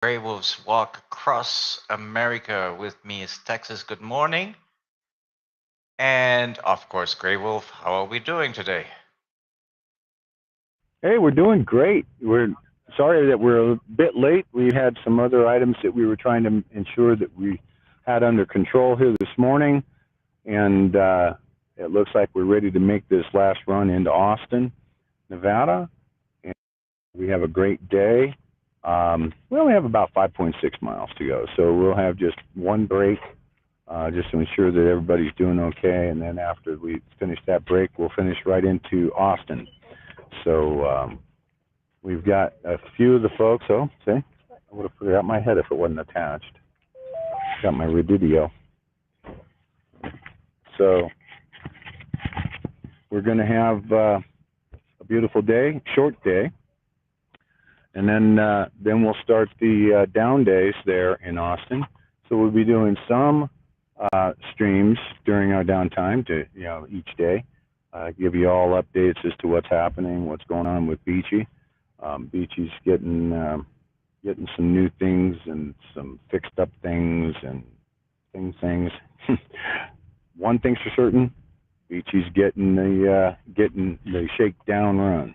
Grey Wolves walk across America. With me is Texas. Good morning. And of course, Grey Wolf, how are we doing today? Hey, we're doing great. We're sorry that we're a bit late. We had some other items that we were trying to ensure that we had under control here this morning, and it looks like we're ready to make this last run into Austin, Nevada. And we have a great day. We only have about 5.6 miles to go, so we'll have just one break just to ensure that everybody's doing okay. And then after we finish that break, we'll finish right into Austin. So we've got a few of the folks. Oh, see, I would have put it out my head if it wasn't attached. Got my Redidio. So we're going to have a beautiful day, short day, and then we'll start the down days there in Austin. So we'll be doing some streams during our downtime to each day. Give you all updates as to what's happening, what's going on with Beachy. Beachy's getting some new things and some fixed up things and things. One thing's for certain, Beachy's getting the shakedown run.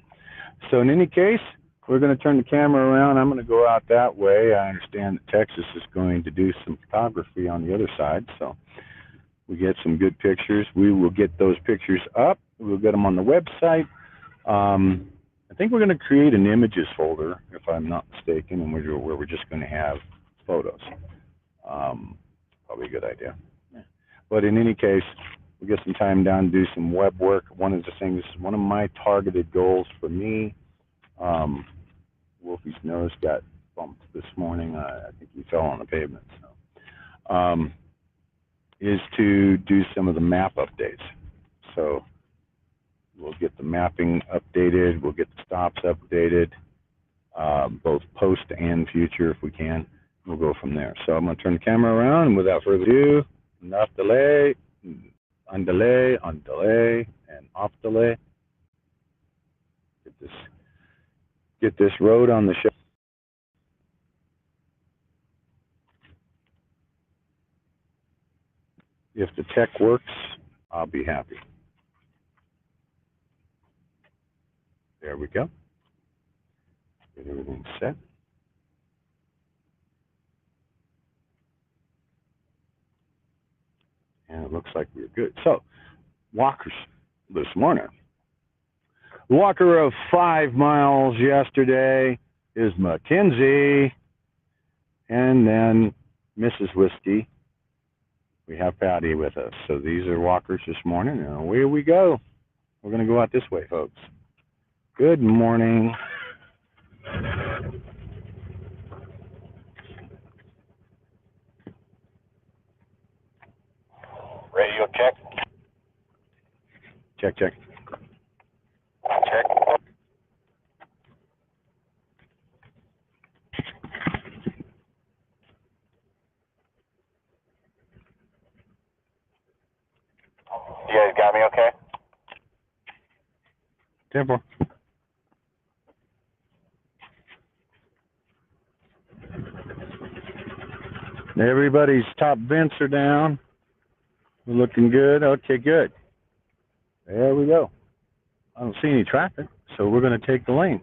So in any case, we're going to turn the camera around. I'm going to go out that way. I understand that Texas is going to do some photography on the other side, so we get some good pictures. We will get those pictures up. We'll get them on the website. I think we're going to create an images folder, if I'm not mistaken, and where we're just going to have photos. Probably a good idea. Yeah. But in any case, we'll get some time down to do some web work. One of my targeted goals for me, Wolfie's nose got bumped this morning. I think he fell on the pavement. So, is to do some of the map updates. So we'll get the mapping updated. We'll get the stops updated, both post and future if we can. We'll go from there. So I'm going to turn the camera around, and without further ado, enough delay, on delay, and off delay. Get this road on the show. If the tech works, I'll be happy. There we go. Get everything set. And it looks like we're good. So, walkers this morning. Walker of 5 miles yesterday is Mackenzie. And then Mrs. Whiskey. We have Patty with us. So these are walkers this morning. And away we go. We're going to go out this way, folks. Good morning. Radio check. Check. Check. You guys got me okay? Temple. Everybody's top vents are down. We're looking good. Okay, good. There we go. I don't see any traffic, so we're going to take the lane.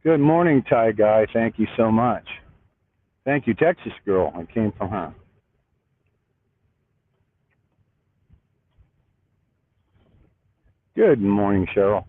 Good morning, Ty Guy. Thank you so much. Thank you, Texas girl. I came from her. Good morning, Cheryl.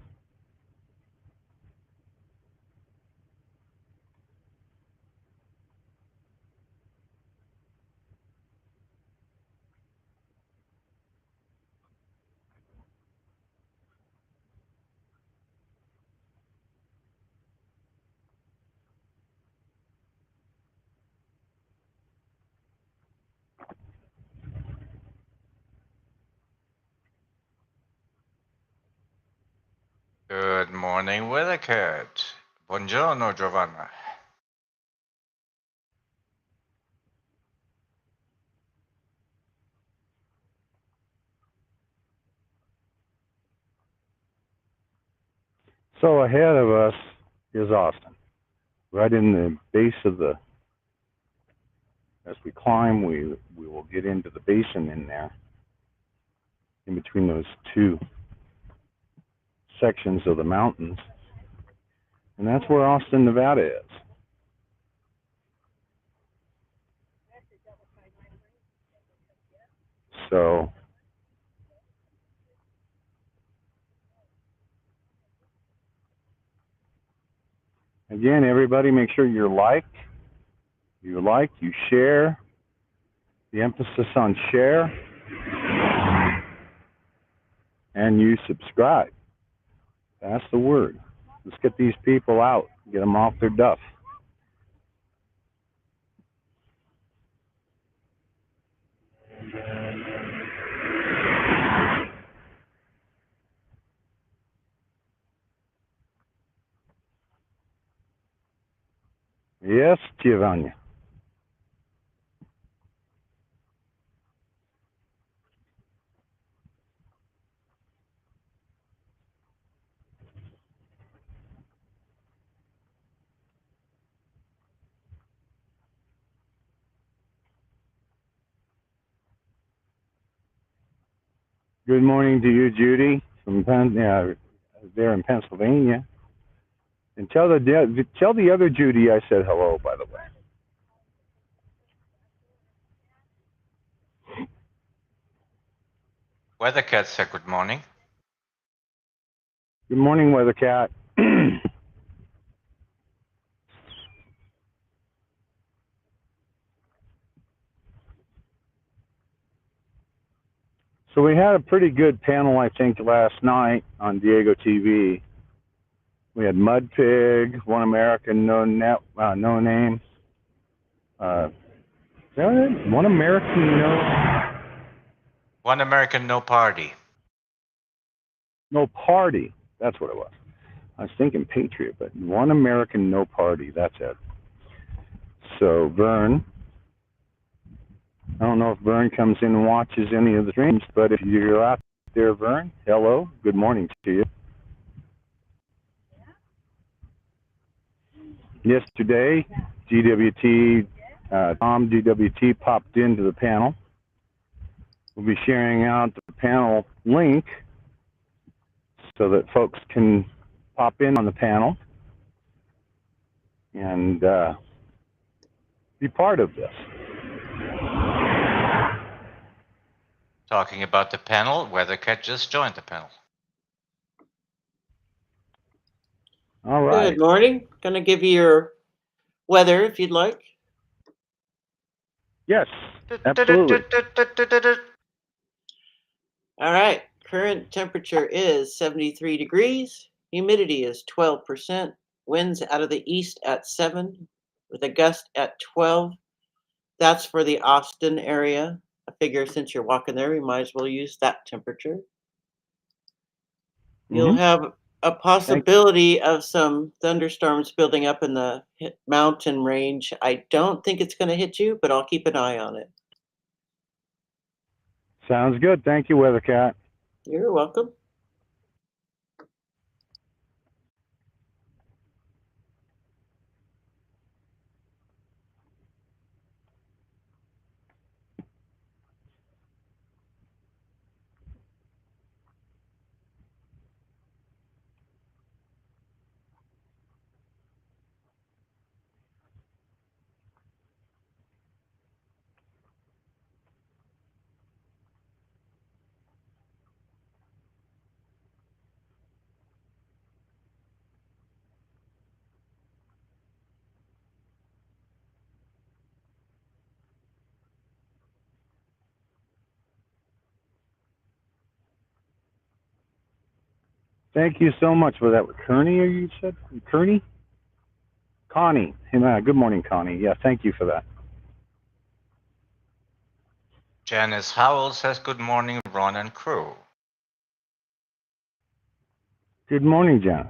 Good morning, Weathercat. Buongiorno, Giovanna. So ahead of us is Austin. Right in the base of the, as we climb, we will get into the basin in there, in between those two sections of the mountains. And that's where Austin, Nevada is. So again, everybody make sure you share, the emphasis on share, and you subscribe. That's the word. Let's get these people out, get them off their duff. Yes, Giovanni. Good morning to you, Judy, from there in Pennsylvania. And tell the other Judy I said hello, by the way. Weather Cat said good morning. Good morning, Weather Cat. So we had a pretty good panel, I think, last night on Diego TV. We had Mud Pig, One American No Name. One American One American, no party. No Party. That's what it was. I was thinking Patriot, but One American No Party. That's it. So Vern, I don't know if Vern comes in and watches any of the streams, but if you're out there, Vern, hello, good morning to you. Yesterday, Tom GWT popped into the panel. We'll be sharing out the panel link so that folks can pop in on the panel and be part of this. Talking about the panel, Weather Cat just joined the panel. All right. Good morning. Going to give you your weather if you'd like. Yes, absolutely. All right. Current temperature is 73 degrees. Humidity is 12%. Winds out of the east at 7 with a gust at 12. That's for the Austin area. I figure since you're walking there, you might as well use that temperature. You'll have a possibility of some thunderstorms building up in the mountain range. I don't think it's going to hit you, but I'll keep an eye on it. Sounds good. Thank you, Weather Cat. You're welcome. Thank you so much for that. Kearney, you said? Kearney? Connie. Good morning, Connie. Yeah, thank you for that. Janice Howell says good morning, Ron and crew. Good morning, Janice.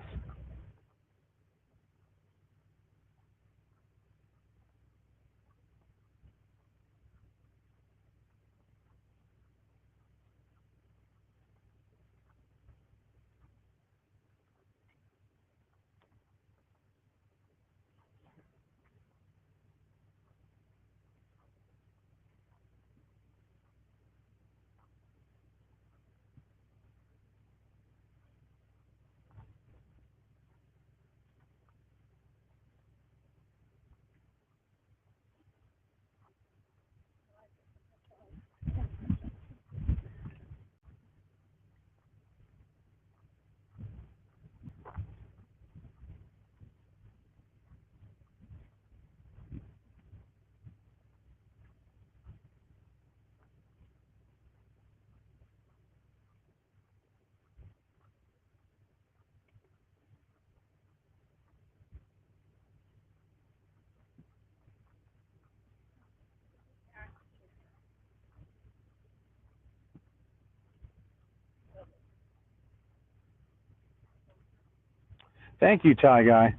Thank you, Ty Guy.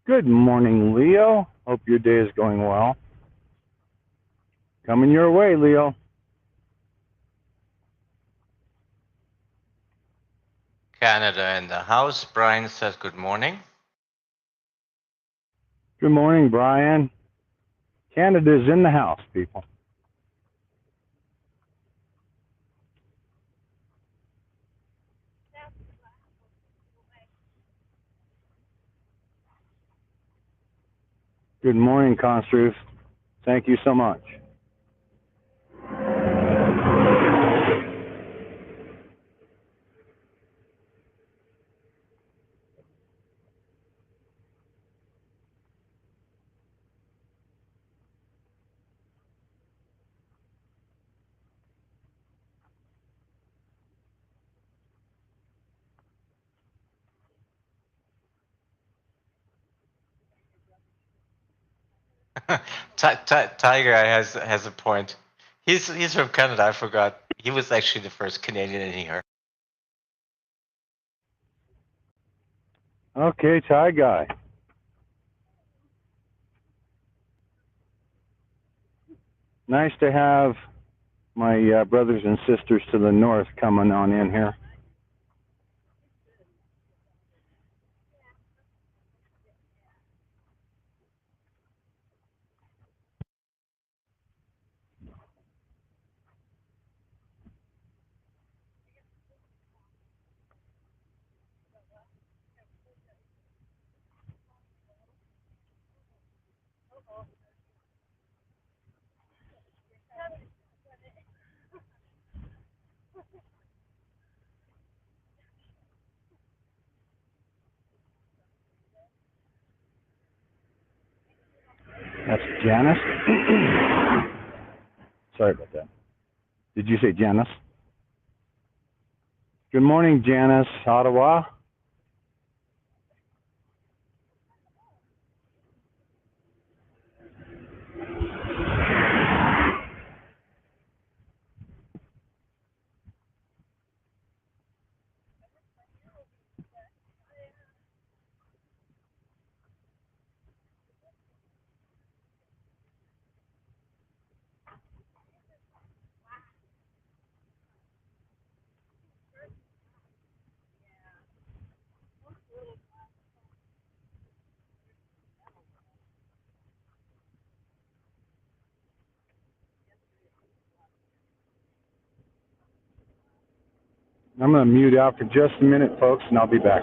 Good morning, Leo. Hope your day is going well. Coming your way, Leo. Canada in the house. Brian says good morning. Good morning, Brian. Canada's in the house, people. Good morning, Construth. Thank you so much. Tiger has a point. He's from Canada. I forgot. He was actually the first Canadian in here. Okay, Ty Guy. Nice to have my brothers and sisters to the north coming on in here. That's Janice. Sorry about that. Did you say Janice? Good morning, Janice, Ottawa. I'm going to mute out for just a minute, folks, and I'll be back.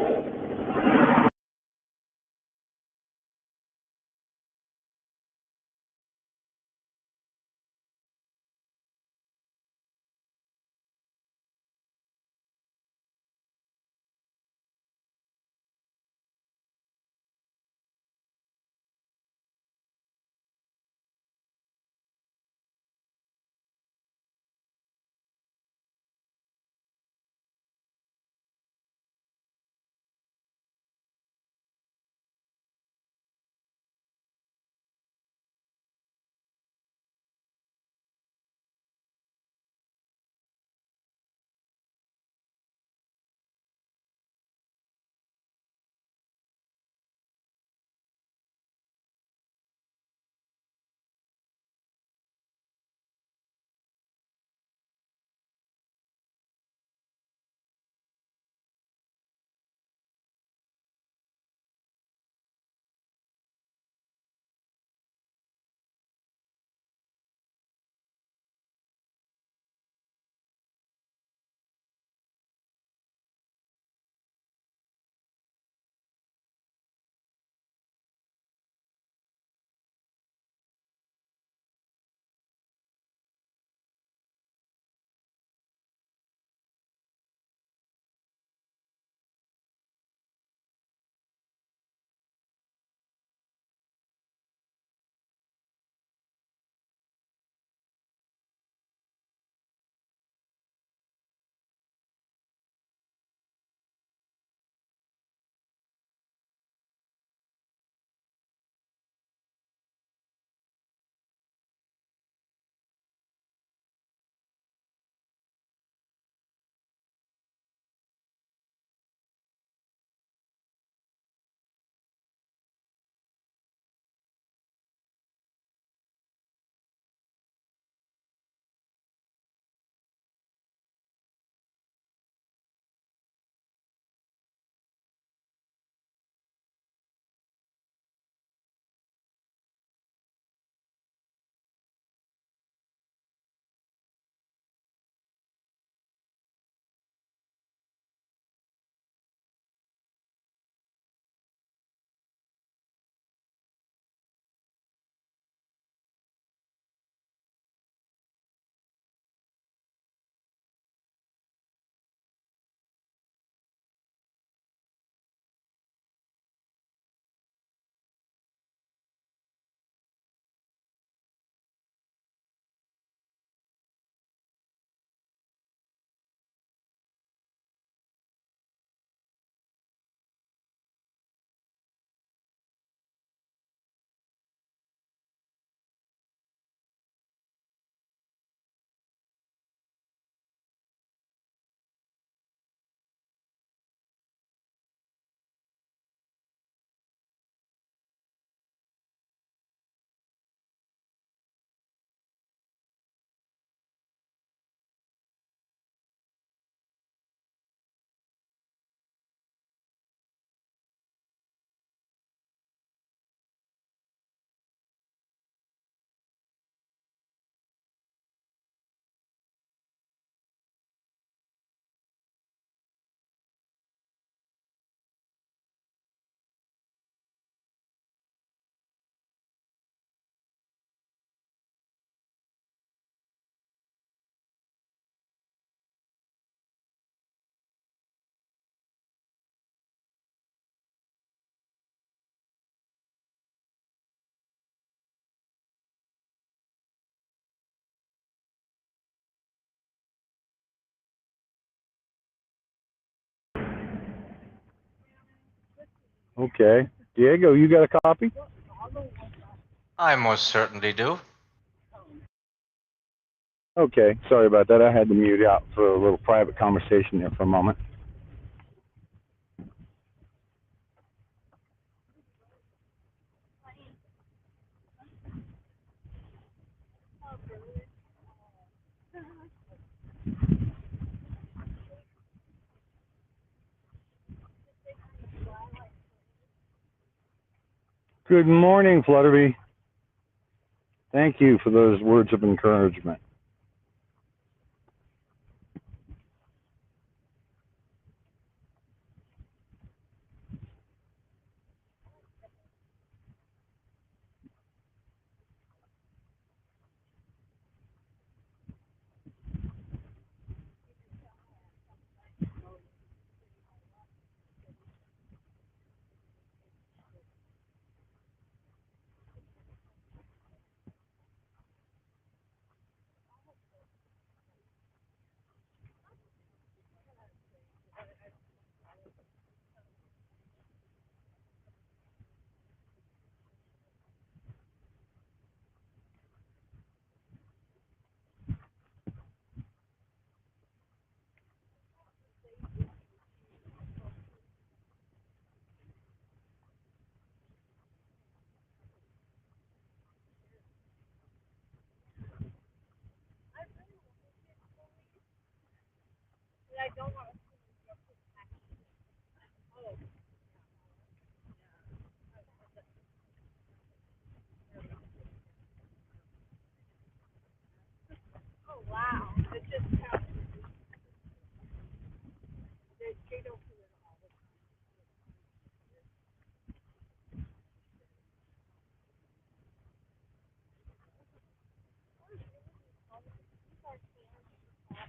Okay. Diego, you got a copy? I most certainly do. Okay. Sorry about that. I had to mute out for a little private conversation there for a moment. Good morning, Flutterby. Thank you for those words of encouragement.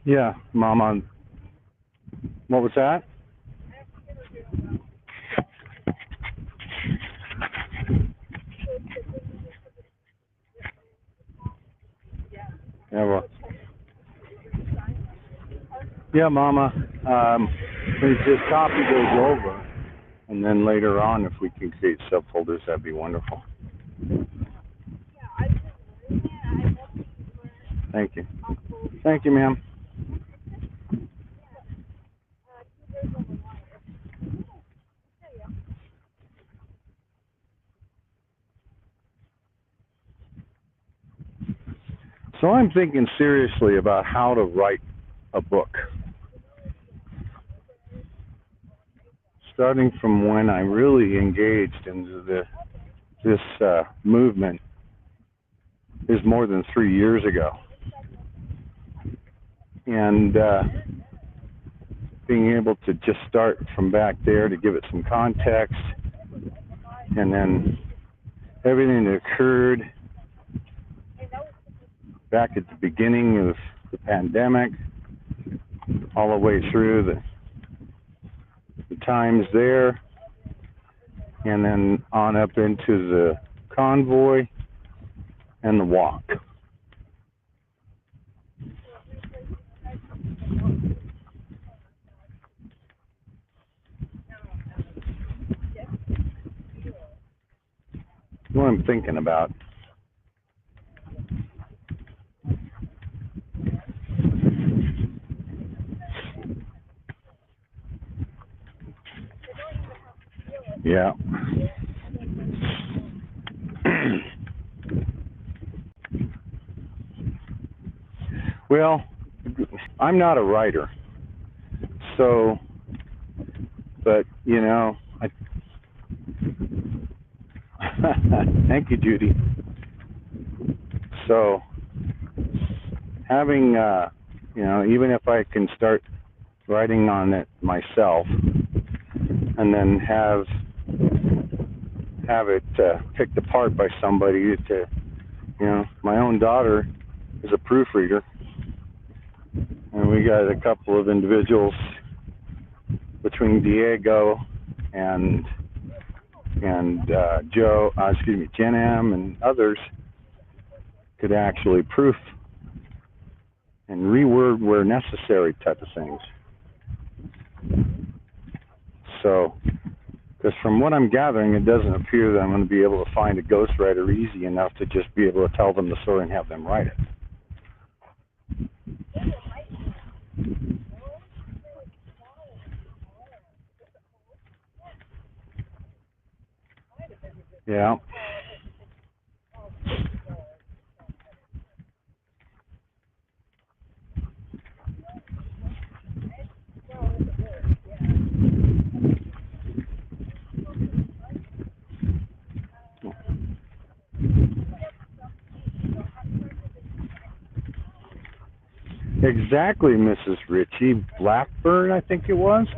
Yeah, Mama. What was that? Yeah, well, yeah, Mama. Please just copy those over, and then later on, if we can create subfolders, that'd be wonderful. Thank you. Thank you, ma'am. So I'm thinking seriously about how to write a book. Starting from when I really engaged into this movement is more than 3 years ago. And being able to just start from back there to give it some context, and then everything that occurred back at the beginning of the pandemic, all the way through the times there, and then on up into the convoy and the walk. What I'm thinking about. Yeah. Well, I'm not a writer, so, but you know, thank you, Judy. So, having, you know, even if I can start writing on it myself, and then have it picked apart by somebody to, you know, my own daughter is a proofreader, and we got a couple of individuals between Diego and Joe, Jen M, and others could actually proof and reword where necessary type of things. So, Because from what I'm gathering, it doesn't appear that I'm going to be able to find a ghostwriter easy enough to just be able to tell them the story and have them write it. Yeah. Exactly, Mrs. Ritchie. Blackburn, I think it was.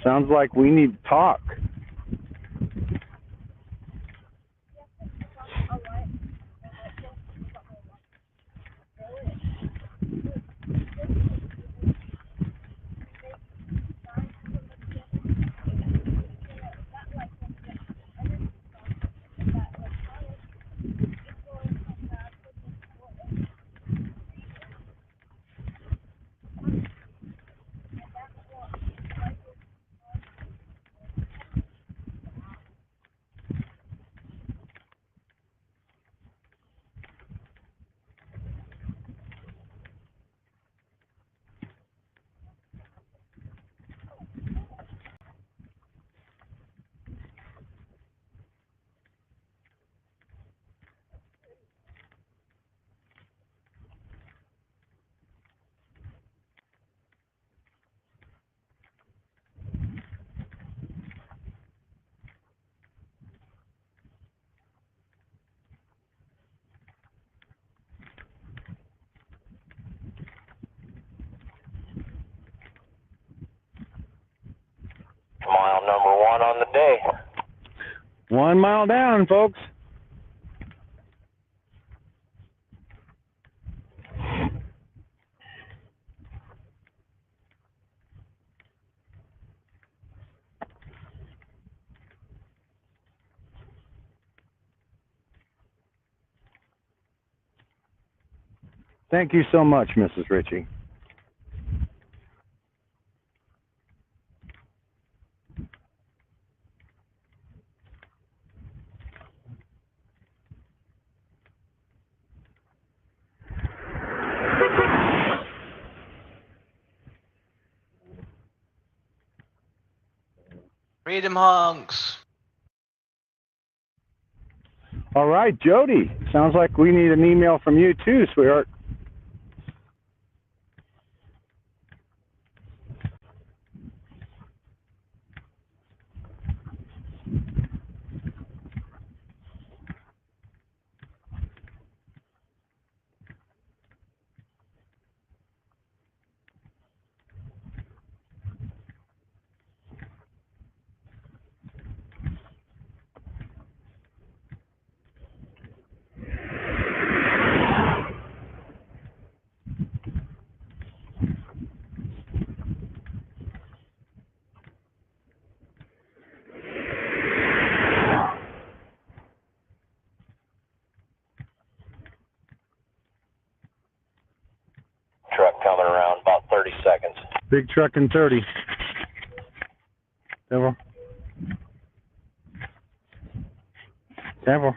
Sounds like we need to talk. Mile number 1 on the day. 1 mile down, folks. Thank you so much, Mrs. Ritchie. Freedom honks. All right, Jody. Sounds like we need an email from you too, sweetheart. Truck coming around about 30 seconds. Big truck in 30. Careful. Careful.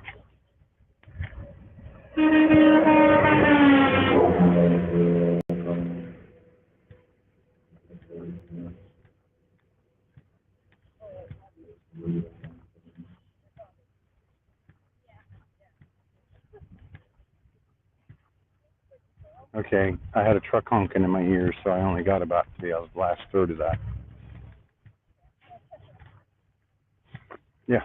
Okay, I had a truck honking in my ears, so I only got about the last third of that. Yeah.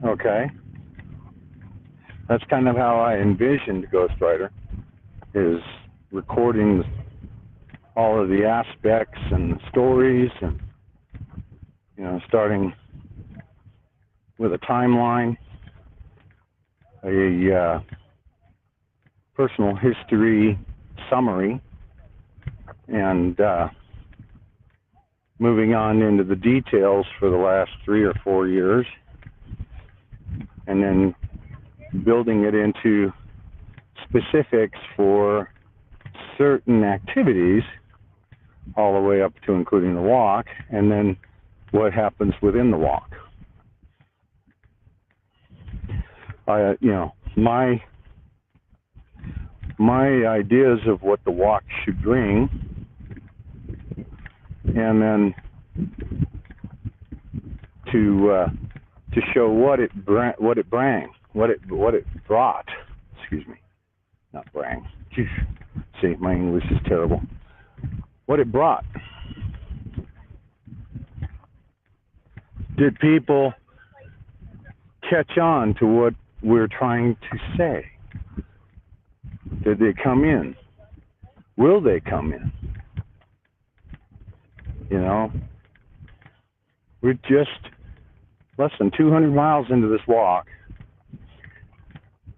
Okay. That's kind of how I envisioned Ghostwriter, is recording all of the aspects and the stories, and starting with a timeline, a personal history summary, and moving on into the details for the last 3 or 4 years, and then building it into specifics for certain activities, all the way up to including the walk, and then what happens within the walk. My ideas of what the walk should bring, and then to show what it brought. Excuse me, not brang. See, my English is terrible. What it brought. Did people catch on to what we're trying to say? Did they come in? Will they come in? You know, we're just less than 200 miles into this walk,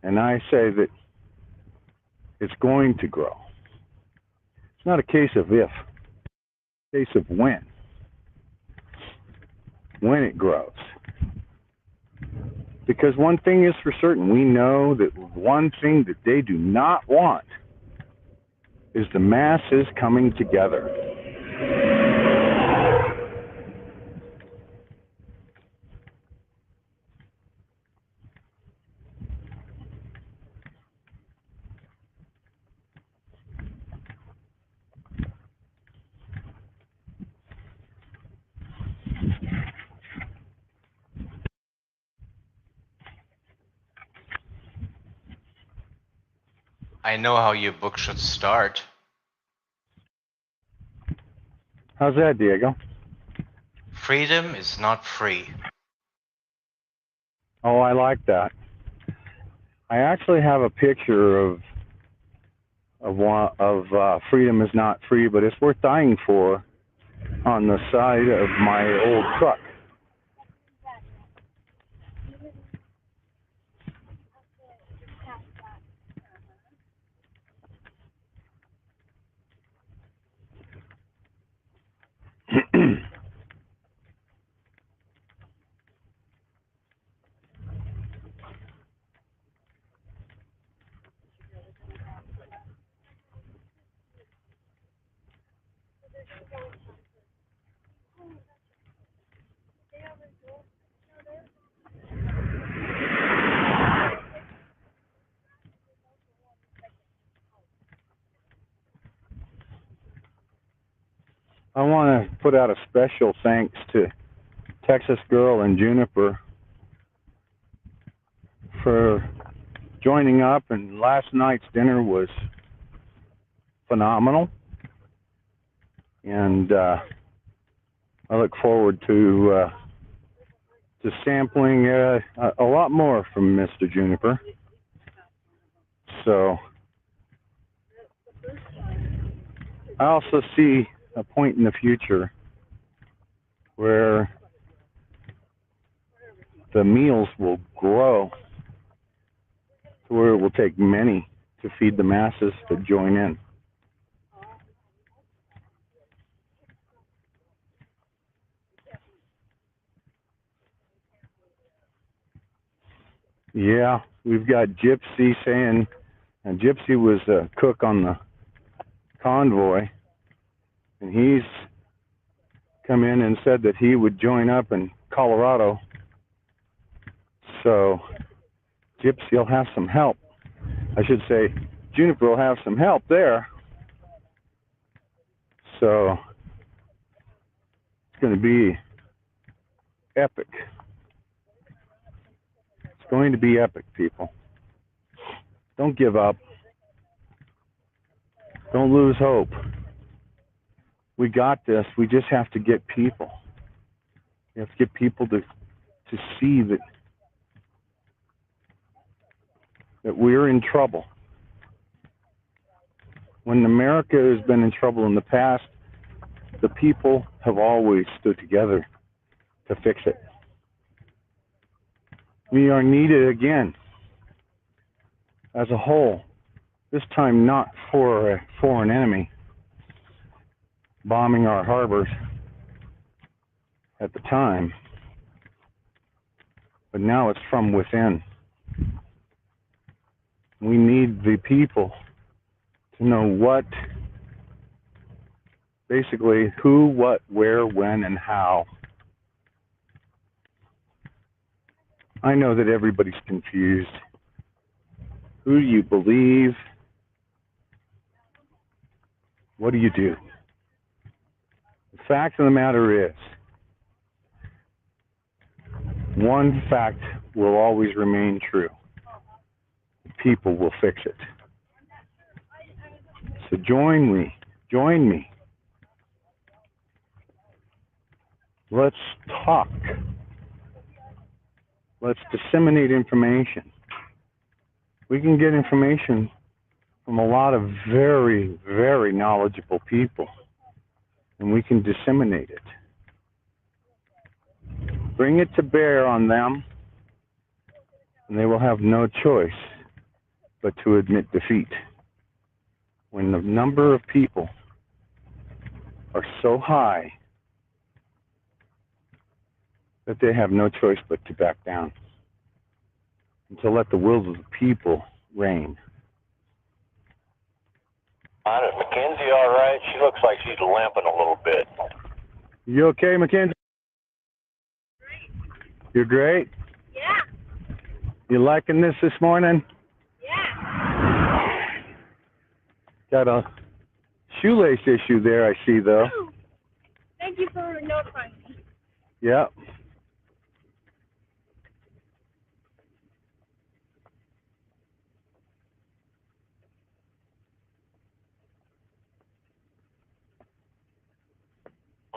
and I say that it's going to grow. It's not a case of if, it's a case of when. When it grows. Because one thing is for certain, we know that one thing that they do not want is the masses coming together. I know how your book should start. How's that, Diego? Freedom is not free. Oh, I like that. I actually have a picture of freedom is not free, but it's worth dying for on the side of my old truck. I want to put out a special thanks to Texas Girl and Juniper for joining up, and last night's dinner was phenomenal, and I look forward to sampling a lot more from Mr. Juniper. So I also see a point in the future where the meals will grow to where it will take many to feed the masses to join in. Yeah, we've got Gypsy saying, and Gypsy was a cook on the convoy, and he's come in and said that he would join up in Colorado. So Gypsy will have some help. I should say Juniper will have some help there. So it's going to be epic. It's going to be epic, people. Don't give up. Don't lose hope. We got this. We just have to get people. We have to get people to see that we're in trouble. When America has been in trouble in the past, the people have always stood together to fix it. We are needed again as a whole, this time not for a foreign enemy bombing our harbors, at the time, but now it's from within. We need the people to know what, basically who, what, where, when, and how. I know that everybody's confused. Who do you believe? What do you do? The fact of the matter is, one fact will always remain true. People will fix it. So join me. Let's talk. Let's disseminate information. We can get information from a lot of very, very knowledgeable people, and we can disseminate it. Bring it to bear on them, and they will have no choice but to admit defeat. When the number of people are so high that they have no choice but to back down and to let the will of the people reign. Is Mackenzie all right? She looks like she's limping a little bit. You okay, Mackenzie? You're great? Yeah. You liking this morning? Yeah. Got a shoelace issue there, I see, though. Ooh. Thank you for notifying me. Yeah.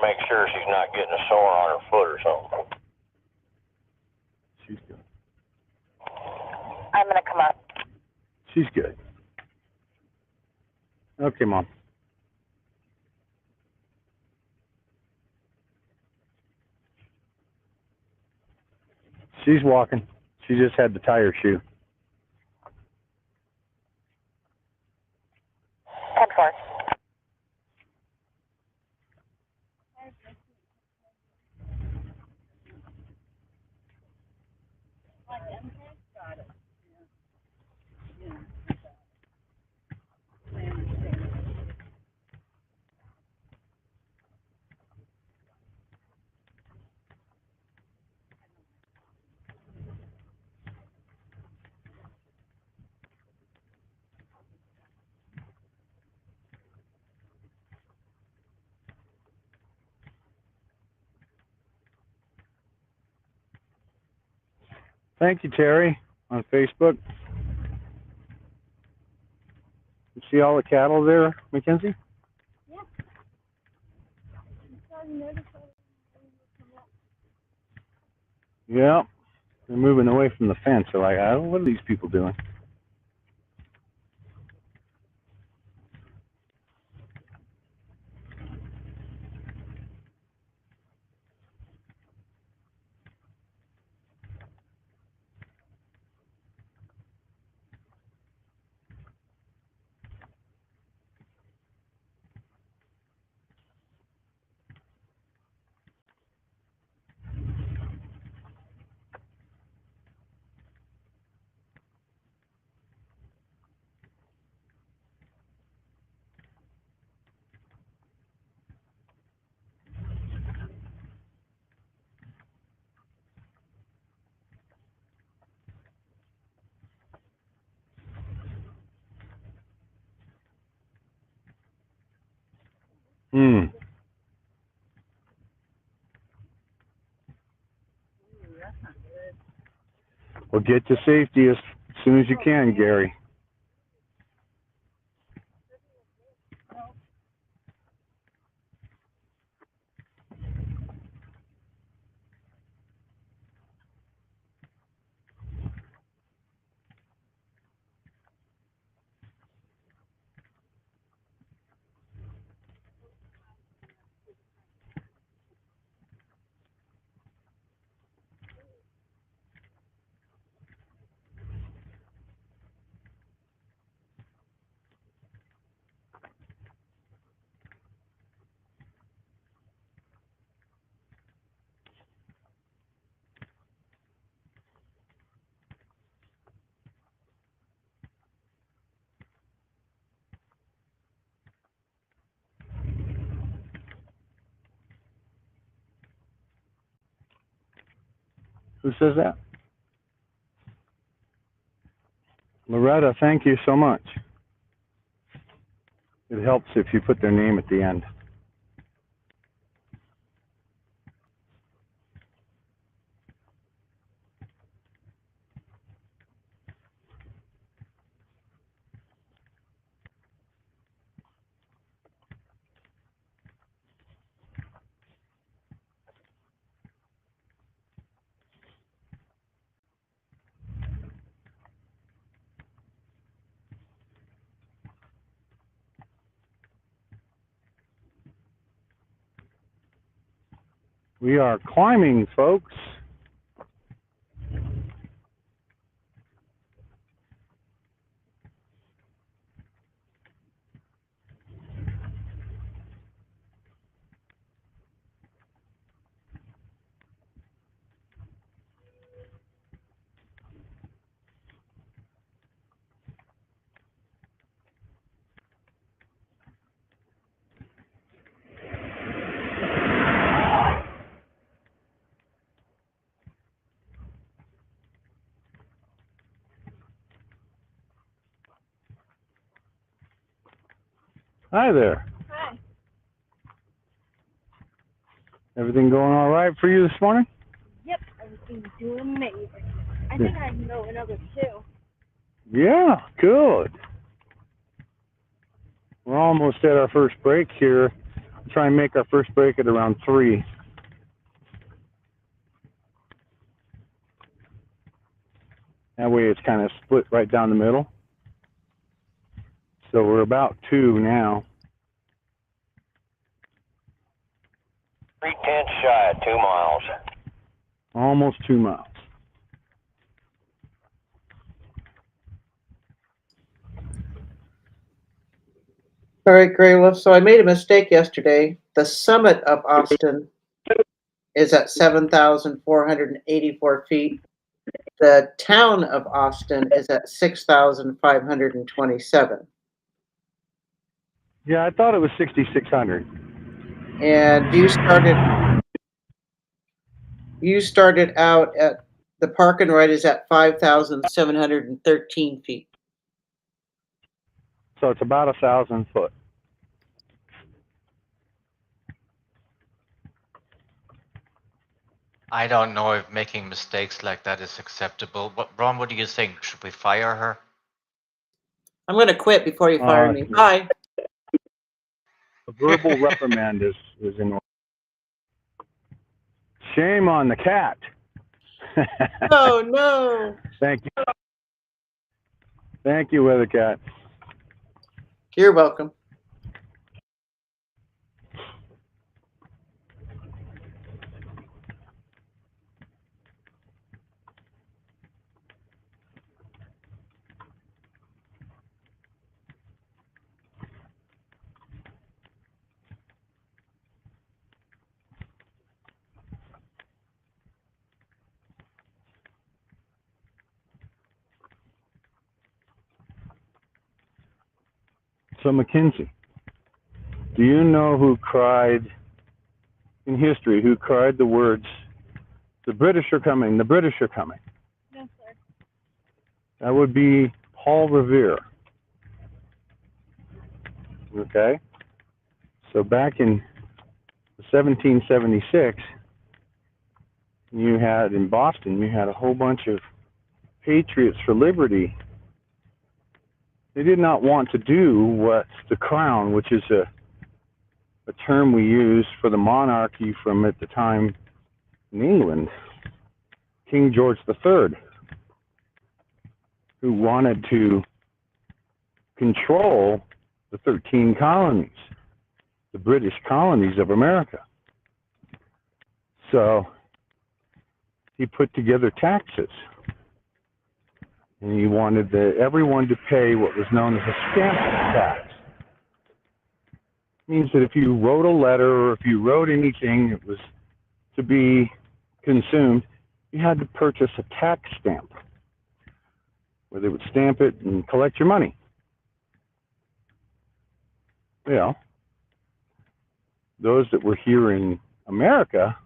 Make sure she's not getting a sore on her foot or something. She's good. I'm going to come up. She's good. Okay, Mom. She's walking. She just had the tire shoe. 10-4. Thank you, Terry, on Facebook. You see all the cattle there, Mackenzie? Yeah. I'm starting to notice all Yeah. They're moving away from the fence. They're like, oh, what are these people doing? Well, get to safety as soon as you can, Gary. Who says that? Loretta, thank you so much. It helps if you put their name at the end. We are climbing, folks. Hi there. Hi. Everything going all right for you this morning? Yep, everything's doing amazing. I think I can go another 2. Yeah, good. We're almost at our first break here. We'll try and make our first break at around 3. That way it's kind of split right down the middle. So we're about 2 now. 3/10 shy of 2 miles. Almost 2 miles. All right, GreyWolf. So I made a mistake yesterday. The summit of Austin is at 7,484 feet. The town of Austin is at 6,527. Yeah, I thought it was 6,600. And you started out at the park and ride is at 5,713 feet. So it's about 1,000 foot. I don't know if making mistakes like that is acceptable. Ron, what do you think? Should we fire her? I'm going to quit before you fire me. Bye. A verbal reprimand is in order. Shame on the cat. Oh, no. Thank you. Thank you, Weather Cat. You're welcome. So, Mackenzie, do you know who cried in history, who cried the words, "The British are coming, the British are coming"? No, sir. That would be Paul Revere. Okay? So back in 1776, you had in Boston, you had a whole bunch of patriots for liberty. They did not want to do what the crown, which is a term we use for the monarchy from at the time in England, King George III, who wanted to control the 13 colonies, the British colonies of America. So he put together taxes, and he wanted everyone to pay what was known as a stamp tax. It means that if you wrote a letter or if you wrote anything that was to be consumed, you had to purchase a tax stamp where they would stamp it and collect your money. Well, those that were here in America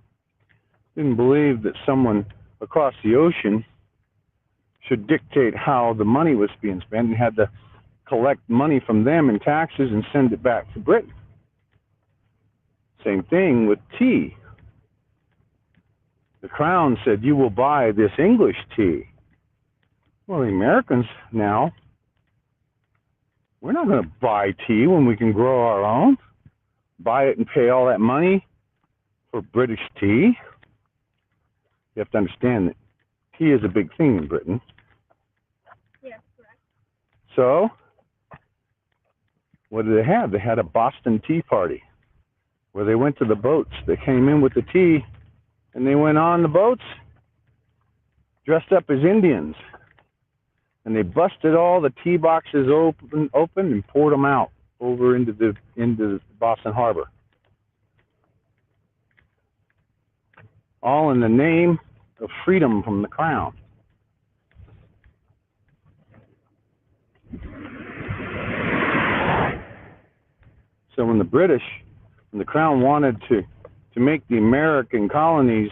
didn't believe that someone across the ocean should dictate how the money was being spent, and had to collect money from them in taxes and send it back to Britain. Same thing with tea. The Crown said, you will buy this English tea. Well, the Americans now, we're not going to buy tea when we can grow our own, buy it and pay all that money for British tea. You have to understand that tea is a big thing in Britain. Yeah, correct. So, what did they have? They had a Boston Tea Party where they went to the boats. They came in with the tea, and they went on the boats dressed up as Indians. And they busted all the tea boxes open and poured them out over into Boston Harbor. All in the name of freedom from the Crown. So when the Crown wanted to make the American colonies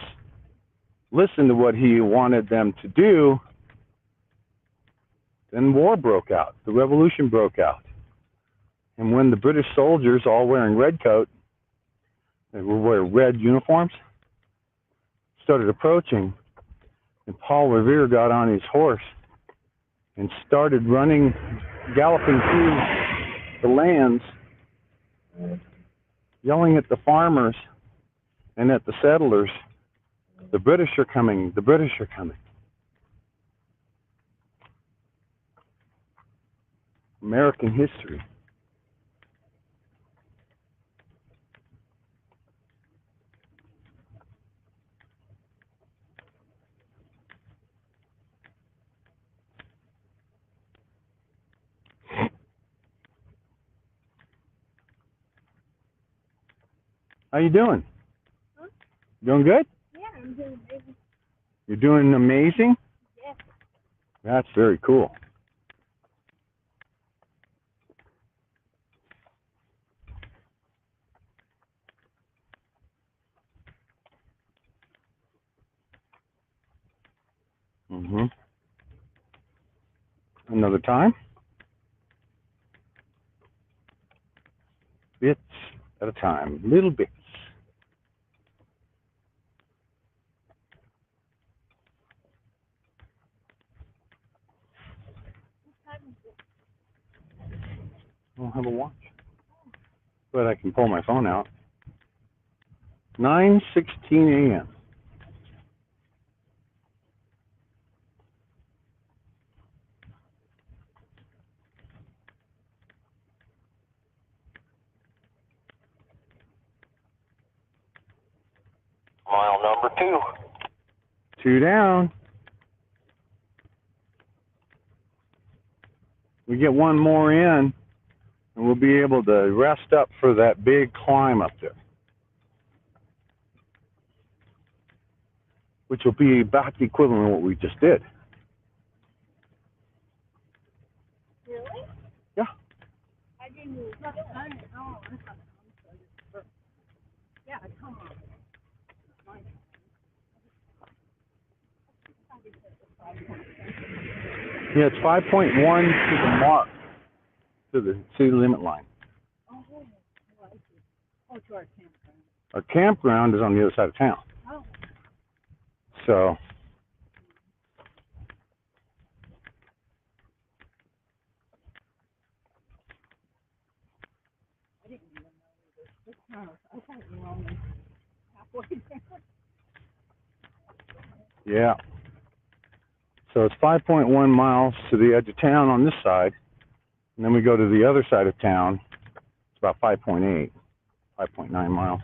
listen to what he wanted them to do, then war broke out. The revolution broke out. And when the British soldiers, all wearing red coat, they were wearing red uniforms, started approaching, and Paul Revere got on his horse and started running, galloping through the lands, yelling at the farmers and at the settlers, the British are coming, the British are coming. American history. How you doing? Huh? Doing good? Yeah, I'm doing amazing. You're doing amazing? Yes. That's very cool. Another time. Bits at a time, little bits. I don't have a watch, but I can pull my phone out. 9:16 a.m. Mile number 2. 2 down. We get one more in, and we'll be able to rest up for that big climb up there, which will be about the equivalent of what we just did. Really? Yeah. I didn't know. Oh, I thought yeah, come on. Yeah, it's 5.1 to the mark, to the city limit line. Oh, I see. Oh, to our campground. Our campground is on the other side of town. Oh. So, I didn't even know this. I thought you were only halfway there. yeah. So it's 5.1 miles to the edge of town on this side, and then we go to the other side of town. It's about 5.8, 5.9 miles.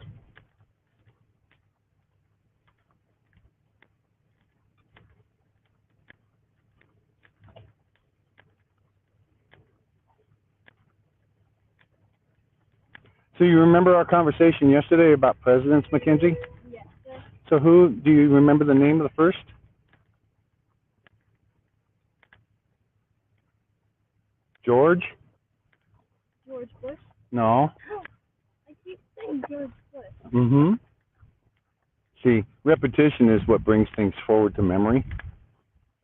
So you remember our conversation yesterday about presidents, Mackenzie? Yes, sir. So do you remember the name of the first? George? George Bush. No. I keep saying George Bush. See, repetition is what brings things forward to memory.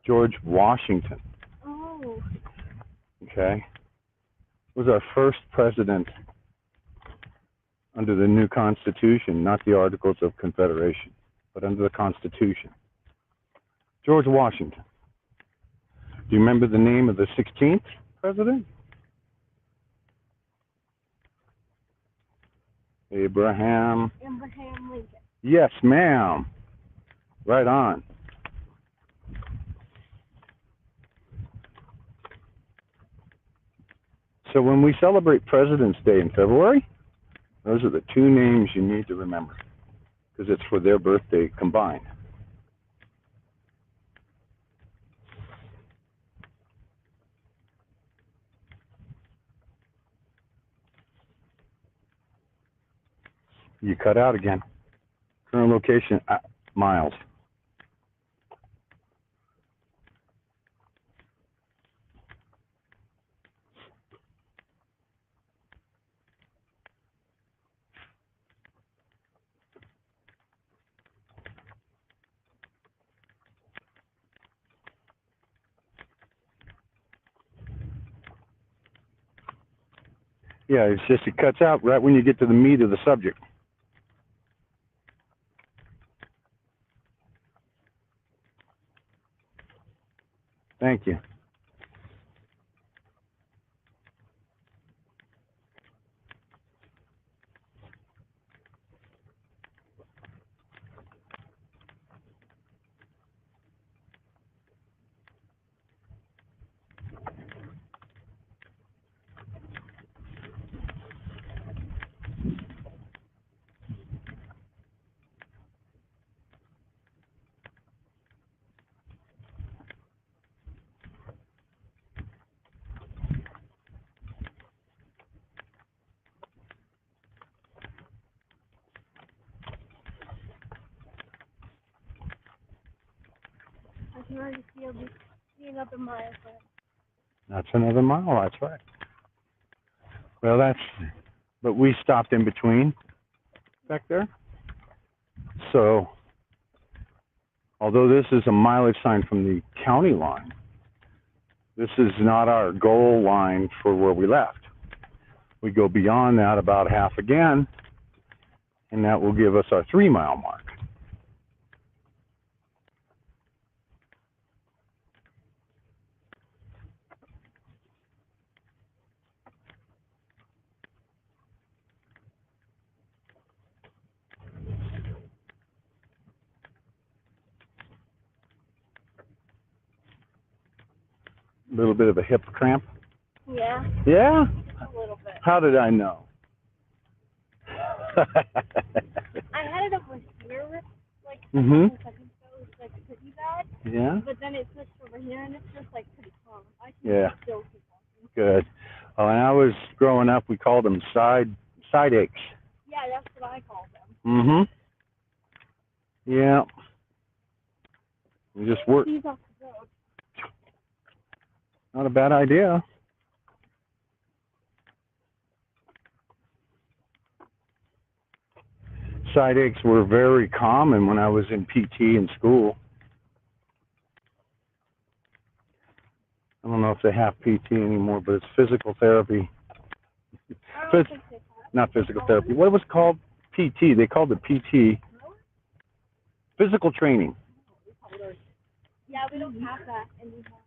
George Washington, Oh. okay, was our first president under the new Constitution, not the Articles of Confederation, but under the Constitution. George Washington. Do you remember the name of the 16th president? Abraham Lincoln. Yes, ma'am. Right on. So when we celebrate President's Day in February, those are the two names you need to remember because it's for their birthday combined. You cut out again. Current location, miles. Yeah, it's just it cuts out right when you get to the meat of the subject. Thank you. I can already see another mile. That's another mile, that's right. Well, but we stopped in between back there. So, although this is a mileage sign from the county line, this is not our goal line for where we left. We go beyond that about half again, and that will give us our 3 mile mark. A little bit of a hip cramp. Yeah. Yeah? A little bit. How did I know? I had it over here, like, Mhm. a second ago. It was, like, pretty bad. Yeah? But then it switched over here, and it's just, like, pretty calm. I can Yeah. still keep walking. Good. When I was growing up, we called them side aches. Yeah, that's what I call them. Mhm. Yeah. We just work. He's off the road. Not a bad idea. Side aches were very common when I was in PT in school. I don't know if they have PT anymore, but it's physical therapy. I don't think they have. Not physical therapy. What was it called? PT. They called it PT. Physical training. Yeah, we don't have that anymore.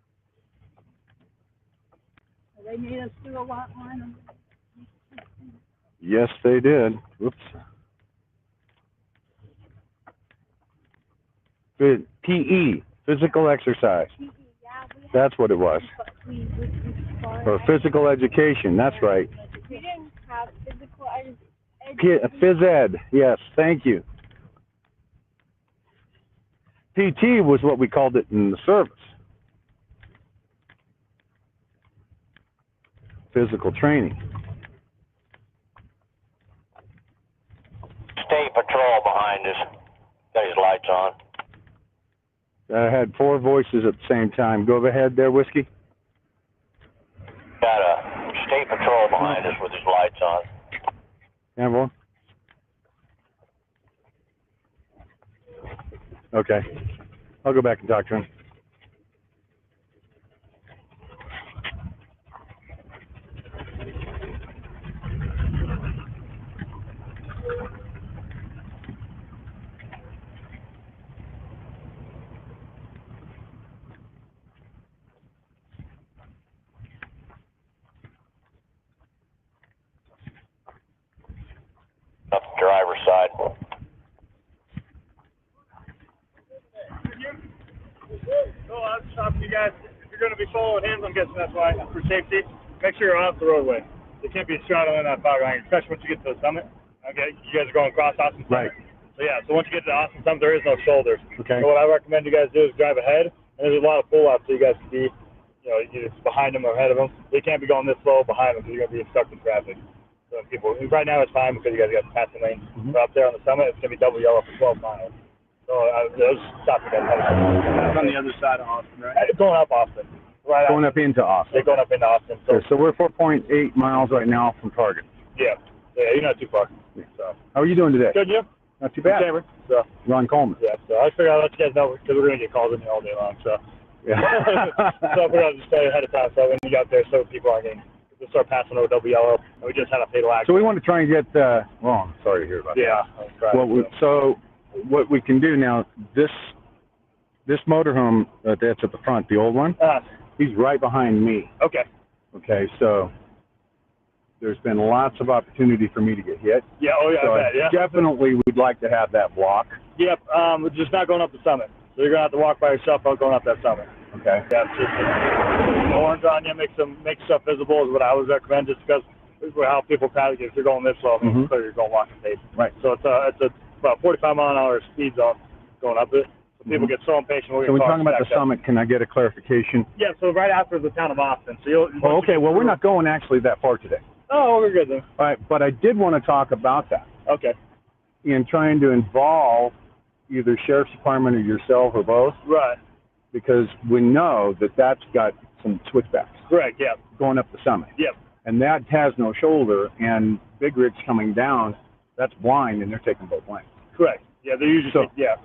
They made us do a lot more. Yes, they did. Whoops. PE. Physical exercise. Yeah, That's what it was. Or physical education. That's right. we didn't have physical education. Phys ed. Yes, thank you. PT was what we called it in the service. Physical training. State Patrol behind us. Got his lights on. I had 4 voices at the same time. Go ahead there, Whiskey. Got a State Patrol behind us with his lights on. Everyone. Okay. I'll go back and talk to him. Up the driver's side. So I'll stop you guys. If you're going to be following him, I'm guessing that's why, for safety, make sure you're off the roadway. There can't be straddling that fog line, especially once you get to the summit. Okay, you guys are going across Austin Summit. Right. So yeah, so once you get to Austin Summit, there is no shoulders. Okay. So what I recommend you guys do is drive ahead, and there's a lot of pull-ups so you guys can be, you know, either behind them or ahead of them. They can't be going this slow behind them because you're going to be stuck in traffic. So people, right now it's fine because you guys got the passing lane. But up there on the summit, it's going to be double yellow for 12 miles. So those stop you guys. It's on the other side of Austin, right? It's going up Austin. Right Going up into Austin. They're going up into Austin. So, Okay, so we're 4.8 miles right now from Target. yeah, you're not too far. So How are you doing today? good, you? Not too bad. Cameron. So Ron Coleman. yeah, so I figured I'd let you guys know because we're gonna get calls in here all day long. So Yeah. so I figured I'd just tell you ahead of time so when you got there, so people aren't getting. We'll start passing over double yellow, and we just had a fatal accident. So we want to try and get, well, I'm sorry to hear about Yeah. that. So what we can do now, this motorhome that's at the front, the old one, he's right behind me. Okay. Okay, so there's been lots of opportunity for me to get hit. Yeah. Oh yeah. So I bet. Yeah. definitely we'd like to have that block. Yep. We're just not going up the summit. So you're gonna have to walk by yourself while going up that summit. Okay. Yeah, just the horns on you, make stuff visible is what I would recommend, just because how people panic if you're going this slow. I mean, it's clear you're going walking pace. Right. So it's about 45 mile an hour speed zone going up it. So people get so impatient. So we're talking about the summit. Can I get a clarification? Yeah. So right after the town of Austin. So you'll. Oh, okay. Well, we're not going actually that far today. Oh, we're good then. All right, but I did want to talk about that Okay. in trying to involve either sheriff's department or yourself or both, Right. because we know that that's got some switchbacks Correct. Yeah. going up the summit. Yep. And that has no shoulder, and big rigs coming down, that's blind, and they're taking both lanes. Correct. Yeah. They usually. So- Yeah.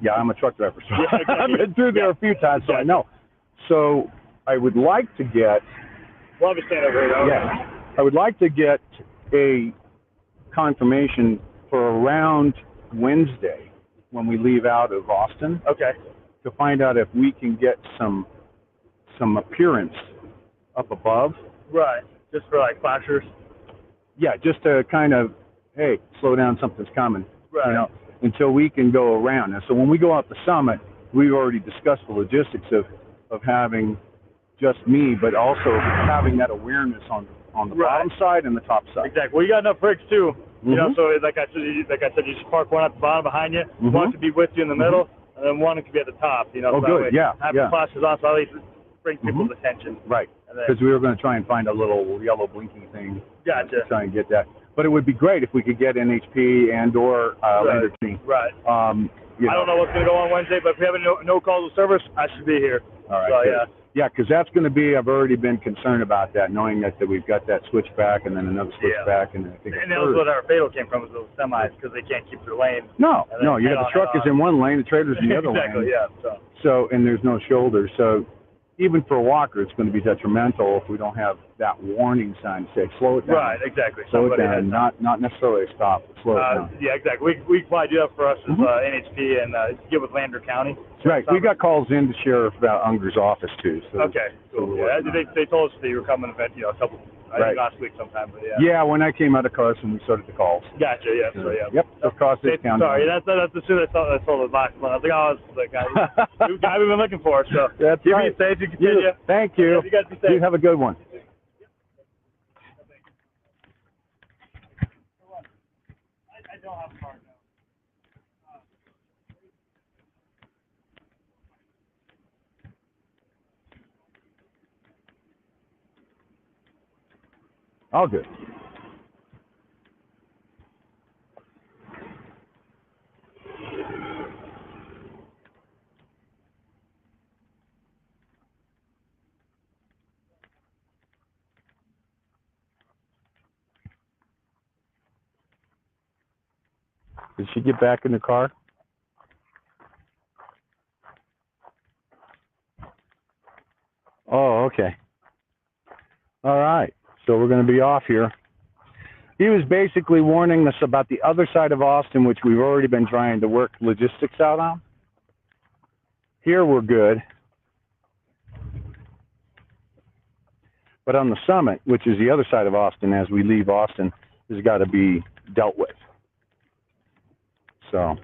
Yeah, I'm a truck driver, so Yeah, exactly. I've been through there a few times, so I know. So I would like to get, We'll have a stand over here. Though. yeah, I would like to get a confirmation for around Wednesday when we leave out of Austin Okay. to find out if we can get some appearance up above. Right. Just for like flashers. Yeah, just to kind of, hey, slow down, something's coming. Right. You know, until we can go around. And so when we go up the summit, we've already discussed the logistics of having just me, but also having that awareness on the Right. bottom side and the top side. Exactly. Well, you got enough rigs too. You know, Mhm. so like I said, you just park one at the bottom behind you. Mhm. One could be with you in the middle, and then one could be at the top. You know, Oh, so good. that way Yeah, have yeah. the flashes on, so at least bring people's attention. Right. And then, Because we were going to try and find a little yellow blinking thing gotcha. to try and get that. But it would be great if we could get NHP and or Lander Team. Right. You I don't know what's going to go on Wednesday, but if we have no calls of service, I should be here. All right. So, good. yeah. Yeah, because that's going to be, I've already been concerned about that, knowing that we've got that switchback and then another switchback and I think And a that was third. what our fatal came from, was those semis, because they can't keep their lane. No, and then no, you head got the on, truck head is in one lane, the trailer's in the other exactly, lane. yeah. So, and there's no shoulder. So even for a walker, it's going to be detrimental if we don't have that warning sign to say, slow it down. Right, exactly. Slow it Somebody down, has not necessarily a stop, but slow it down. yeah, exactly. We can probably do that for us as NHP and get with Lander County. Right, we got calls in to Sheriff Unger's office too. So, Okay, so cool. we're Yeah, working on it. they told us that you were coming a couple, I Right. think last week sometime, but yeah. Yeah, when I came out of Carson, we started the calls. Gotcha, yeah, so yeah. Yep, across this Sorry, county. that's as soon as I saw the last one. I was like, oh, it's the guy, new guy we've been looking for, so. That's you right. be safe, you continue. Thank you. Yeah, you guys be safe. You have a good one. I don't have a car now. All good. Did she get back in the car? Oh, okay. All right. So we're going to be off here. He was basically warning us about the other side of Austin, which we've already been trying to work logistics out on. Here we're good. But on the summit, which is the other side of Austin, as we leave Austin, has got to be dealt with. So.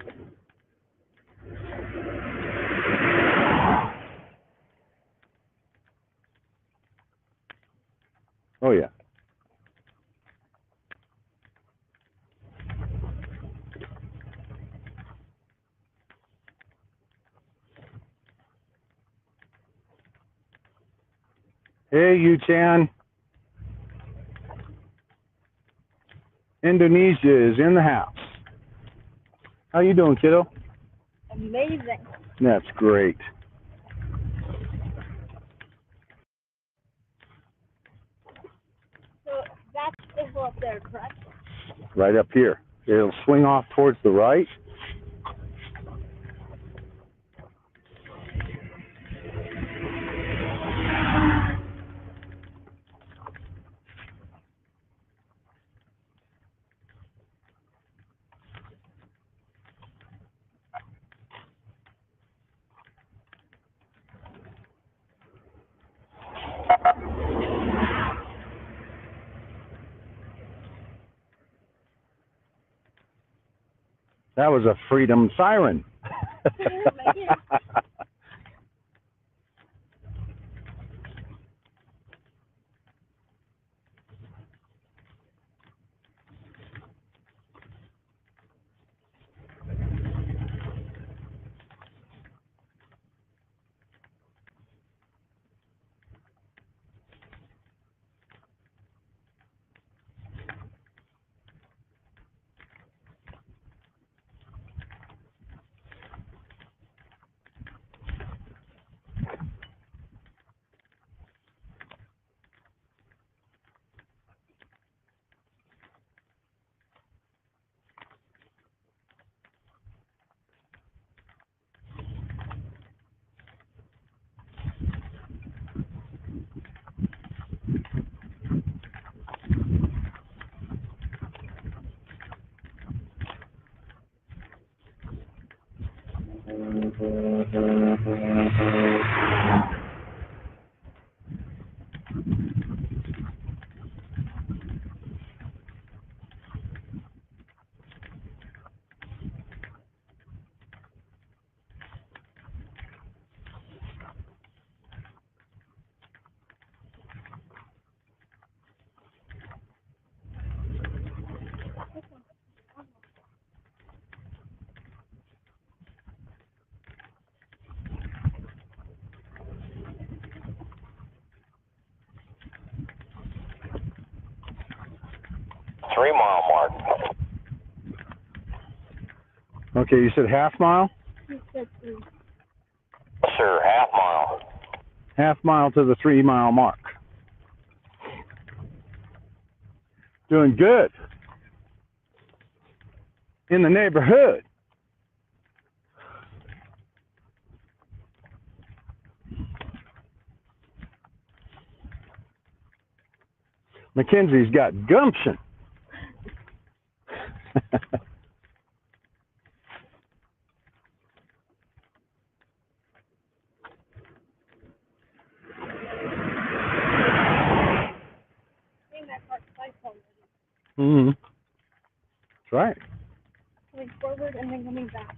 Oh, yeah. Hey, Yu-Chan. Indonesia is in the house. How you doing, kiddo? Amazing. That's great. So that's the hill up there, correct? Right up here. It'll swing off towards the right. That was a freedom siren. Mile mark. Okay, you said half mile? You said 3. Sir, half mile. Half mile to the 3 mile mark. Doing good. In the neighborhood. Mackenzie's got gumption. That part's cycle. Mm-hmm. That's right. Going forward and then coming back.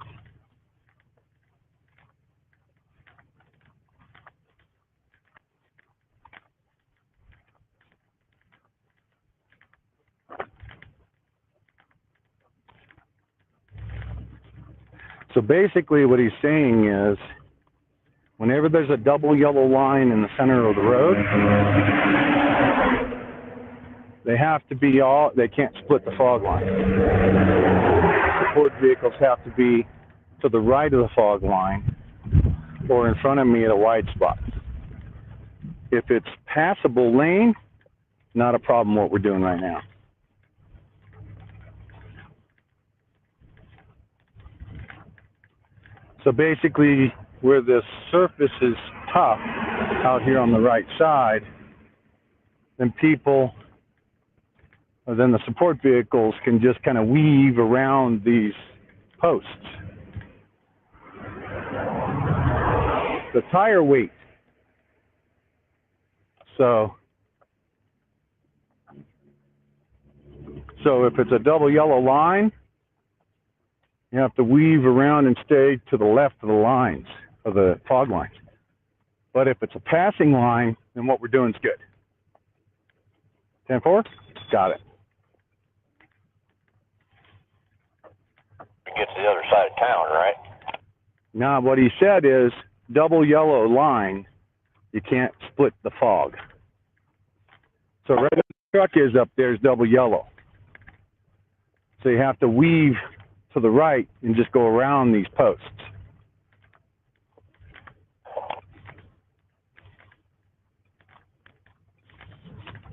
So basically what he's saying is, whenever there's a double yellow line in the center of the road, they have to be they can't split the fog line. Support vehicles have to be to the right of the fog line or in front of me at a wide spot. If it's passable lane, not a problem what we're doing right now. So basically, where the surface is tough out here on the right side, then then the support vehicles can just kind of weave around these posts. The tire weight. So if it's a double yellow line, you have to weave around and stay to the left of the lines, of the fog lines. But if it's a passing line, then what we're doing is good. 10-4? Got it. Get to the other side of town, right? Now, what he said is double yellow line, you can't split the fog. So right where the truck is up there is double yellow. So you have to weave to the right and just go around these posts.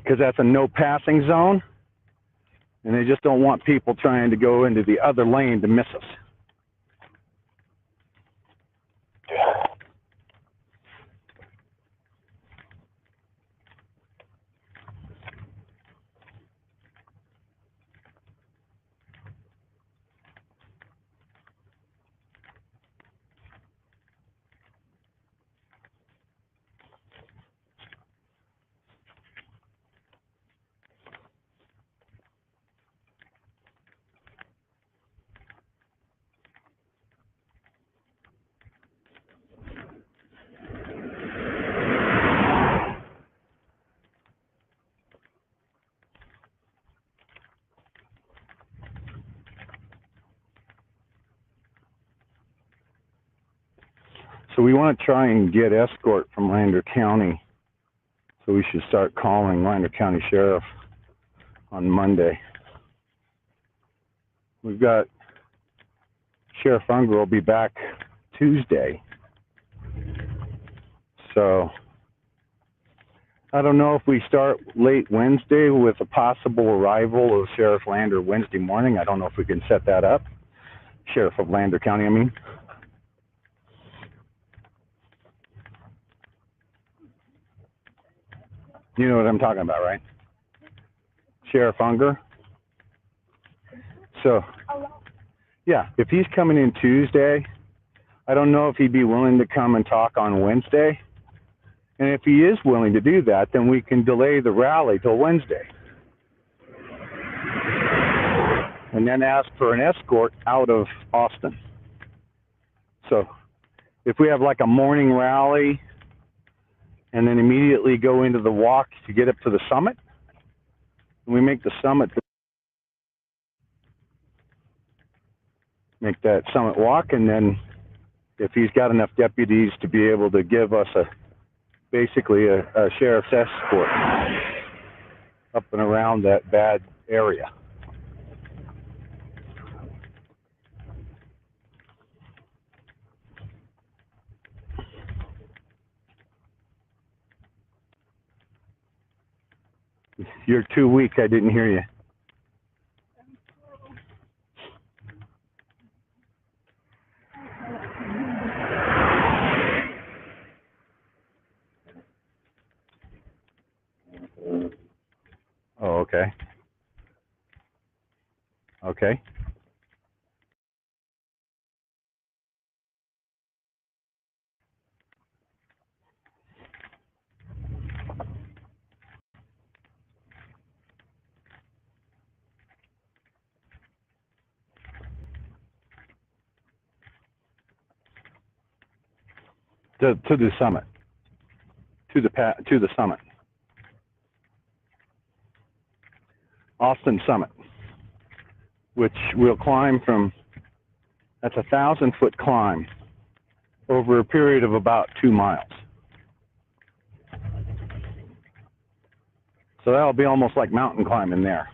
Because that's a no passing zone, and they just don't want people trying to go into the other lane to miss us. So we want to try and get escort from Lander County. So we should start calling Lander County Sheriff on Monday. We've got Sheriff Unger will be back Tuesday. So I don't know if we start late Wednesday with a possible arrival of Sheriff Lander Wednesday morning. I don't know if we can set that up. Sheriff of Lander County, I mean. You know what I'm talking about, right? Sheriff Unger. So, yeah, if he's coming in Tuesday, I don't know if he'd be willing to come and talk on Wednesday. And if he is willing to do that, then we can delay the rally till Wednesday. And then ask for an escort out of Austin. So, if we have like a morning rally and then immediately go into the walk to get up to the summit, and we make the summit, make that summit walk, and then if he's got enough deputies to be able to give us basically a sheriff's escort up and around that bad area. You're too weak. I didn't hear you. Oh, okay. Okay. To the summit. To the summit. Austin Summit, which we'll climb from. That's a 1,000-foot climb over a period of about 2 miles. So that'll be almost like mountain climbing there.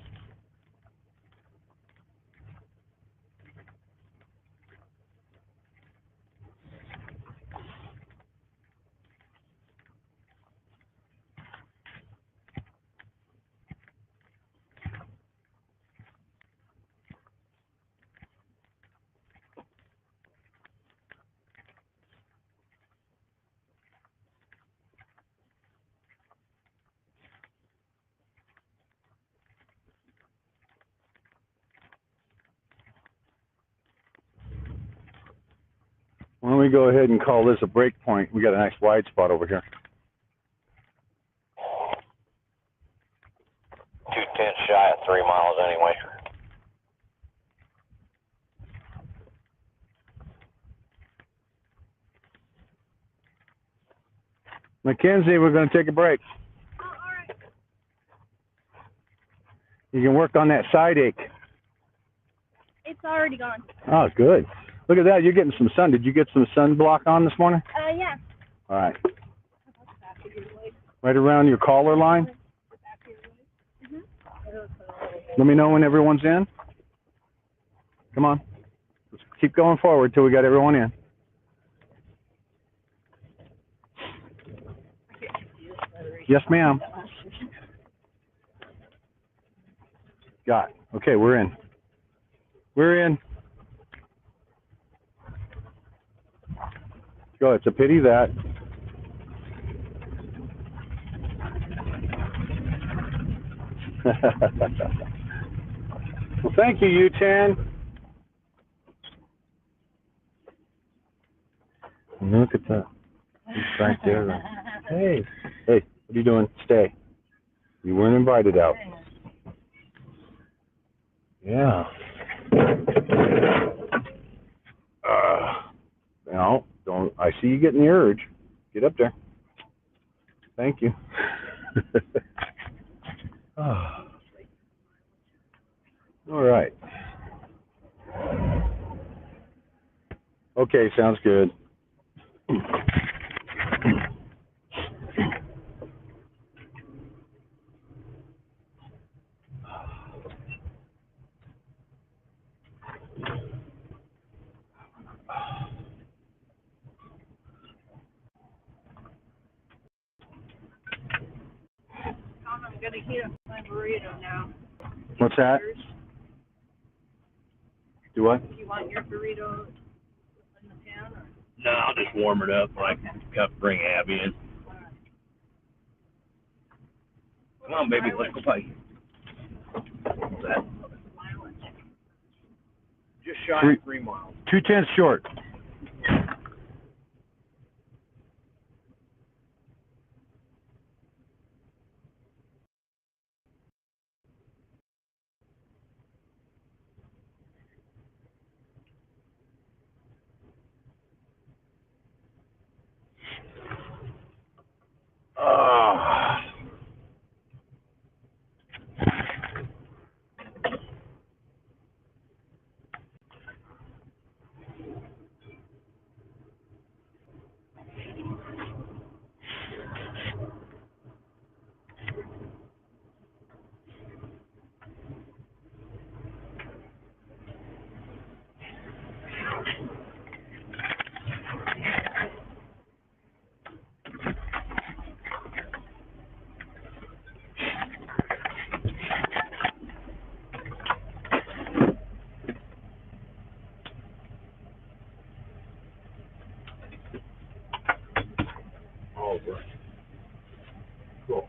me go ahead and call this a break point. We got a nice wide spot over here. 210 shy of 3 miles anyway. Mackenzie, we're going to take a break. Oh, all right. You can work on that side ache. It's already gone. Oh, good. Look at that. You're getting some sun. Did you get some sunblock on this morning? Yeah. All right. Right around your collar line? Let me know when everyone's in. Come on. Let's keep going forward till we got everyone in. Yes, ma'am. Got it. Okay, we're in. We're in. Go. It's a pity that. Well, thank you, U10. Look at that. He's right there. Hey. Hey, what are you doing? Stay. You weren't invited out. Yeah. No, don't. I see you getting the urge. Get up there. Thank you. Oh. All right. Okay, sounds good. I'm gonna heat up my burrito now. What's that? Do what? Do you want your burrito in the pan? Or? No, I'll just warm it up. Like, got to bring Abby in. Come on, baby, let's go play. What's that? Just shy of 3 miles. 210 short. Cool.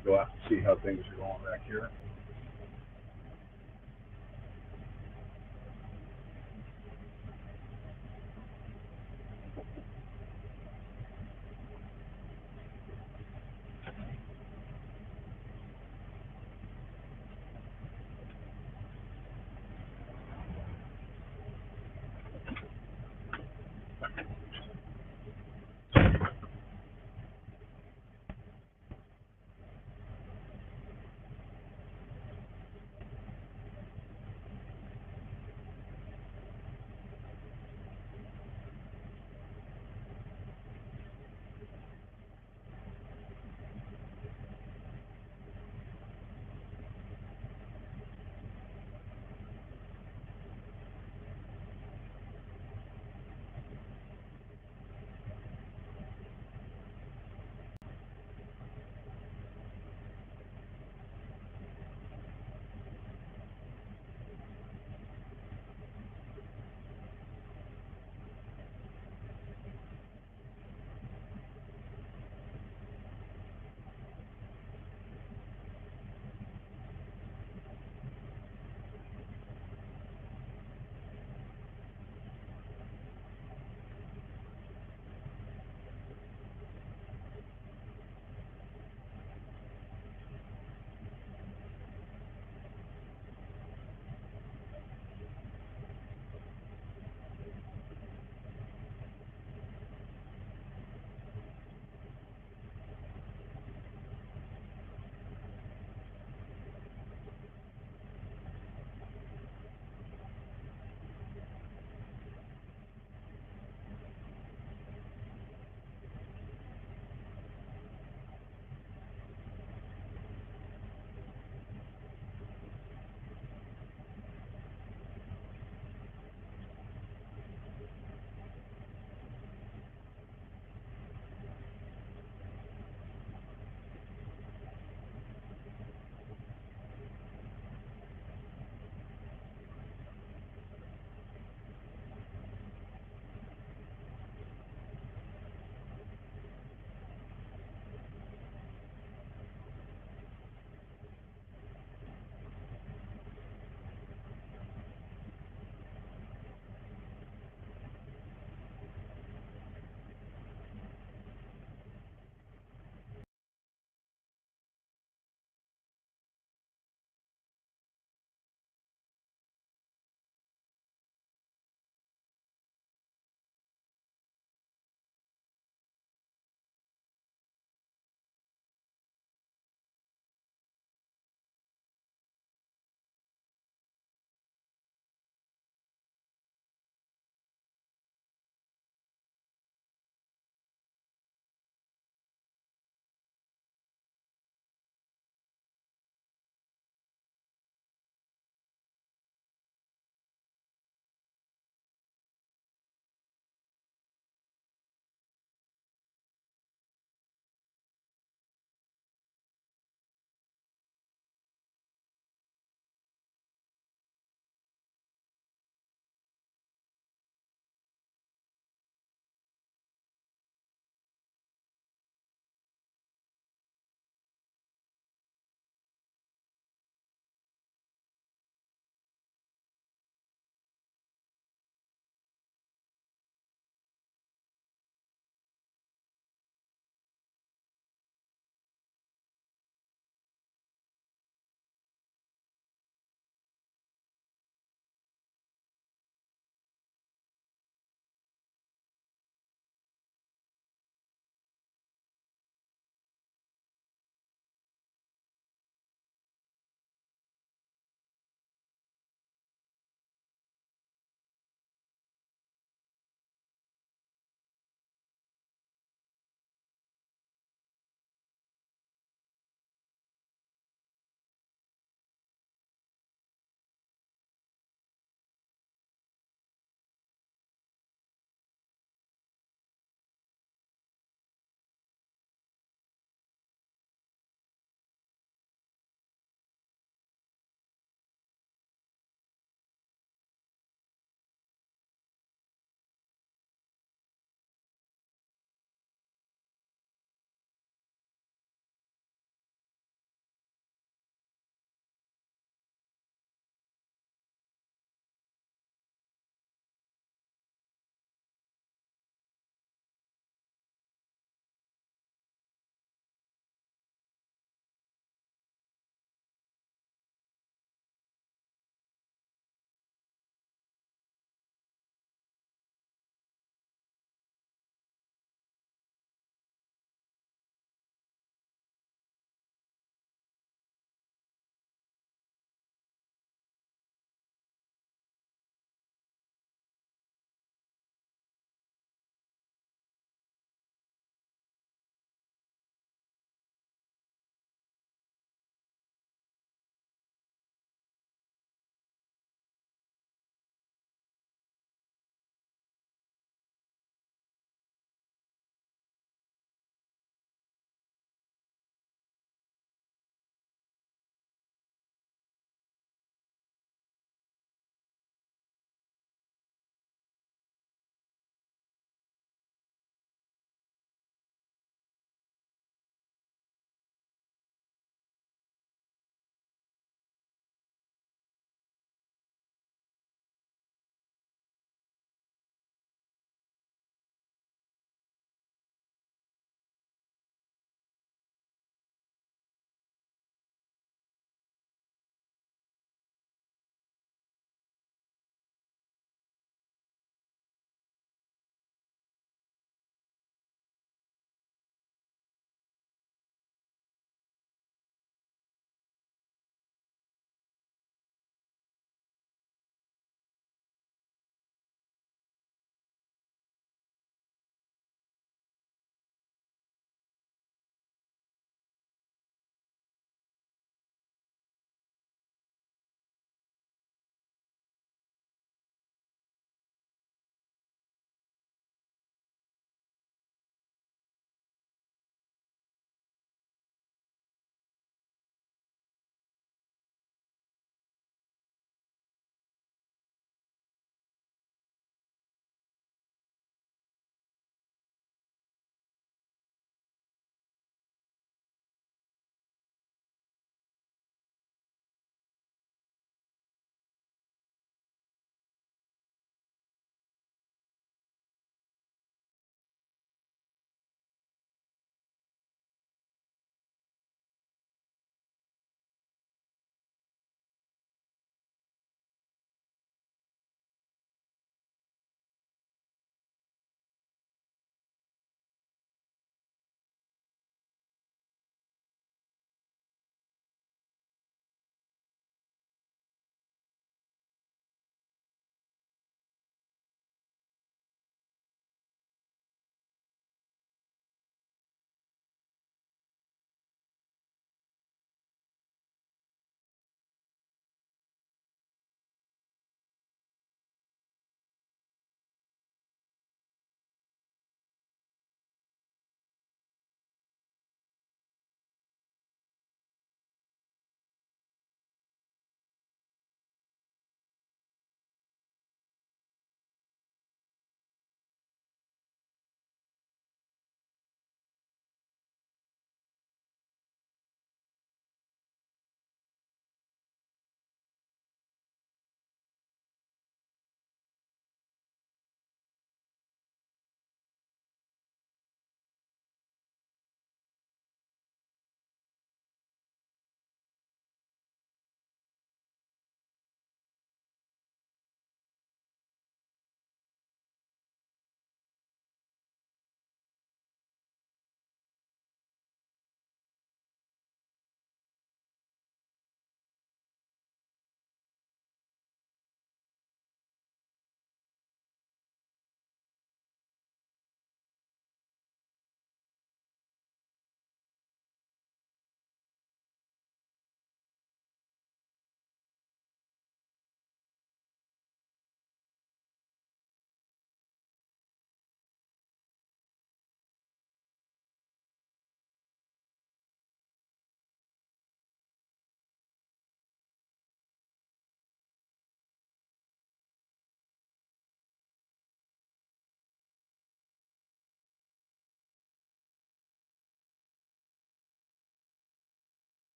to go out and see how things are going back here.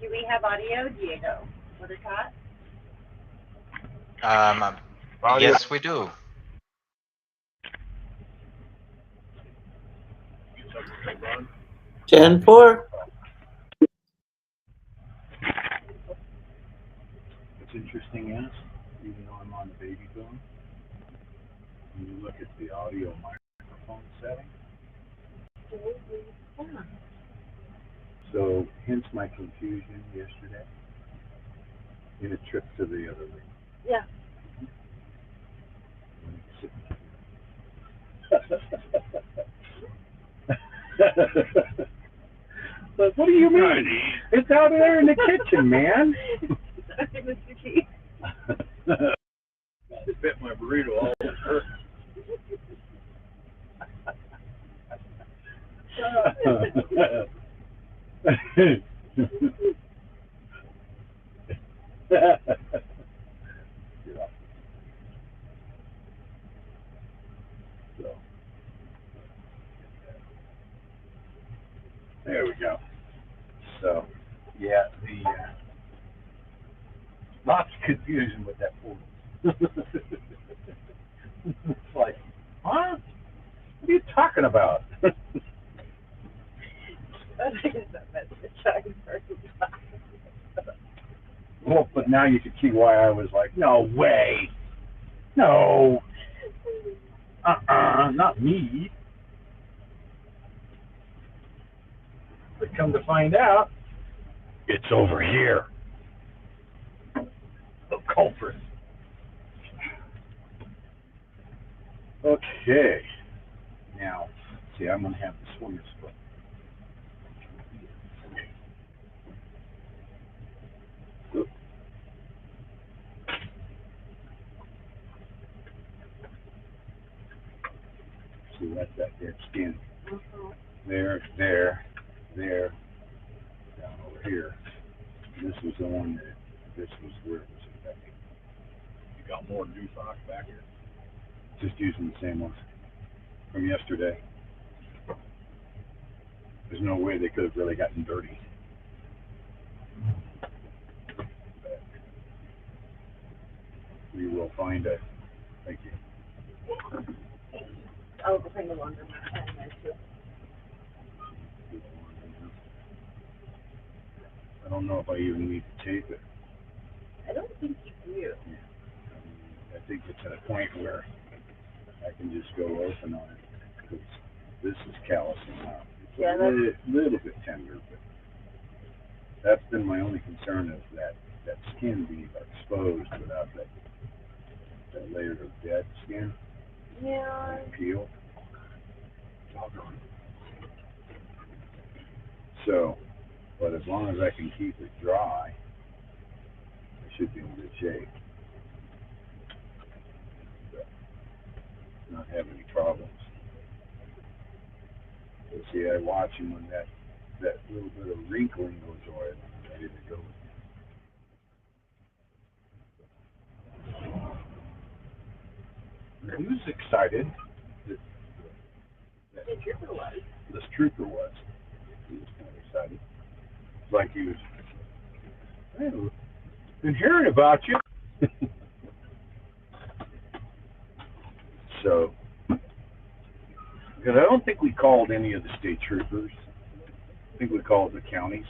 Do we have audio, Diego? Buttercup? Yes, we do. Ron? 10-4. What's interesting is, even though I'm on the baby phone, when you look at the audio microphone setting, so hence my confusion yesterday in a trip to the other room. Yeah. But what do you mean? It's out there in the kitchen, man. Mr. Keith. Fit my burrito all over. So, there we go. So, yeah, the lots of confusion with that portal. It's like, huh? What are you talking about? Well, but now you can see why I was like, no way. No. Not me. But come to find out, it's over here. The culprit. Okay. Now, see, I'm going to have the swingers foot. See, that's that dead skin. There, down over here. This was the one that, this was where it was infected. You got more new socks back here? Just using the same ones from yesterday. There's no way they could have really gotten dirty. But we will find a, thank you. I'll bring the laundry mat in there too. I don't know if I even need to tape it. I don't think you do. I think it's at a point where I can just go open on it. Because this is callousing out. It's Yeah, a little bit tender, but that's been my only concern is that skin being exposed without that layer of dead skin. Yeah. Peel. So, but as long as I can keep it dry, I should be in good shape. Not have any problems. But see, I watch him when that little bit of wrinkling goes away, I'm ready to go. He was excited. The trooper was. This trooper was. He was kind of excited. It's like he was, hey, been hearing about you. So, because I don't think we called any of the state troopers. I think we called the counties.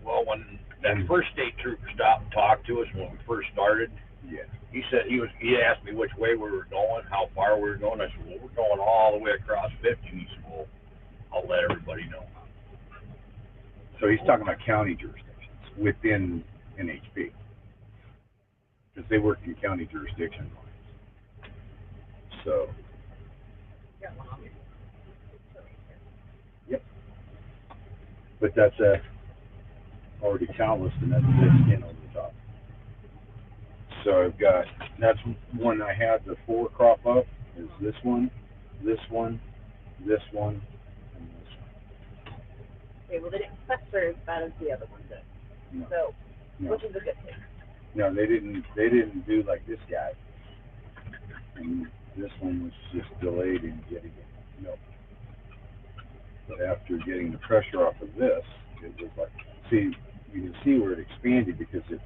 Well, when that first state trooper stopped and talked to us when we first started, Yeah. he said he asked me which way we were going, how far we were going. I said, well, we're going all the way across 50. He said, well, I'll let everybody know. So he's talking about county jurisdictions within NHP. Because they work in county jurisdiction lines. So, yep. But that's already calloused and that's dead skin over the top. So I've got, that's when I had the 4 crop up, is this one, this one, this one, and this one. Okay, well, they didn't fester as bad as the other ones did. No. So, No. which is a good thing. No, they didn't do like this guy. And this one was just delayed in getting it milked. But after getting the pressure off of this, it was like, see, you can see where it expanded because I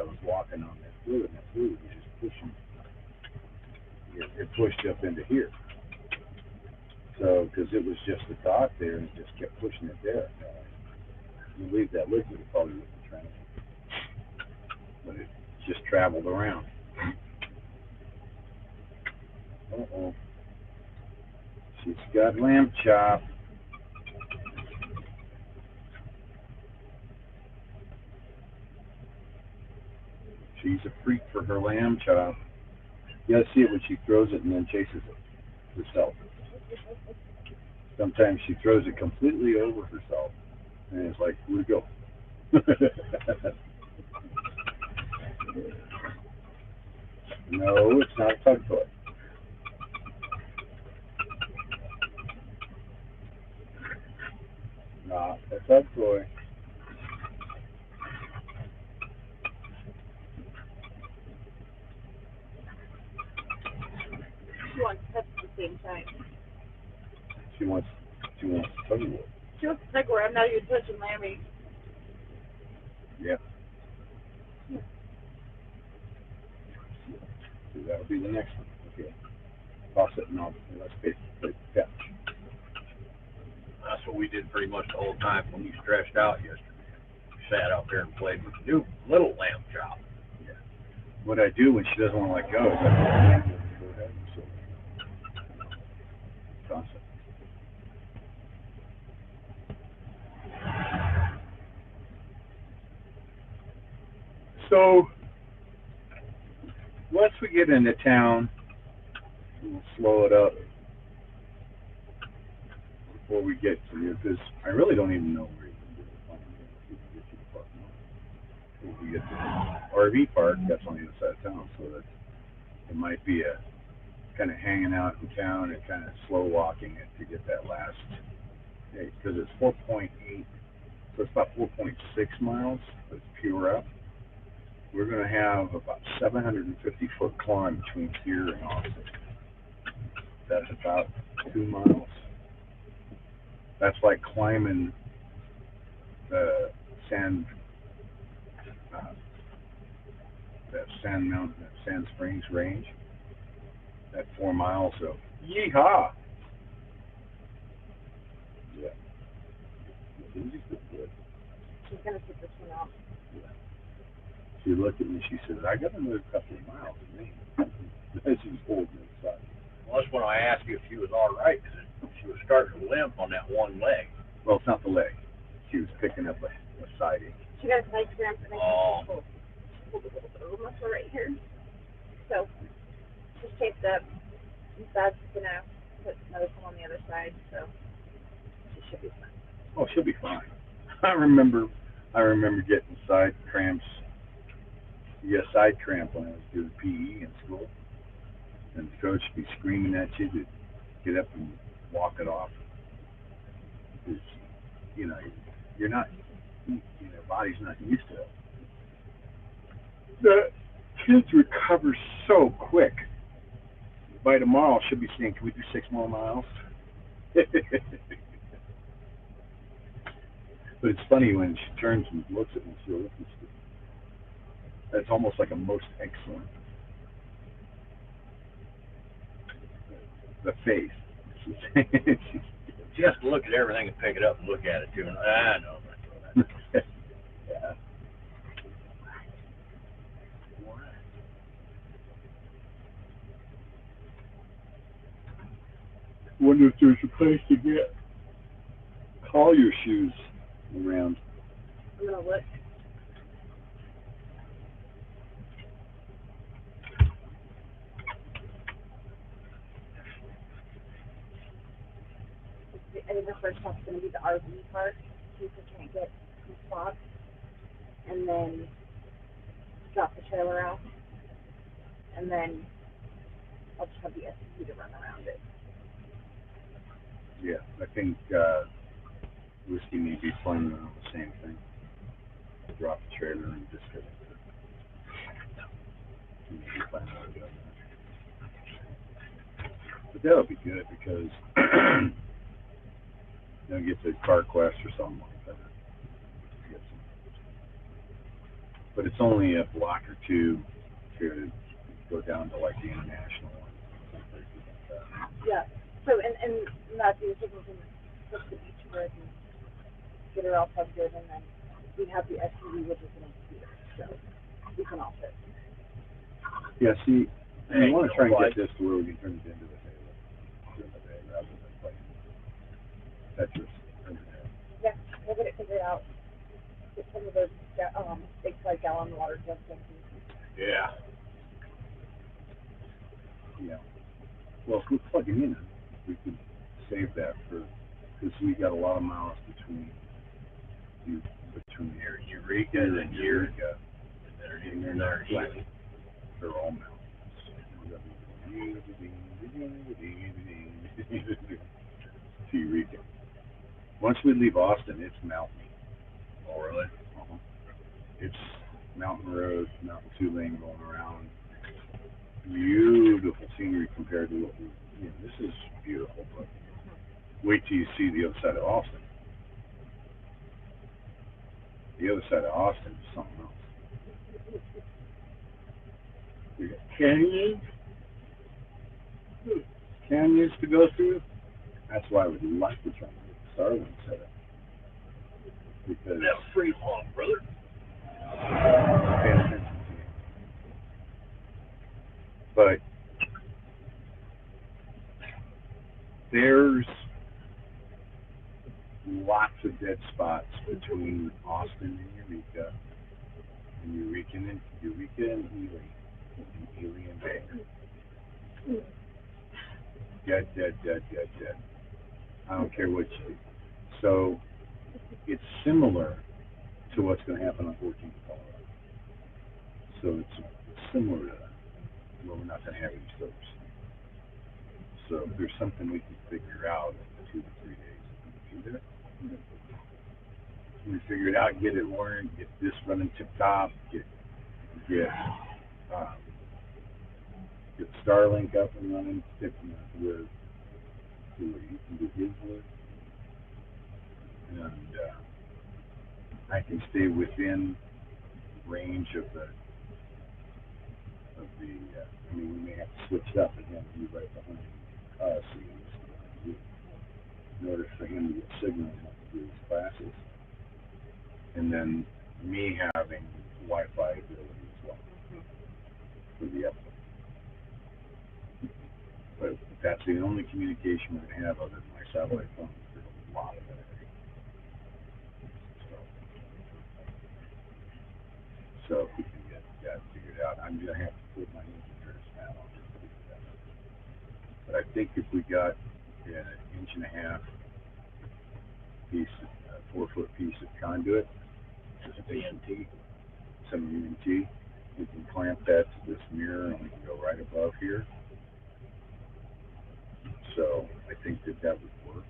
was walking on that fluid, and that fluid was just pushing. It pushed up into here. So, because it was just a dot there, and it just kept pushing it there. You leave that liquid, it probably wouldn't travel. But it just traveled around. Uh-oh. She's got lamb chop. She's a freak for her lamb chop. You gotta see it when she throws it and then chases it herself. Sometimes she throws it completely over herself, and it's like, where'd it go? No, it's not a tug toy. Not a tug toy. She wants to touch at the same time. She wants to tug war. She wants to tug where I'm not even touching Lammy. Yeah. So that'll be the next one. Okay. Toss it and let's catch. That's what we did pretty much the whole time when we stretched out yesterday. We sat out there and played with the new little lamb chop. Yeah. What I do when she doesn't want to let go is I go ahead and so toss it. So once we get into town, we'll slow it up before we get to you, because I really don't even know where you can get to the park. If we get to the RV park, that's on the other side of town, so that it might be a kind of hanging out in town and kind of slow walking it to get that last, because it's 4.8, so it's about 4.6 miles, but it's pure up. We're going to have about 750-foot climb between here and Austin. That's about 2 miles. That's like climbing the Sand Mountain, Sand Springs range. That 4 miles of yeehaw. Yeah. She's going to take this one off. She looked at me, she said, I got another couple of miles to me. She was holding me aside. Well, that's when I asked you if she was all right, because she was starting to limp on that one leg. Well, it's not the leg. She was picking up a side ache. She got a side cramp and I Oh. pulled a little muscle right here. So she's taped up. Dad's going to put another one on the other side, so she should be fine. Oh, she'll be fine. I remember getting side cramps. You get a side cramp when I was doing PE in school, and the coach would be screaming at you to get up and walk it off. Because, you're not, your body's not used to it. The kids recover so quick. By tomorrow, she'll be saying, can we do 6 more miles? But it's funny when she turns and looks at me, she'll look at me. That's almost like a most excellent. The face. Just look at everything and pick it up and look at it, too. I know. Yeah. Wonder if there's a place to get collier shoes around. I'm going to look. I think the first stop's going to be the RV park. People can't get some spots. And then drop the trailer off. And then I'll just have the SUV to run around it. Yeah, I think Whiskey may be planning on the same thing. Drop the trailer and just go. But that'll be good because they'll get to CarQuest or something like that. but it's only a block or two to go down to like the international one. Yeah. So, and Matthew was taking some trips to beach with and get her all plugged in, and then we have the SUV, which is an scooter, so we can all fit. Yeah, see, we want to try and get this to where we can turn it into a table during the day rather than playing Tetris. Yeah, we'll get it figured out. Get some of those big 5-gallon water jugs empty. Yeah. Yeah. Well, if we plug it in, we could save that because we got a lot of miles between Eureka and Eureka. And they're not flat. They're all mountains. To Eureka. Once we leave Austin, it's mountainy. Oh, really? Uh-huh. It's mountain road, mountain 2-lane going around. Beautiful scenery compared to what this is beautiful, but wait till you see the other side of Austin. The other side of Austin is something else. We got canyons to go through. That's why we'd like to try and get the Starlink set up. Because That's free long, brother. pay attention to it. But there's lots of dead spots between Austin and Eureka and Ely, and Ely and Baker. Dead. I don't care what you do. So it's similar to what's going to happen on 14th Colorado. So it's similar to that, where we're not going to have any slopes. So if there's something we can figure out in 2 to 3 days, we can do it. We figure it out, get it worn, get this running tip top, get Starlink up and running, where you can do his work, and I can stay within range of the. I mean, we may have to switch it up again. Be right behind us in order for him to get signal to do his classes, and then me having Wi-Fi ability as well for the upload. But that's the only communication we're going to have other than my satellite phone for a lot of it. So if we can get that figured out, I'm going to have to put my engineer's hat on to figure that out. But I think if we got an 1.5 inch piece, 4-foot piece of conduit, just a TNT, some UNT, we can clamp that to this mirror and we can go right above here. So I think that would work.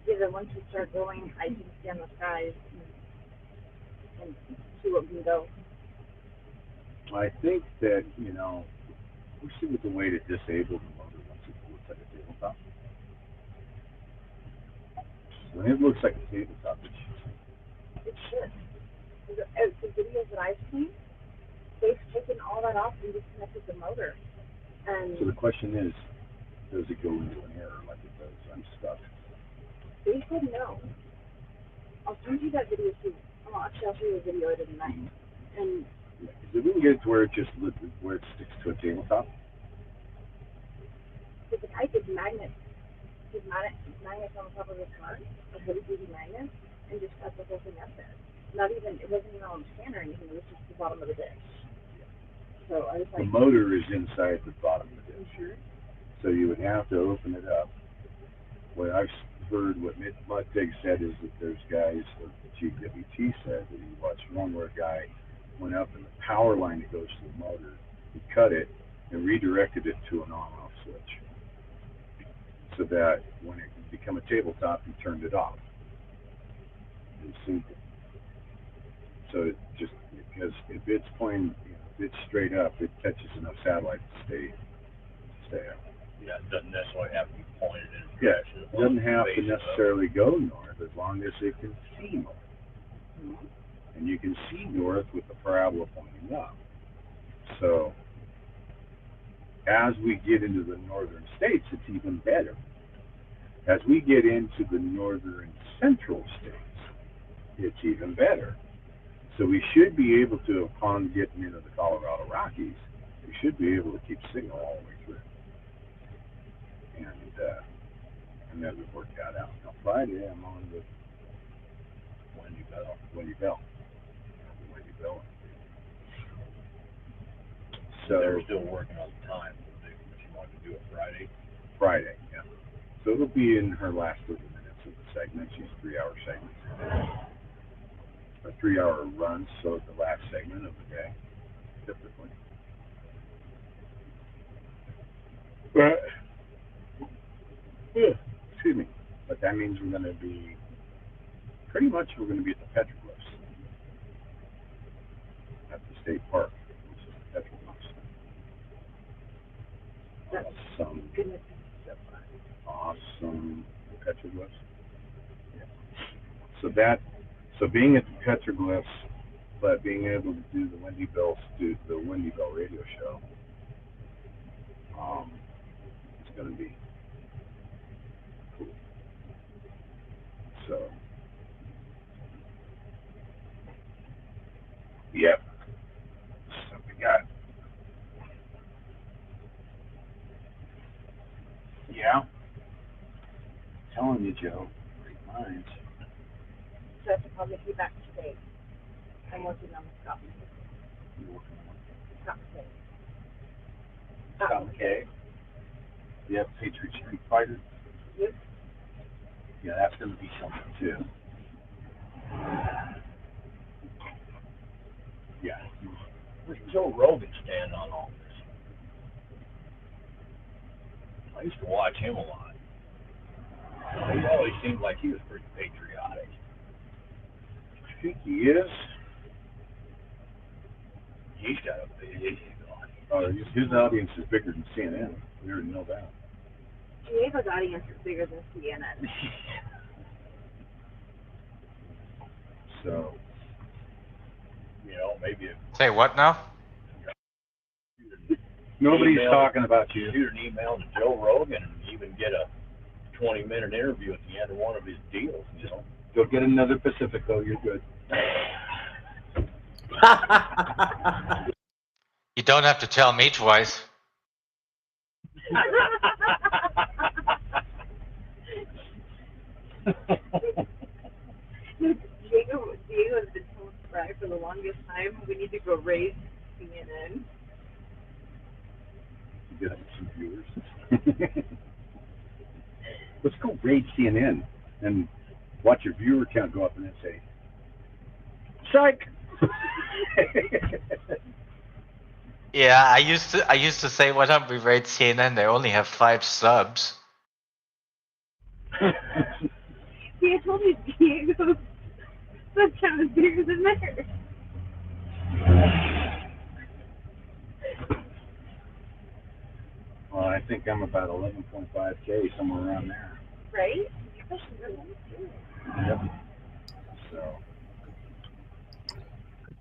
Yeah, then once we start going, I can scan the skies and see what we can go. I think that, we'll see with the way to disable the motor once it looks like a tabletop. When it looks like a tabletop, It should. As the videos that I've seen, they've taken all that off and disconnected the motor. And so the question is, does it go into an error like it does unstuck? They said no. I'll send you that video too. Well, actually, I'll show you a video later tonight. And Because if we can get it to where it sticks to a tabletop. the guy did magnets on the top of his car, a heavy-duty magnet, and just cut the whole thing up there. It wasn't even on the scanner or anything. It was just the bottom of the dish. So I was like, the motor is inside the bottom of the dish. Sure. So you would have to open it up. What I've heard, what Mudpig said is that there's guys, or the GWT said that he watched one where a guy went up and the power line that goes to the motor, he cut it and redirected it to an on-off switch. So that when it became a tabletop, he turned it off and synced it. So it just, because if it's pointing, if it's straight up, it catches enough satellite to stay up. Yeah, it doesn't necessarily have to be pointed in a Yeah, direction. it doesn't have to necessarily go north as long as it can see north. And you can see north with the parabola pointing up. So as we get into the northern states, it's even better. As we get into the northern central states, it's even better. So we should be able to, upon getting into the Colorado Rockies, we should be able to keep signal all the way through. And then we've worked that out. Now Friday, I'm on with Wendy Bell. So they're still working on the time. But she wanted to do it Friday, yeah. So it'll be in her last 30 minutes of the segment. She's 3-hour segment. A 3-hour run, so it's the last segment of the day, typically. But, excuse me. But that means we're going to be, pretty much we're going to be at the petroglyphs. At the state park, which is the petroglyphs. Awesome petroglyphs. Yeah. So being at the petroglyphs, but being able to do the Wendy Bell radio show, it's going to be cool. So, yep. So we got. Yeah. I'm telling you, Joe. Great minds. So I have to probably be back today. I'm working on the Scott. You're working on Scott today. Scott McKay. Yeah, Patriot Street Fighter. Yep. Yeah, that's going to be something too. Yeah. Where's Joe Rogan stand on all this? I used to watch him a lot. He always seemed like he was pretty patriotic. I think he is. He's got a big audience. His audience is bigger than CNN. We already know that. Diego's audience is bigger than CNN. So, maybe if Say what now? nobody's talking about you. shoot an email to Joe Rogan and even get a 20-minute interview at the end of one of his deals, You'll get another Pacifico. You're good. You don't have to tell me twice. Diego has been told Fry for the longest time we need to go raise CNN. You get some viewers. Let's go raid CNN and watch your viewer count go up and then say, psych! Yeah, I used to say, "What up? We rate CNN. They only have 5 subs." He told me Diego's sub count is bigger than theirs. Well, I think I'm about 11.5K, somewhere around there. Right? Yep. So.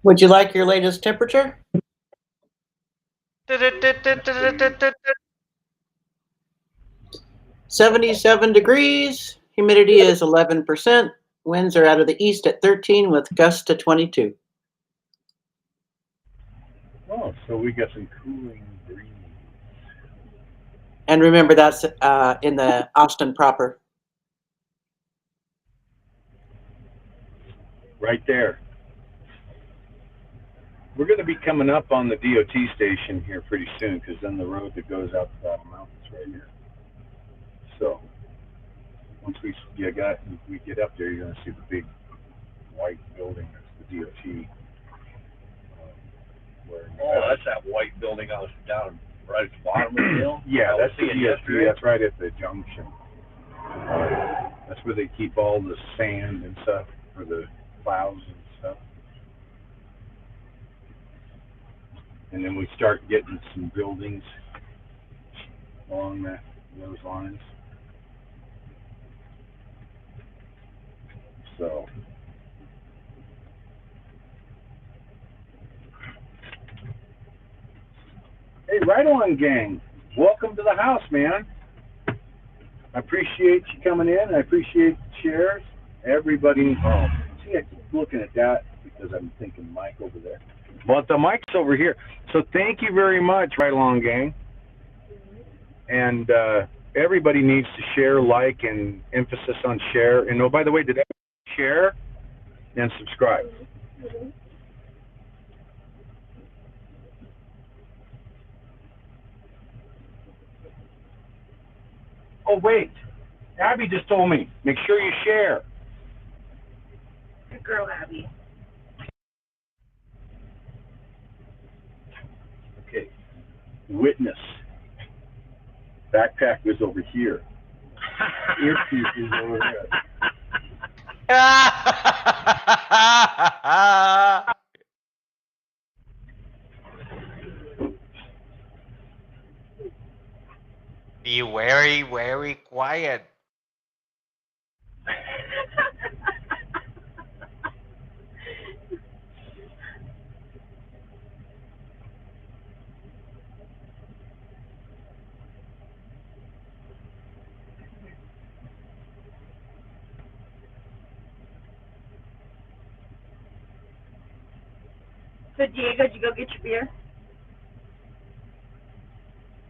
Would you like your latest temperature? 77 degrees. Humidity is 11%. Winds are out of the east at 13 with gusts to 22. Oh, so we got some cooling breeze. And remember, that's in the Austin proper. Right there. We're going to be coming up on the DOT station here pretty soon, because then the road that goes out to Battle Mountain's right here. So once we get up there, you're going to see the big white building. That's the DOT. That's that white building I was down right at the bottom of the hill. Yeah, that's the DOT. Yesterday. That's right at the junction. That's where they keep all the sand and stuff for the plows and stuff. And then we start getting some buildings along those lines. So right on, gang. Welcome to the house, man. I appreciate you coming in. I appreciate the shares. Everybody, see, I keep looking at that because I'm thinking Mike over there. But the mic's over here. So thank you very much, Right Along Gang. And everybody needs to share, like, and emphasis on share. And oh, by the way, did everybody share and subscribe? Oh, wait. Abby just told me, make sure you share. Good girl, Abby. Okay. Witness. Backpack was over here. Earpiece is over here. Be very, very quiet. So, Diego, did you go get your beer?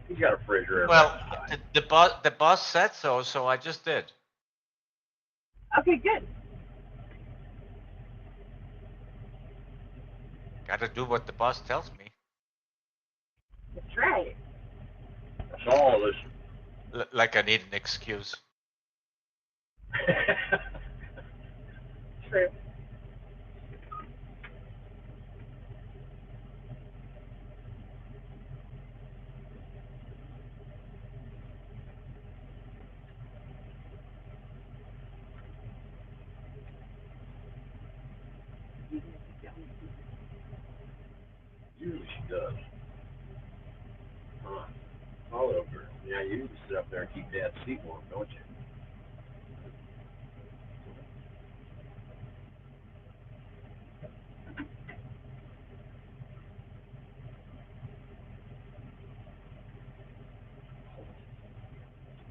He's got a refrigerator. Well, the boss said so, so I just did. Okay, good. Gotta do what the boss tells me. That's right. That's all of us. Like I need an excuse. True. Usually she does. Huh. All over. Yeah, you usually sit up there and keep Dad's seat warm, don't you?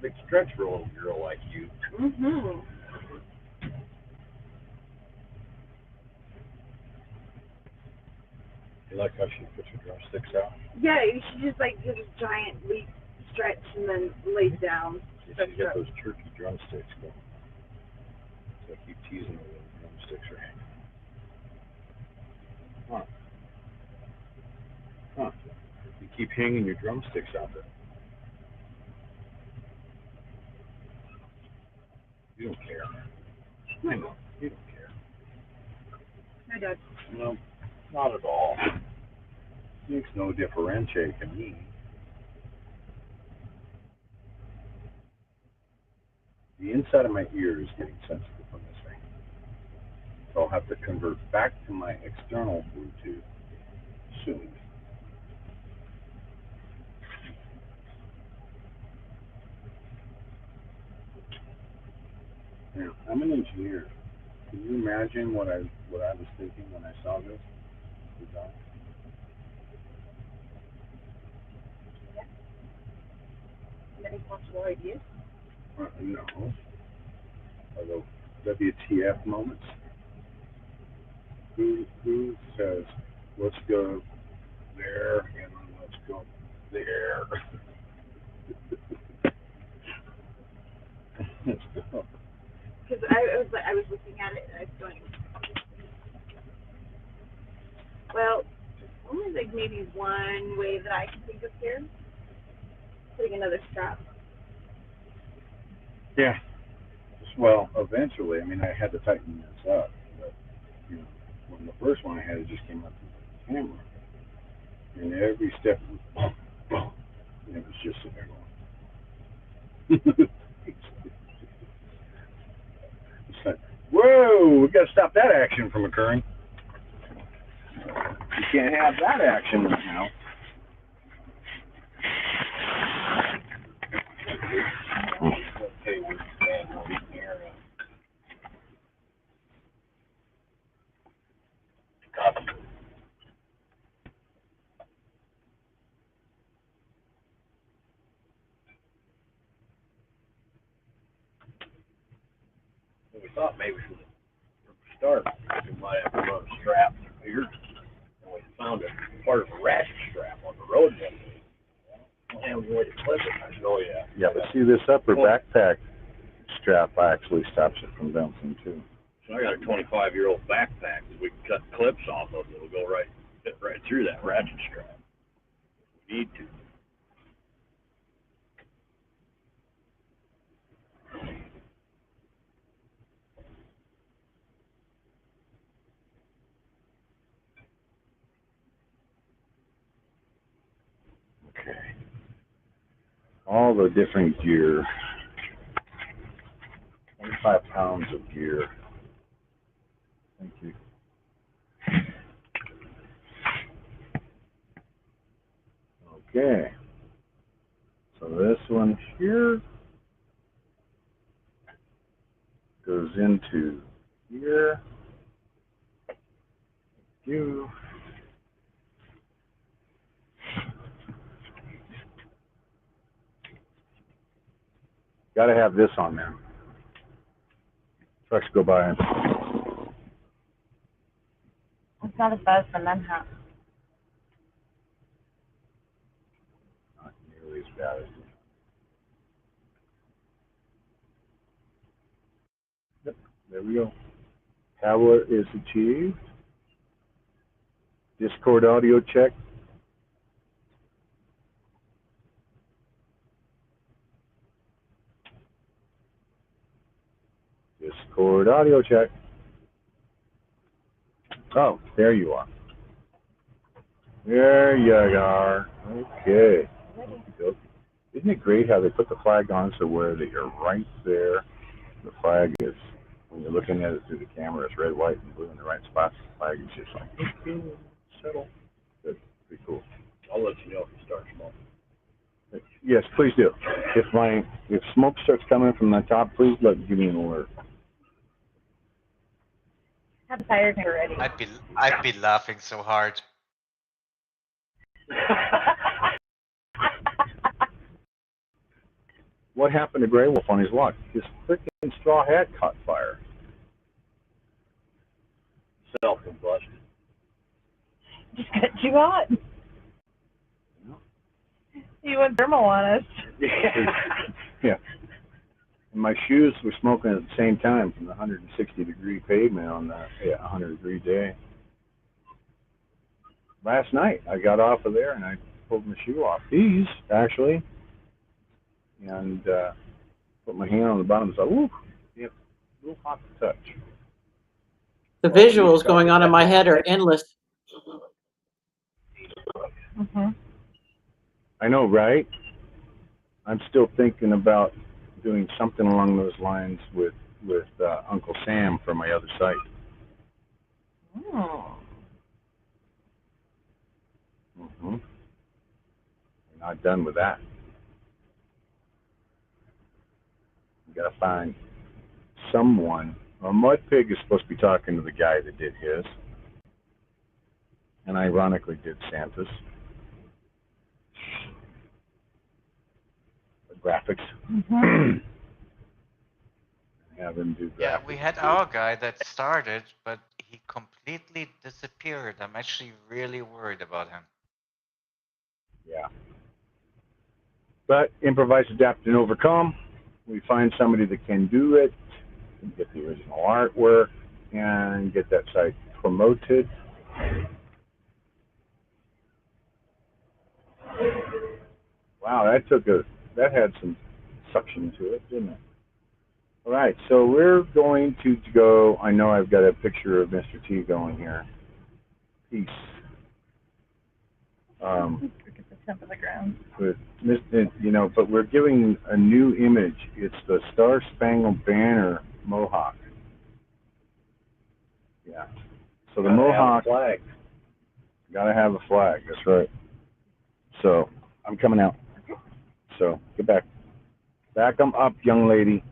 Big stretch for a little girl like you. Mm-hmm. You like how she puts her drumsticks out? Yeah, you should just like do this giant leap stretch and then lay down. You should get those turkey drumsticks going. So I keep teasing her when the drumsticks are hanging. Huh. Huh. You keep hanging your drumsticks out there. You don't care. I know. You don't care. No, Dad. No, not at all. Makes no differentiate to me. The inside of my ear is getting sensitive from this thing. So I'll have to convert back to my external Bluetooth soon. Now, I'm an engineer. Can you imagine what I was thinking when I saw this design? Any possible ideas? No. Are those WTF moments? Who says, let's go there and then let's go there? Let's go. Because I was looking at it and I was going, well, only like maybe one way that I can think of here. Putting another strap. Yeah. Well, eventually, I mean, I had to tighten this up, but you know, when the first one I had, it just came up to the camera, and every step was bump, bump, and it was just sitting there going. It's like, whoa, we got to stop that action from occurring. You can't have that action right now. Okay, we're staying over here. Copy. thought maybe from the start we might have to run straps here. And we found a part of a ratchet strap on the road one day. And we went to clip it. I said, oh yeah. Yeah, but see this upper backpack strap actually stops it from bouncing too. So I got a 25-year-old backpack that we can cut clips off of. It'll go fit right through that ratchet strap. We need to. Okay. All the different gear. 25 pounds of gear. Thank you. Okay. So this one here goes into here. You. Got to have this on there. Trucks go by and It's not as bad as the men hat. not nearly as bad as this. Yep, there we go. Power is achieved. Discord audio check. Discord audio check. Oh, there you are. There you are. Okay. Isn't it great how they put the flag on so where that you're right there? The flag is, when you're looking at it through the camera, it's red, white, and blue in the right spots. The flag is just like, okay, settle. Good. Pretty cool. I'll let you know if you start smoking. Yes, please do. If smoke starts coming from the top, please give me an alert. Have the fire tank ready. I'd be laughing so hard. What happened to GreyWolf on his watch? His freaking straw hat caught fire. Self-combustion. Just got too hot. You went thermal on us. Yeah. And my shoes were smoking at the same time from the 160-degree pavement on the 100-degree day. Last night, I got off of there and I pulled my shoe off. These, actually. And put my hand on the bottom and said, ooh, yeah, a little hot to touch. The visuals going on in my head are endless. Mm-hmm. I know, right? I'm still thinking about doing something along those lines with Uncle Sam for my other site. Oh. Mm-hmm. We're not done with that. We got to find someone. Well, Mudpig is supposed to be talking to the guy that did his, and ironically did Santa's. Graphics. Mm-hmm. Have him do graphics. Yeah, we had our guy that started, but he completely disappeared. I'm actually really worried about him. Yeah. But improvise, adapt, and overcome. We find somebody that can do it, get the original artwork, and get that site promoted. Wow, that had some suction to it, didn't it? All right, so we're going to go. I know I've got a picture of Mr. T going here. Peace. Look at the temp of the ground. But but we're giving a new image. It's the Star Spangled Banner Mohawk. Yeah. So the Mohawk flag. Gotta have a flag. That's right. So I'm coming out. So get back. Back 'em up, young lady.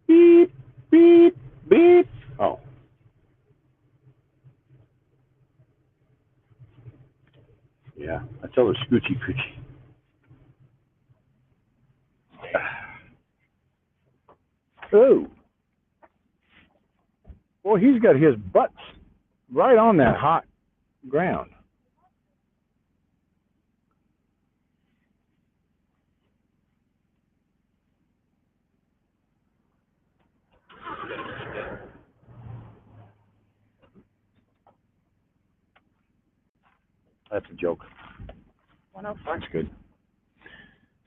Beep, beep, beep. Oh. Yeah, I tell her scoochie coochie. Oh. Boy, he's got his butt right on that hot ground. That's a joke. 104. That's good.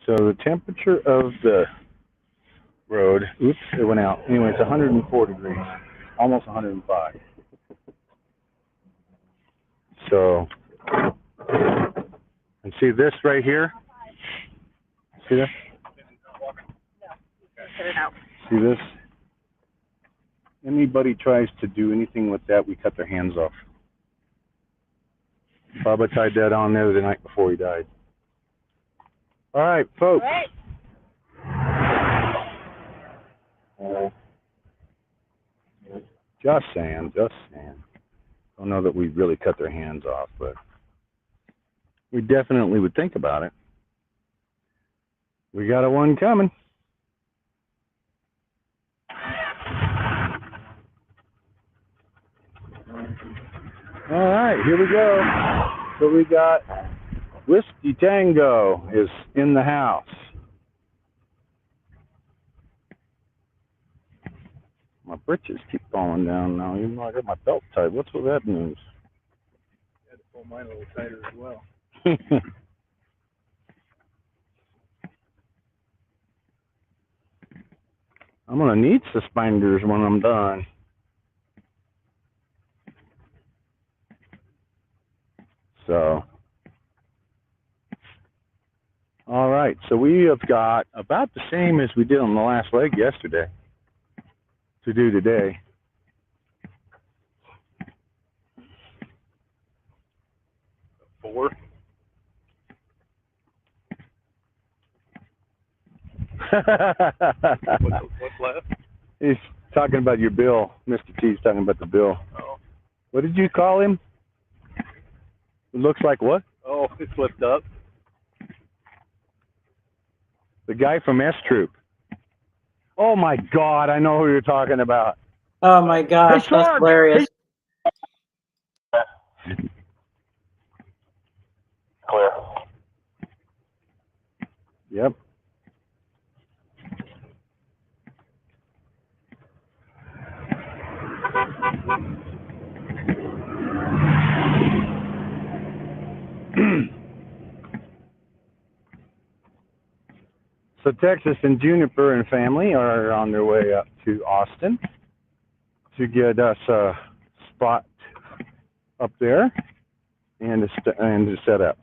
So the temperature of the road, oops, it went out. Anyway, it's 104 degrees, almost 105. So, and see this right here? See this? Cut it out. See this? Anybody tries to do anything with that, we cut their hands off. Bubba tied that on there the night before he died. All right, folks. All right. Just saying, just saying. Don't know that we really cut their hands off, but we definitely would think about it. We got a one coming. All right, here we go. So we got Whiskey Tango is in the house. My britches keep falling down now, even though I got my belt tight. What's with that news? I had to pull mine a little tighter as well. I'm gonna need suspenders when I'm done. So, all right. So we have got about the same as we did on the last leg yesterday to do today. Four. What's left? He's talking about your bill. Mr. T's talking about the bill. Oh. What did you call him? It looks like what? Oh, it flipped up. The guy from S Troop. Oh my God, I know who you're talking about. Oh my gosh, Hey, that's Sarge! hilarious. Clear. Yep. So Texas and Juniper and family are on their way up to Austin to get us a spot up there and to set up.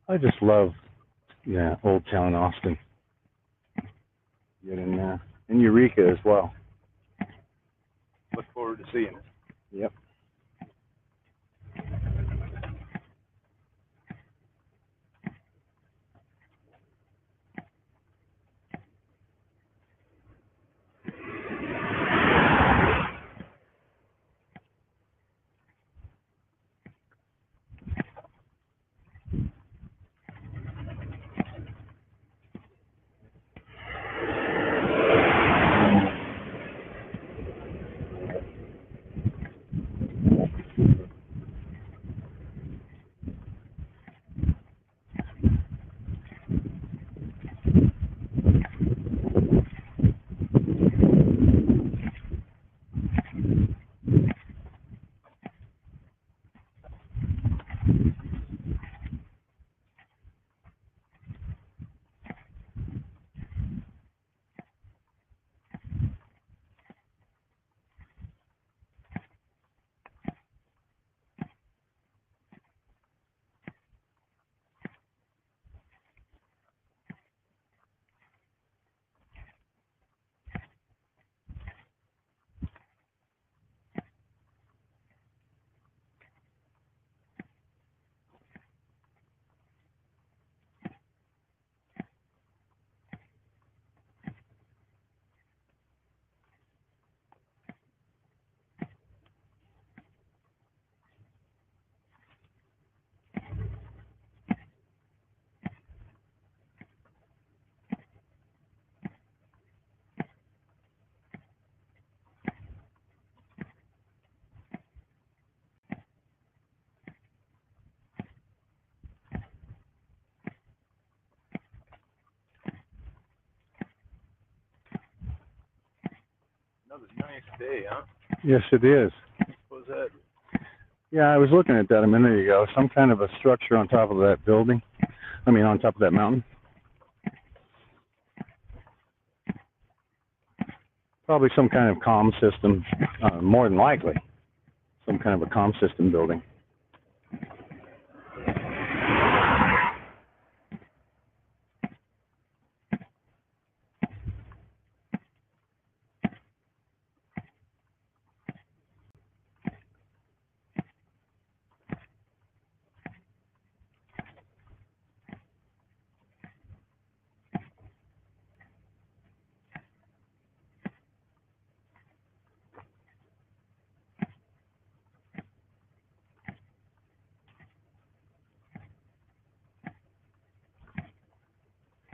I just love, Old Town Austin. Get in there. And Eureka as well. Look forward to seeing it. Yep. Another nice day, huh? Yes, it is. What was that? Yeah, I was looking at that a minute ago. Some kind of a structure on top of that building. I mean, on top of that mountain. Probably some kind of comm system, more than likely. Some kind of a comm system building.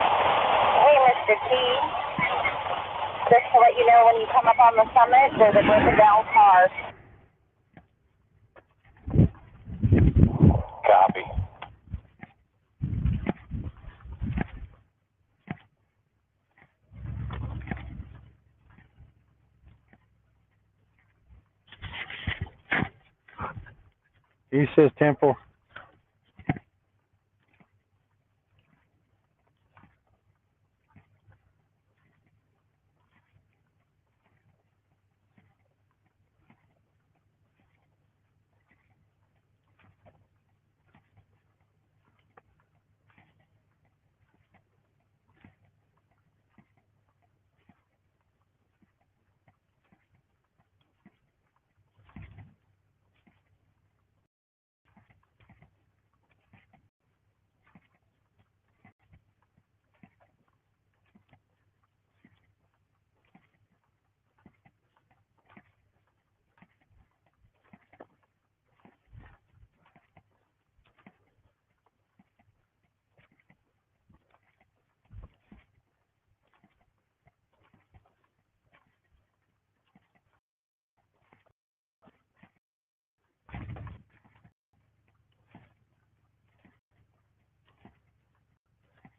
Hey, Mr. T. Just to let you know, when you come up on the summit, there's a broken down car. Copy. He says 10-4.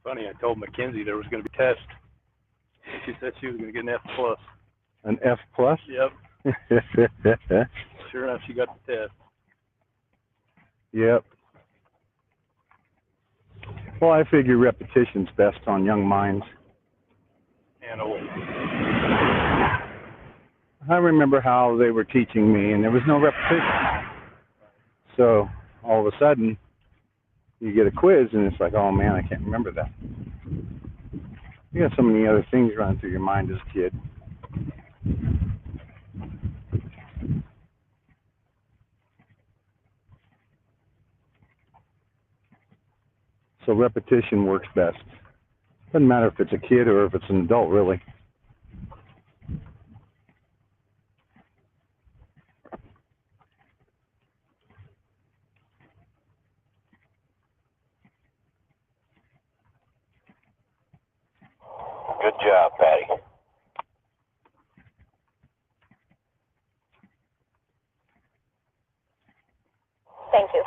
Funny, I told Mackenzie there was going to be a test. She said she was going to get an F plus. An F plus? Yep. Sure enough, she got the test. Yep. Well, I figure repetition's best on young minds. And old. I remember how they were teaching me, and there was no repetition. So all of a sudden, you get a quiz, and it's like, oh man, I can't remember that. You got so many other things running through your mind as a kid. So repetition works best. Doesn't matter if it's a kid or if it's an adult, really. Good job, Patty. Thank you.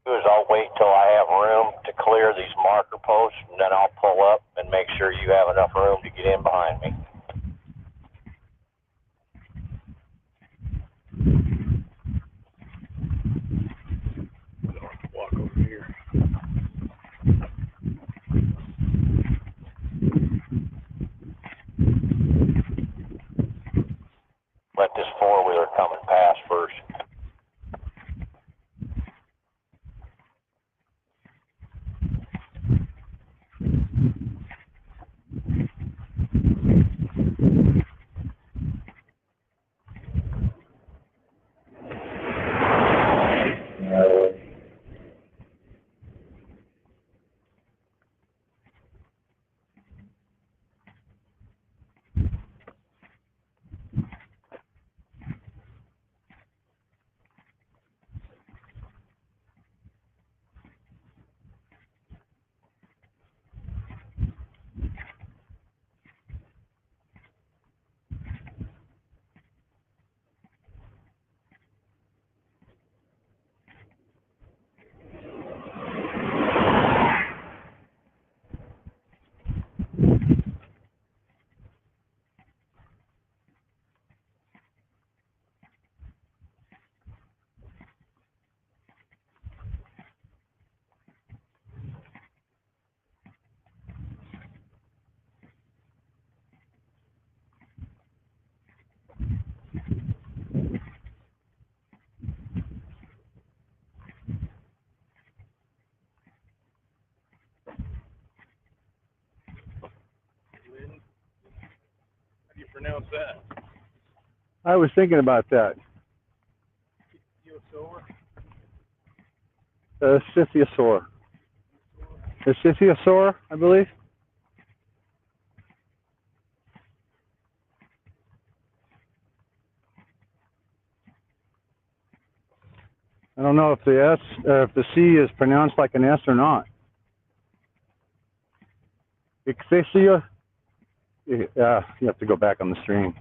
I'll wait till I have room to clear these marker posts, and then I'll pull up and make sure you have enough room to get in behind me. pronounce that? I was thinking about that. Scythiosaur. The Scythiosaur, I believe. I don't know if the S, if the C is pronounced like an S or not. Ichthyosaur. You have to go back on the stream.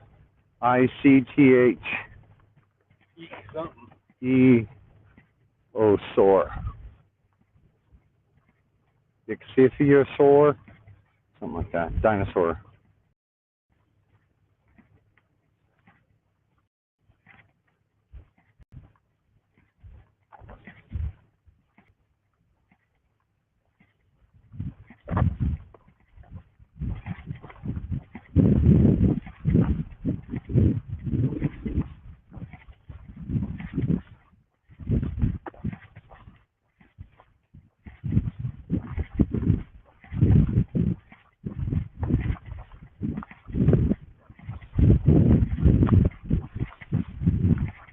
ICTH. E-O-saur. Ichthyosaur. Something like that. Dinosaur.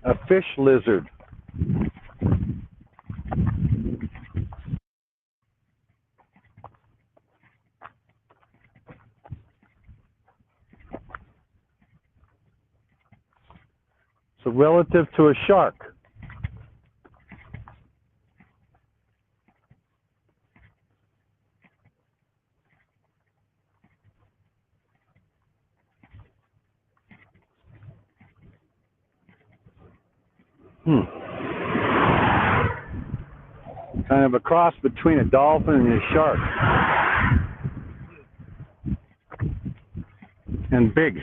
A fish lizard. So relative to a shark. Kind of a cross between a dolphin and a shark. And big.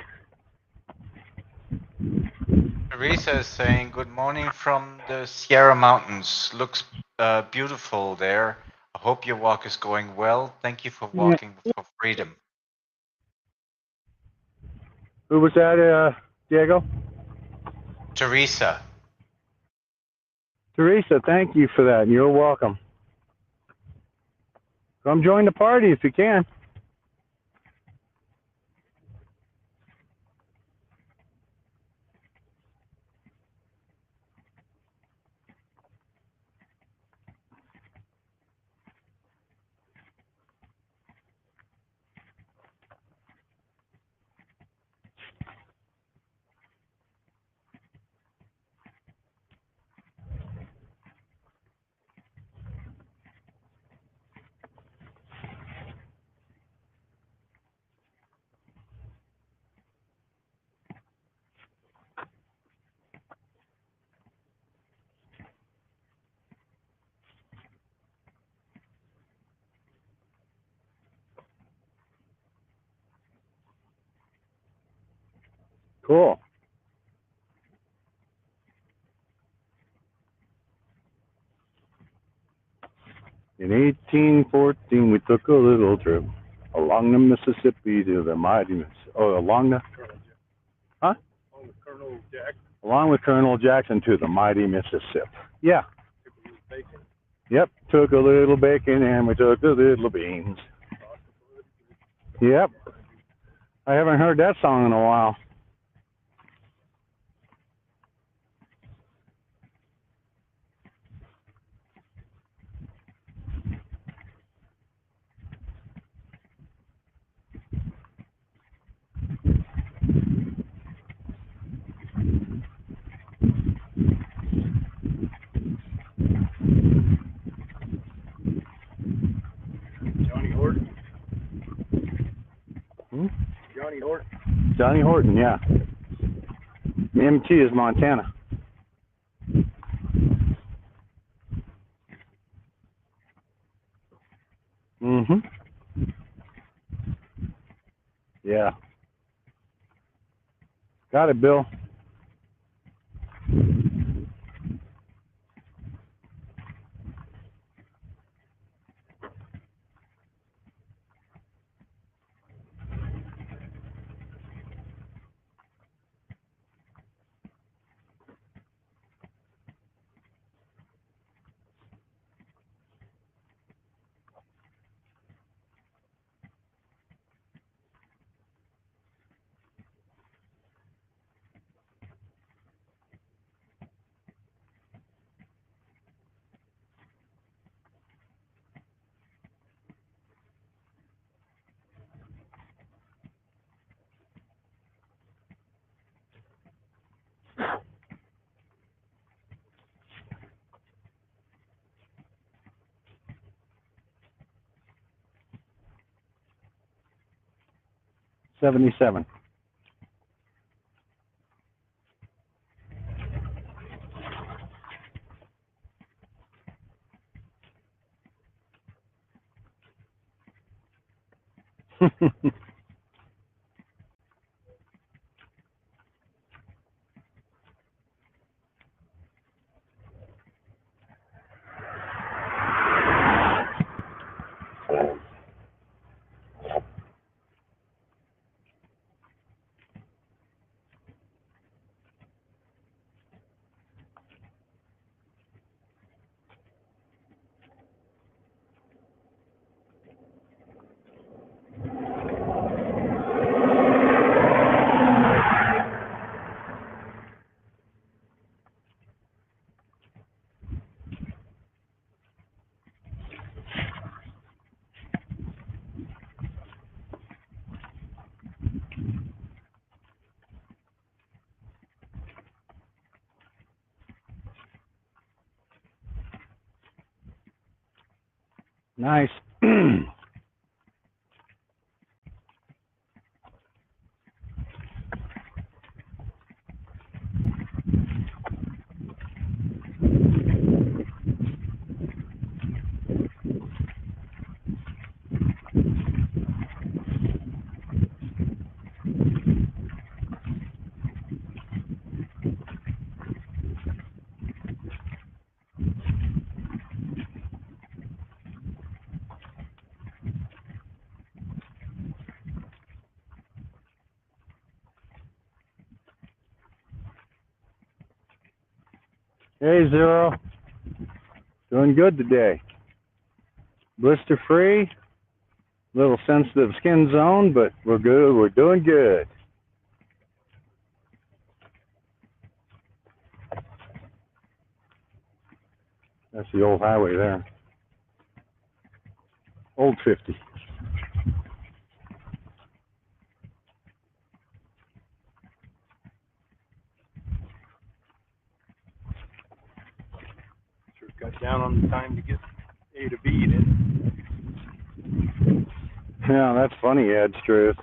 Teresa is saying, good morning from the Sierra Mountains. Looks beautiful there. I hope your walk is going well. Thank you for walking for freedom. Who was that, Diego? Teresa. Teresa, thank you for that. You're welcome. Come join the party if you can. Cool. In 1814, we took a little trip along the Mississippi to the mighty Mississippi. Oh, along the... Huh? Colonel Jack. Along with Colonel Jackson to the mighty Mississippi. Yeah. Yep. Took a little bacon and we took a little beans. Yep. I haven't heard that song in a while. Johnny Horton. Hmm? Johnny Horton. Johnny Horton, yeah. MT is Montana. Mm-hmm. Yeah. Got it, Bill. 77. Nice. Hey, Zero. Doing good today. Blister free. Little sensitive skin zone, but we're good. We're doing good. That's the old highway there. Old 50. Sure cut down on the time to get A to B then. Yeah, that's funny, Ed's truth.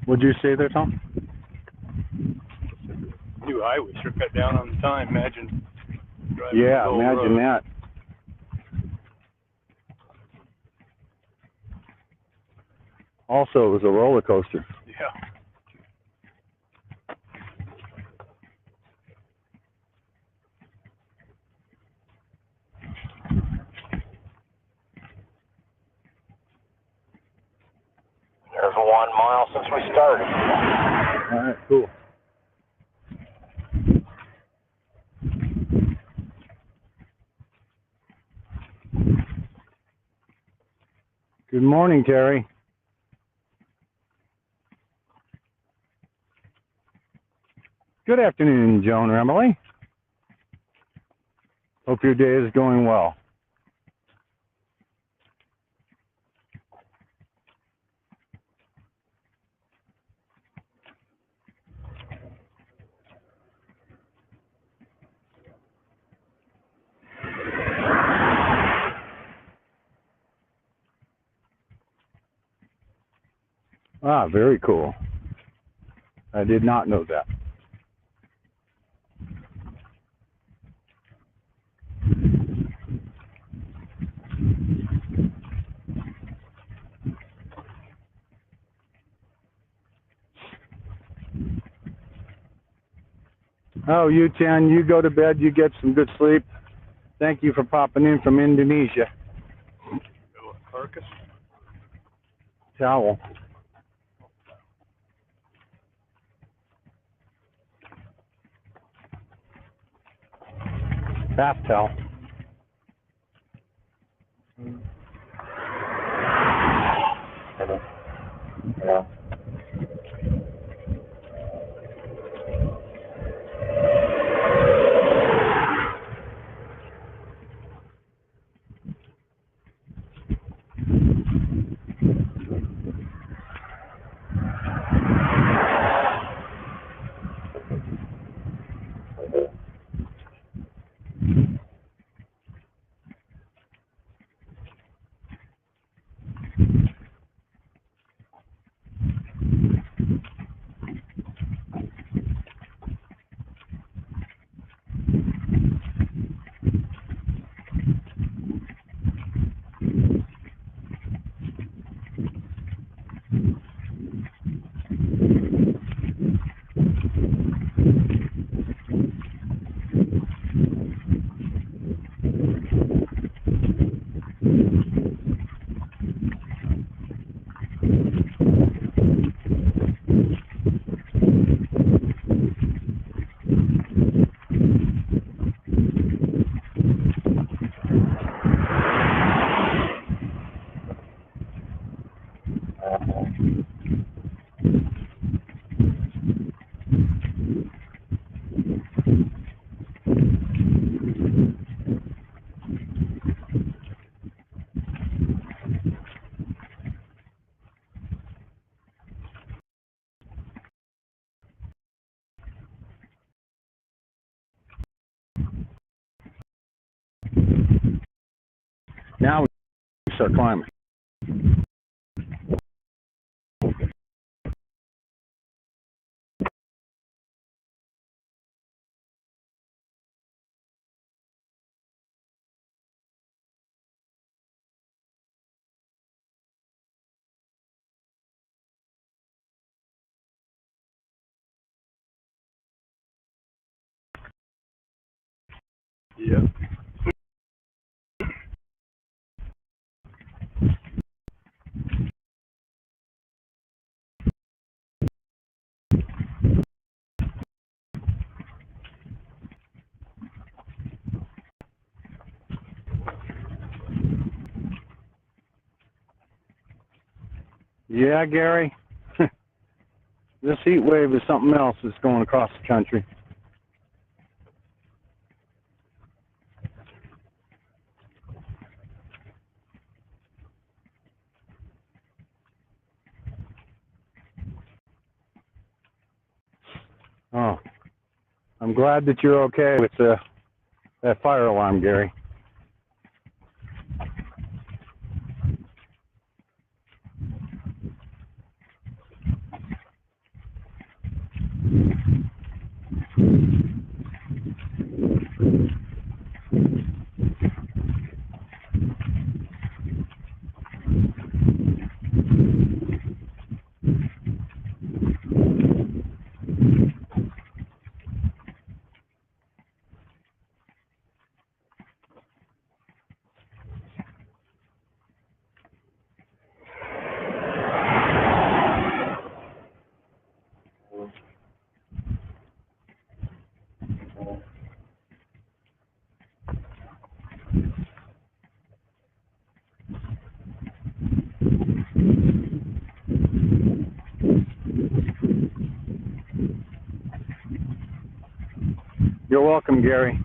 What'd you say there, Tom? New highway sure cut down on the time. Imagine driving Yeah, the old imagine road. that. Also, it was a roller coaster. Yeah. There's 1 mile since we started. All right, cool. Good morning, Terry. Good afternoon, Joan or Emily. Hope your day is going well. Ah, very cool. I did not know that. Oh, U10, you go to bed, you get some good sleep. Thank you for popping in from Indonesia. Carcass. Towel. Bath towel. Yeah. Now we start climbing. Yeah. Yeah, Gary. This heat wave is something else that's going across the country. Oh, I'm glad that you're okay with that fire alarm, Gary. You're welcome, Gary.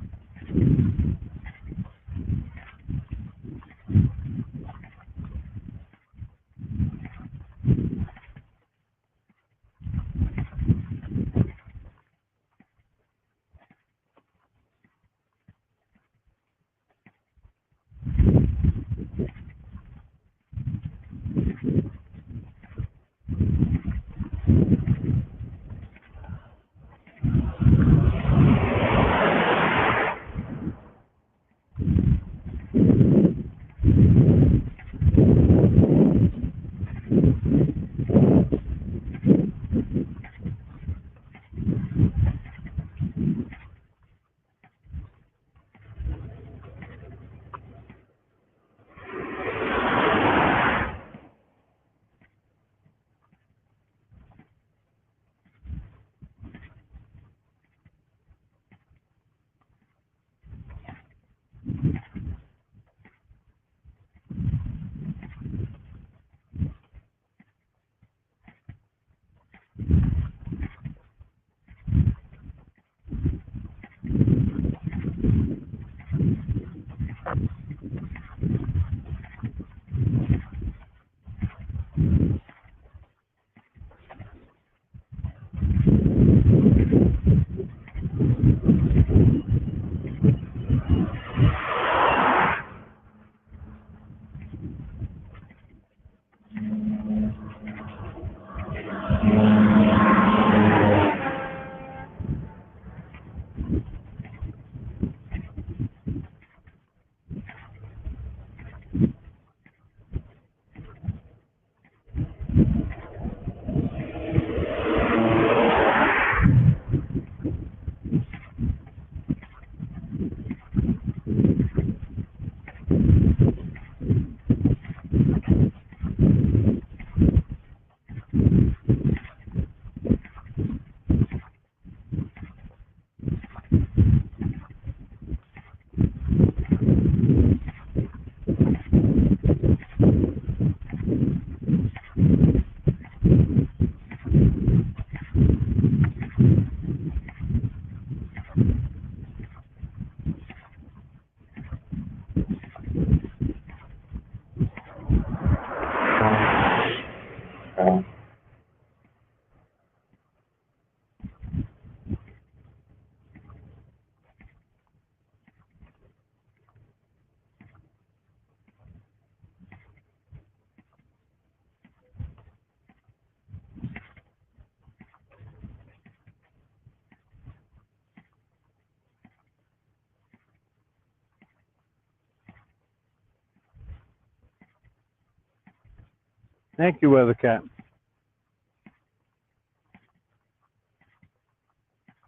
Thank you, Weathercat.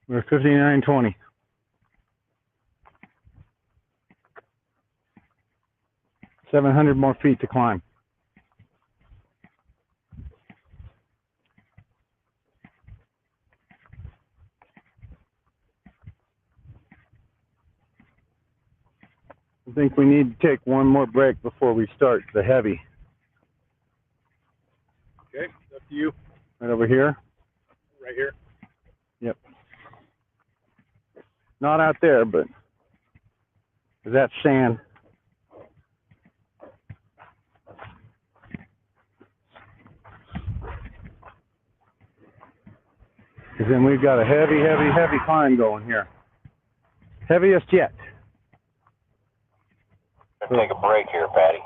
We're 5920. $700 more feet to climb. I think we need to take one more break before we start the heavy. Okay, up to you. Right over here? Right here. Yep. Not out there, but that's sand. Because then we've got a heavy, heavy, heavy climb going here. Heaviest yet. Let's take a break here, Patty.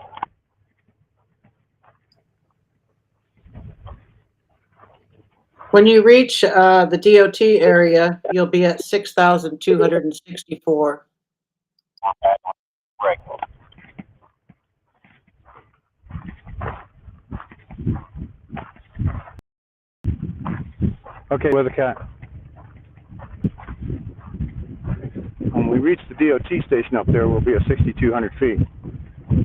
When you reach the DOT area, you'll be at 6,264. Break. Okay, Weathercat. When we reach the DOT station up there, we'll be at 6,200 feet.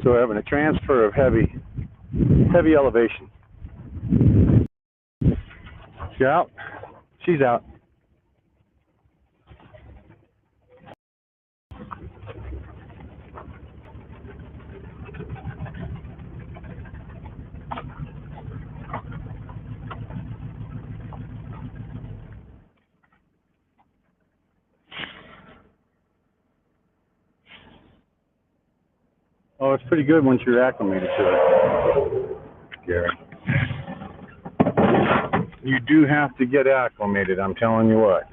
So we're having a transfer of heavy elevation. She out? She's out. Oh, it's pretty good once you're acclimated to it, Gary. You do have to get acclimated, I'm telling you what.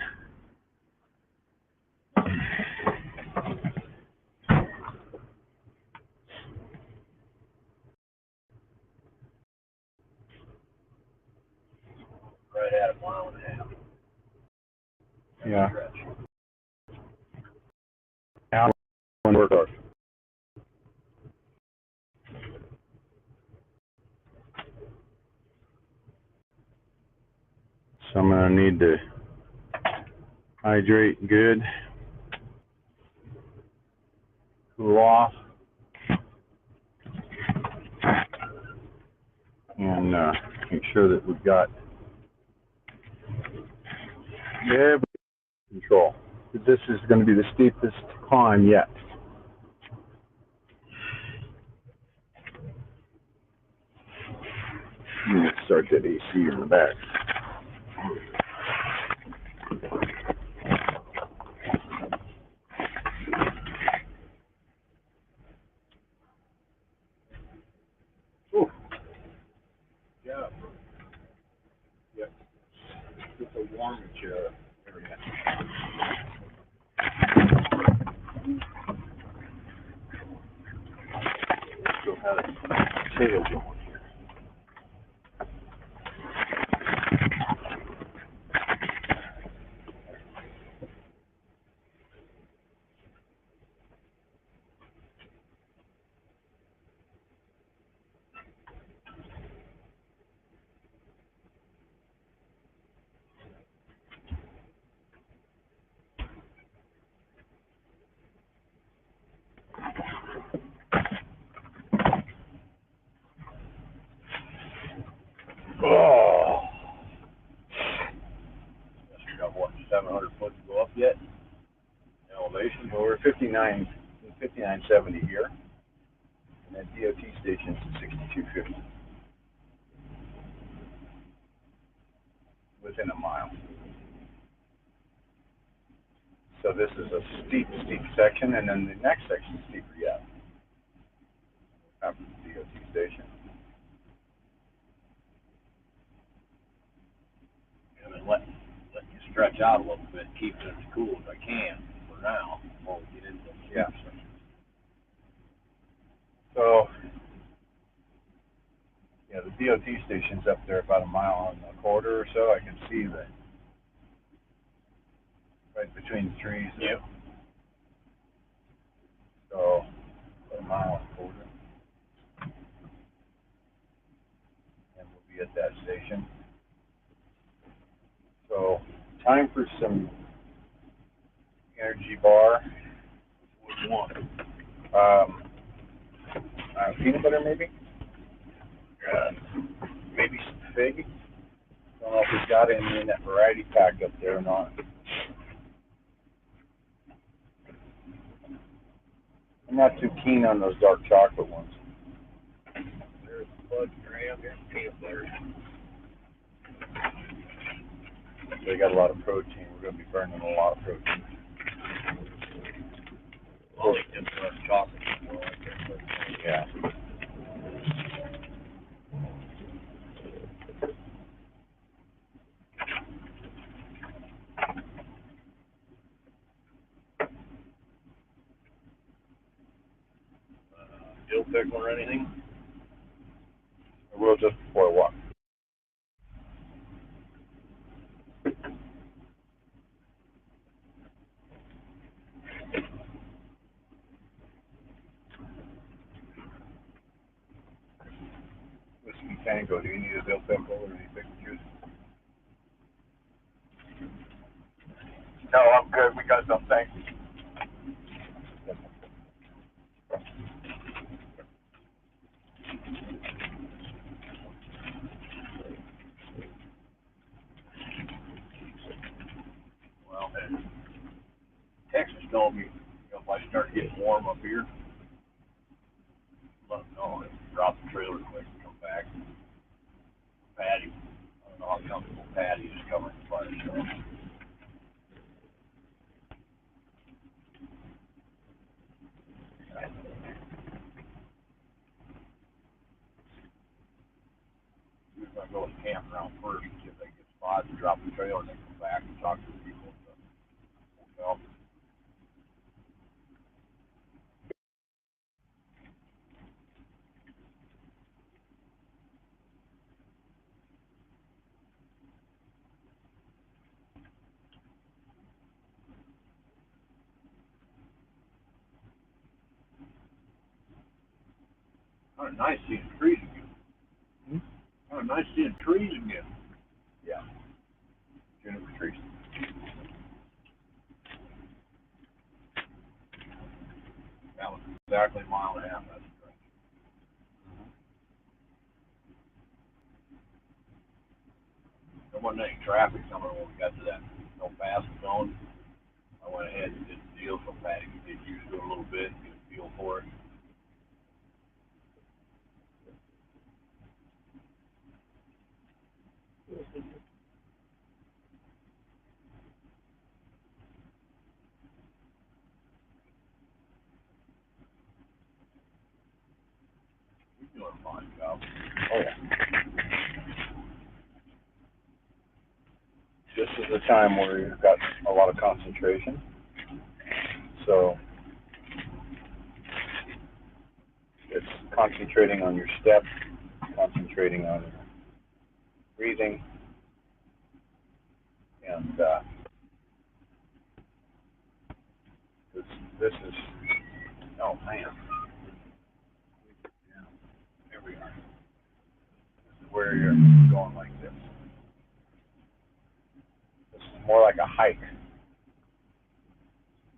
Right at a mile and a half. Yeah. Out and work hard. So I'm gonna need to hydrate good, cool off, and make sure that we've got every control. This is going to be the steepest climb yet. Let's start that AC in the back. Ooh. Yeah. Yep. It's a warm area. Still have a tail going here. Oh. You got what, 700 foot to go up yet? Elevation? Well, we're 5970 here, and that DOT station's at 6250. Within a mile. So this is a steep section, and then the next section is steeper yet. After the DOT station. And then let you stretch out a little bit, keep it as cool as I can for now, before we get into the steep section. So, yeah, the DOT station's up there about a mile and a quarter or so. I can see that right between the trees. Yep. So, about a mile and a quarter. And station. So, time for some energy bar. What do you want? Peanut butter, maybe? Maybe some fig. Don't know if we've got any in that variety pack up there or not. I'm not too keen on those dark chocolate ones. There's Bud Graham, here's peanut butter. They got a lot of protein. We're going to be burning a lot of protein. Well, they just less chocolate. Yeah. Dill pickle or anything? I will just before I walk. Whiskey Tango, do you need a dill pickle or any pickle juice? No, I'm good. We got some, thanks. Well, Texas told me, if I start getting warm up here, let them know. Drop the trailer quick and come back. Patty, I don't know how comfortable Patty is covering the fire. So. We're going to go and camp around first, see if they get spots, drop the trailer, and then come back and talk to the people at the hotel. Kind of nice seeing trees again. Kind of nice seeing trees again. Yeah. Juniper trees. That was exactly a mile and a half. That's great. There wasn't any traffic coming when we got to that no pass zone. I went ahead and did the deal so Patty could get used to it a little bit, get a feel for it. He's doing a fine job. Oh, yeah. This is the time where you've got a lot of concentration. So it's concentrating on your step, concentrating on your breathing, and this is, oh man, yeah, here we are. This is where you're going like this. This is more like a hike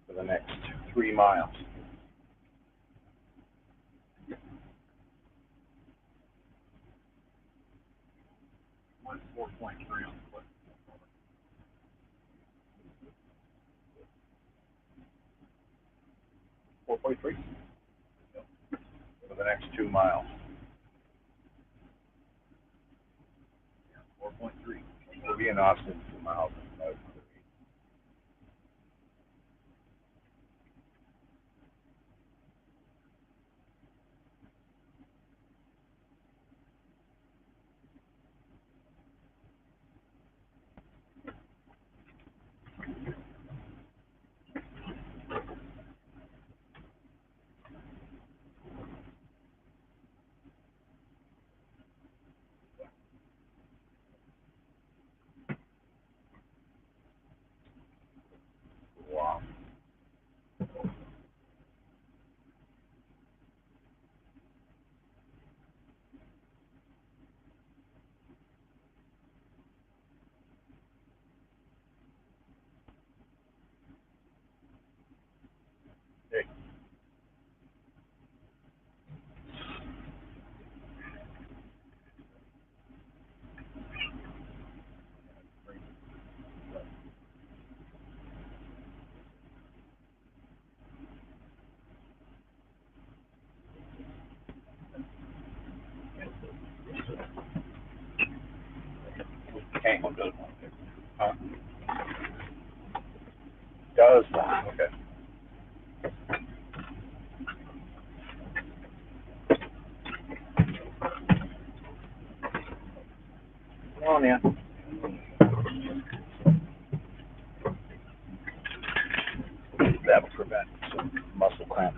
for the next 3 miles. Went 4.3 on the foot. 4.3 for the next 2 miles. 4.3. We'll be in Austin 2 miles. on in. That will prevent some muscle cramp.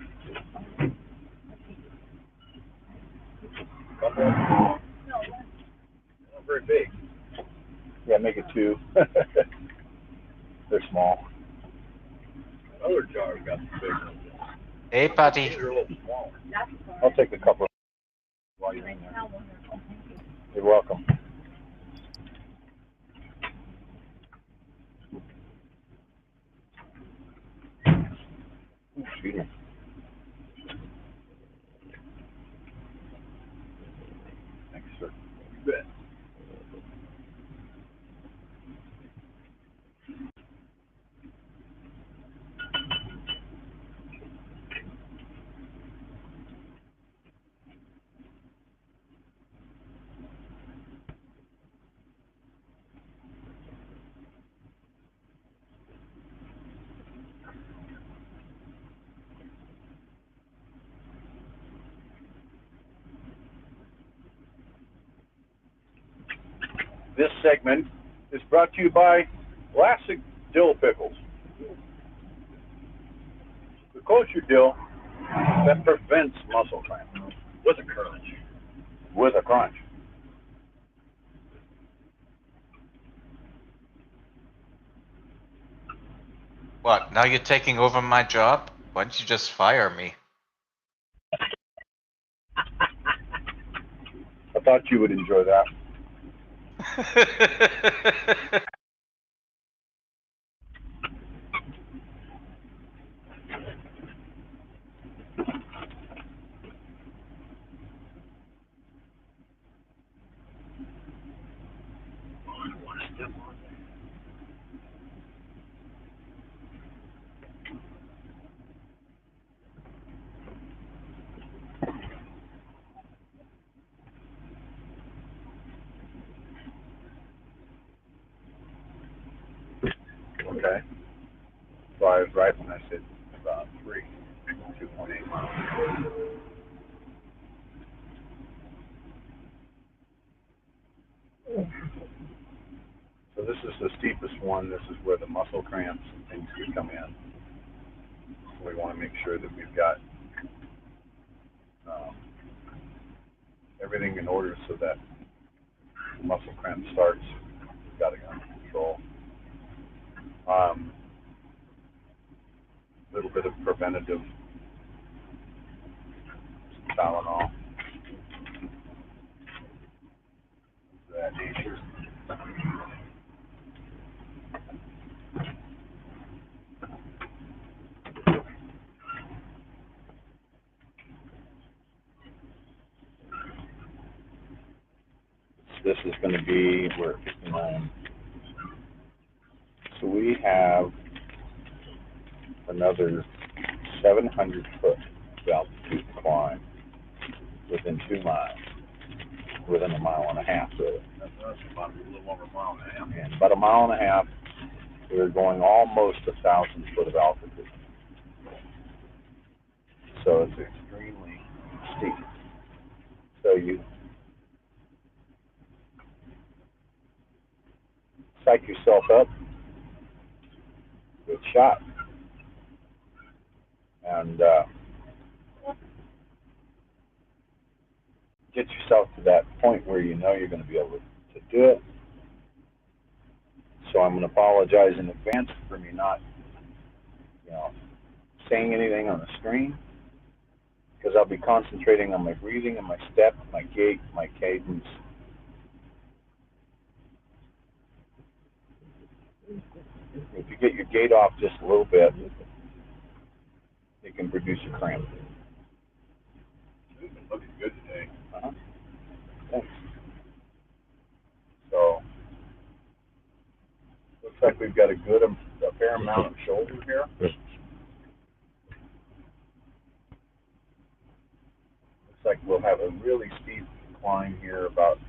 Not very big. Yeah, make it 2. They're small. Other jars got the big ones. Hey, Patty. These are a little smaller. I'll take a couple while you're in there. You're welcome. Excuse me. Thanks, sir. You bet. This segment is brought to you by Classic Dill Pickles. The kosher dill that prevents muscle cramp With a crunch. with a crunch. What? Now you're taking over my job? Why don't you just fire me? I thought you would enjoy that. Okay. So I was right when I said about 2.8 miles. So this is the steepest one. This is where the muscle cramps and things could come in. We want to make sure that we've got everything in order so that the muscle cramp starts. We've got it under control. A little bit of preventative Tylenol. That nature. This is going to be, we're at 59. So we have another 700 foot of altitude climb within 2 miles, within a mile and a half really. That's about a little over a mile and a half. And about a mile and a half, we're going almost 1,000 foot of altitude. So it's extremely steep. So you psych yourself up, good shot, and get yourself to that point where you know you're going to be able to do it. So I'm going to apologize in advance for me not, saying anything on the screen, because I'll be concentrating on my breathing and my step, my gait, my cadence. If you get your gait off just a little bit, it can produce a cramp. You've been looking good today. Thanks. So, looks like we've got a fair amount of shoulder here. Looks like we'll have a really steep climb here, about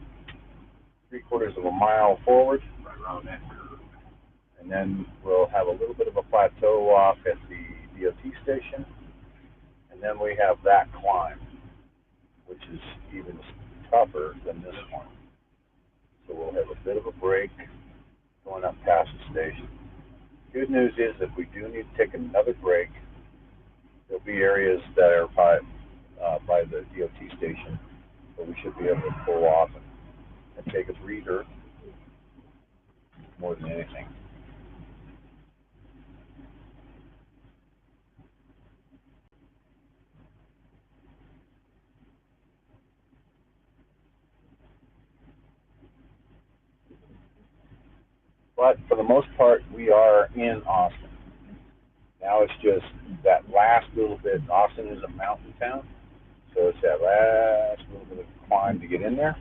3/4 of a mile forward. Right around that curve. And then we'll have a little bit of a plateau off at the DOT station. And then we have that climb, which is even tougher than this one. So we'll have a bit of a break going up past the station. Good news is if we do need to take another break, there'll be areas that are by the DOT station where we should be able to pull off and take a breather more than anything. But for the most part, we are in Austin. Now it's just that last little bit. Austin is a mountain town, so it's that last little bit of climb to get in there.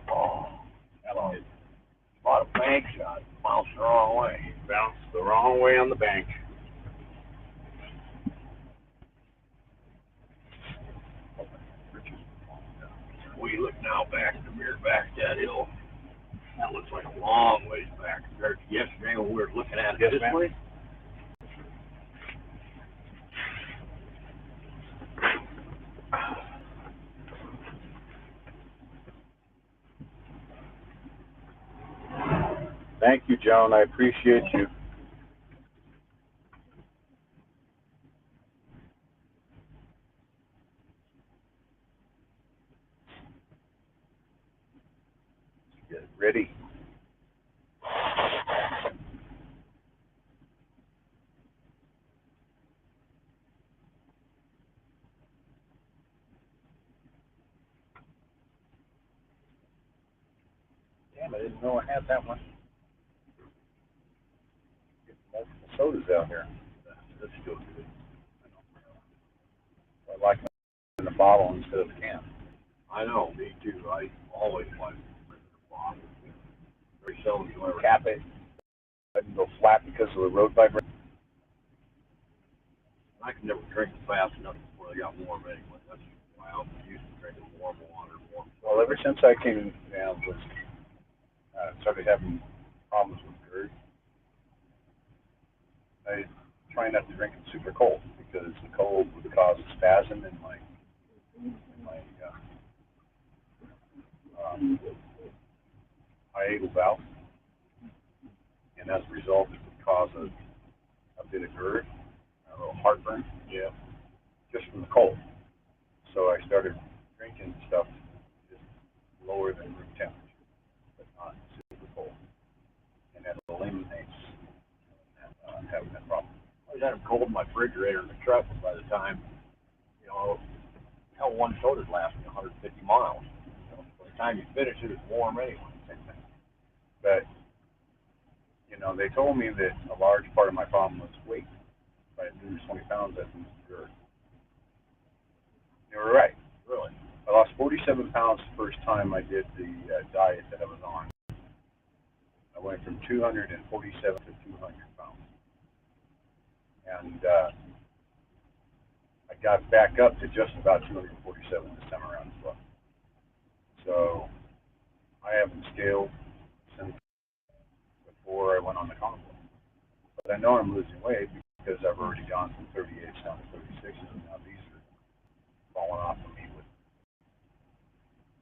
Oh, that was a lot of bank shot. Bounced the wrong way. Bounced the wrong way on the bank. We look now back in the mirror back that hill. That looks like a long ways back compared to yesterday when we were looking at it this way. Thank you, Joan. I appreciate you. Get ready. Damn, I didn't know I had that one. Get multiple sodas out here. That's still good. I like in the bottle instead of the can. I know, me too. I always like the bottle. Very seldom do I ever Cap it. I can go flat because of the road vibration. I can never drink fast enough before they got warm anyway. That's why I'm used to drinking warm water, warm. Well, ever since I came down, started having problems with GERD, I try not to drink it super cold because the cold would cause a spasm in my hiatal valve, and as a result, it would cause a bit of GERD, a little heartburn, yeah, just from the cold. So I started drinking stuff just lower than room temperature, but not super cold, and that eliminates having that problem. I was having cold in my refrigerator in the truck, and by the time, hell, one soda's lasting 150 miles. By the time you finish it, it's warm anyway. But, they told me that a large part of my problem was weight. If I lose 20 pounds, I'd lose GERD. They were right. Really? I lost 47 pounds the first time I did the diet that I was on. I went from 247 to 200 pounds. And I got back up to just about 247 this time around as well. So I haven't scaled since before I went on the convoy. But I know I'm losing weight because I've already gone from 38s down to 36s, and now these are falling off of me with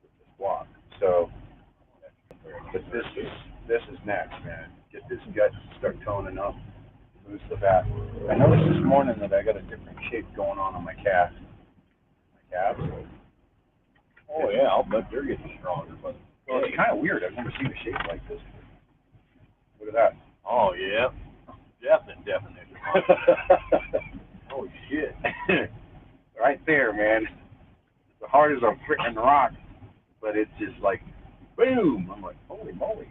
this block. So, but this is next, man. Get this gut, start toning up, lose the fat. I noticed this morning that I got a different shape going on my calf. My calves. Oh yeah, I'll bet they're getting stronger, but Well, it's kind of weird. I've never seen a shape like this. Look at that. oh yeah, definite. Holy shit. Right there, man. The hard as a freaking rock, but it's just like, boom. I'm like, holy moly.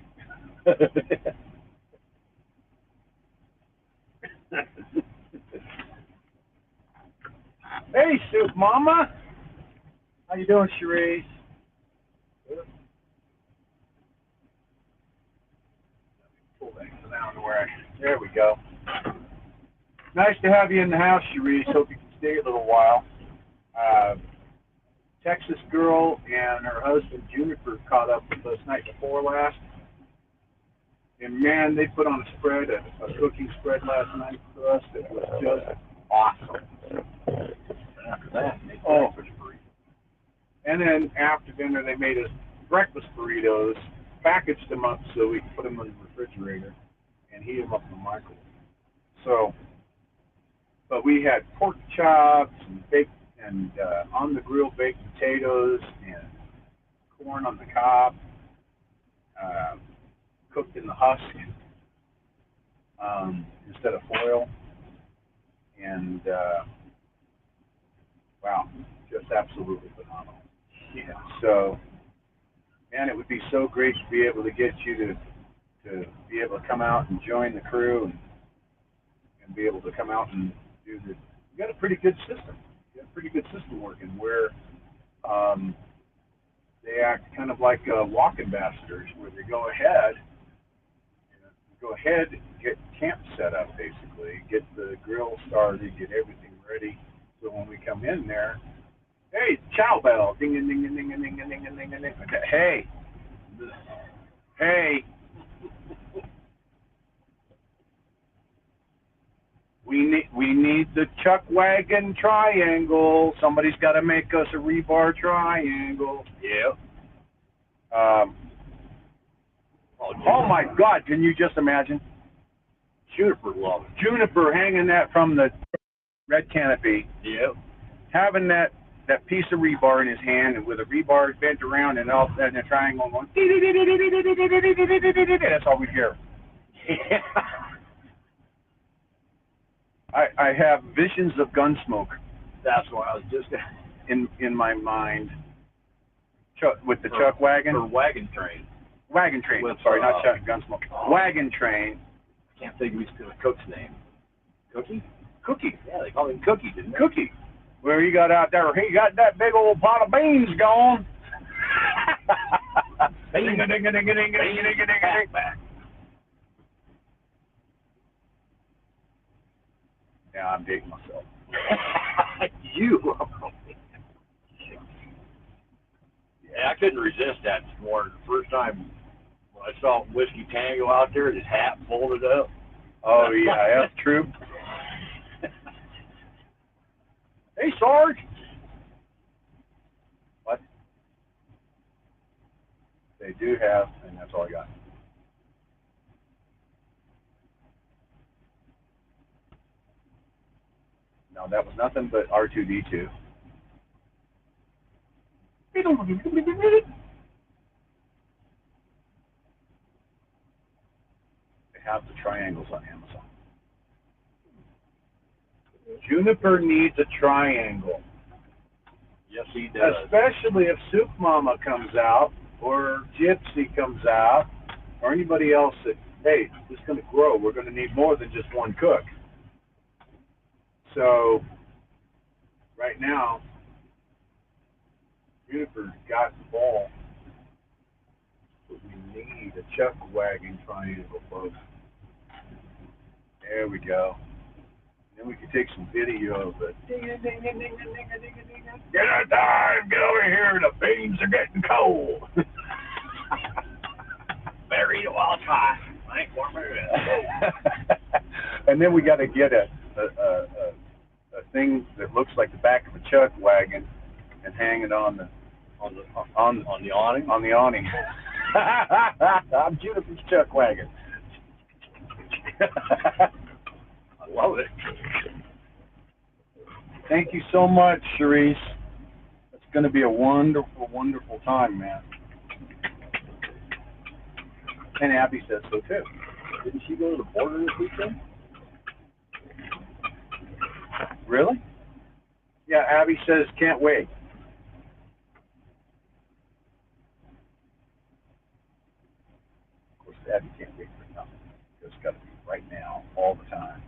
Hey, Soup Mama. How you doing, Cherise? Pull that down where there we go. Nice to have you in the house, Cherise. Hope you can stay a little while. Texas girl and her husband Juniper caught up with us night before last. And man, they put on a spread, a cooking spread last night for us that was just awesome. After that, they Oh. breakfast burrito. And then after dinner, they made us breakfast burritos, packaged them up so we could put them in the refrigerator and heat them up in the microwave. So, but we had pork chops and baked and on the grill baked potatoes and corn on the cob, cooked in the husk instead of foil. And wow, just absolutely phenomenal. Yeah. So, man, it would be so great to be able to get you to be able to come out and join the crew and be able to come out and do the. You got a pretty good system. You got a pretty good system working where they act kind of like walk ambassadors, where they go ahead, get camp set up basically, get the grill started, get everything ready. So when we come in there, hey, chow bell, ding ding ding ding ding ding ding ding ding ding. Hey, hey. We need the chuck wagon triangle. Somebody's got to make us a rebar triangle. Yeah. Oh my God! Can you just imagine? Juniper love it. Juniper hanging that from the red canopy, Yep. having that piece of rebar in his hand, and with a rebar bent around and all and a triangle going. That's all we hear. Yeah. I have visions of Gunsmoke That's why I was just in my mind. With the chuck wagon. or wagon train. Wagon train. With, I'm sorry, not chuck Gunsmoke. Wagon train. I can't think of his cook's name. Cookie? Cookie. Yeah, they call him Cookie, didn't they? Cookie. Where he got out there, he got that big old pot of beans going. Ding a ding a ding a ding a ding a ding a ding a ding. Yeah, I'm dating myself. You. Yeah, I couldn't resist that this morning. The first time when I saw Whiskey Tango out there, his hat folded up. Oh yeah, that's true. Hey, Sarge. What? They do have, and that's all I got. No, that was nothing but R2D2. They have the triangles on Amazon. Juniper needs a triangle. Yes, he does. Especially if Soup Mama comes out, or Gypsy comes out, or anybody else that, hey, this is going to grow. We're going to need more than just one cook. So, right now, Juniper's got the ball. But we need a chuck wagon triangle, folks. There we go. Then we can take some video of it. Ding ding ding ding ding ding ding ding. Get out there! Get over here! The beans are getting cold. Better eat it while it's hot. I ain't warm it. And then we got to get a thing that looks like the back of a chuck wagon and hang it on the on the awning. On the awning. I'm Juniper's chuck wagon. I love it. Thank you so much, Cherise. It's going to be a wonderful, wonderful time, man. And Abby says so too. Didn't she go to the border this weekend? Really? Yeah, Abby says can't wait. Of course, Abby can't wait for nothing. It's got to be right now, all the time.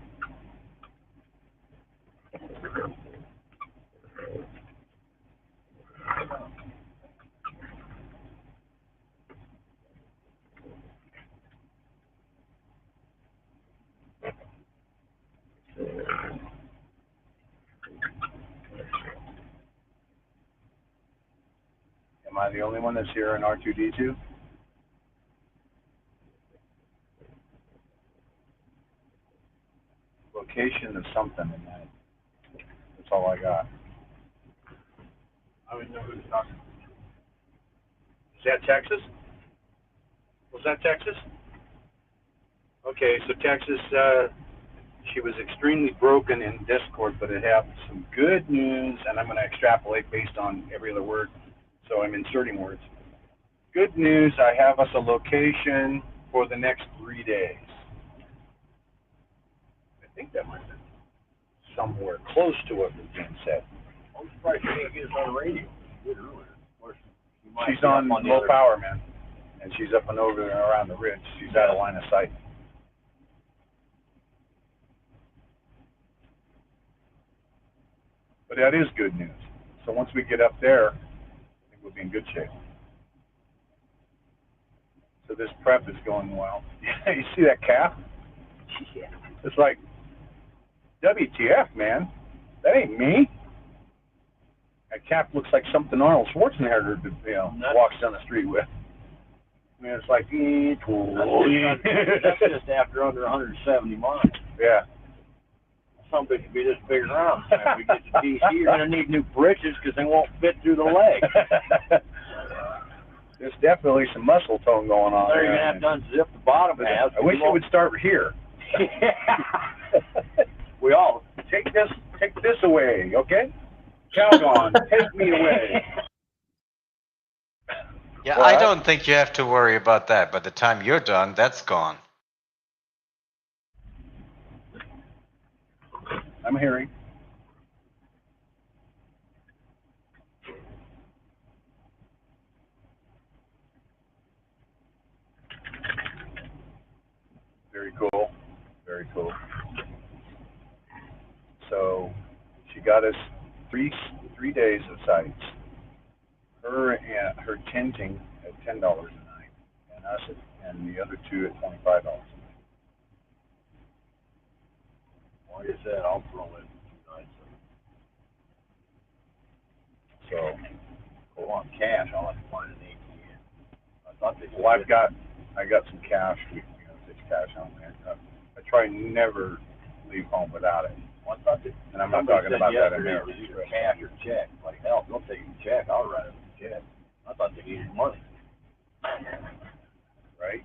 Am I the only one that's here in R2D2? Location of something in that. That's all I got. I don't know who's talking. Is that Texas? Was that Texas? Okay, so Texas, She was extremely broken in Discord, but it had some good news, and I'm going to extrapolate based on every other word, so I'm inserting words. Good news, I have us a location for the next 3 days. I think that might have been somewhere close to what was being said. I'm surprised she didn't get us on the radio. She did earlier. Of course, She's on low power, man, and she's up and over and around the ridge. She's out of line of sight. But that is good news. So once we get up there, I think we'll be in good shape. So this prep is going well. You see that calf? Yeah. It's like, WTF, man? That ain't me. That calf looks like something Arnold Schwarzenegger, walks down the street with. I mean, it's like, that's just after under 170 miles. Yeah. Something could be this big around. When we get to DC, you're going to need new britches because they won't fit through the leg. There's definitely some muscle tone going on There there. you're going to have to unzip the bottom half. I wish it would start here. We all take this away, okay? Calgon, take me away. Yeah, What? I don't think you have to worry about that. By the time you're done, that's gone. I'm hearing. Very cool. Very cool. So she got us three days of sites. Her tinting at $10 a night, and us and the other two at $25 a night. Like I said, I'll throw in 2 nights. So Go on cash. I'll have to find an ATM. I thought they. well, I got some cash. There's cash on there. I try never leave home without it. Well, I thought that, And I'm not talking about that in there. It was either cash or check. Like hell, don't take a check. I'll write it a check. I thought they needed money. Right?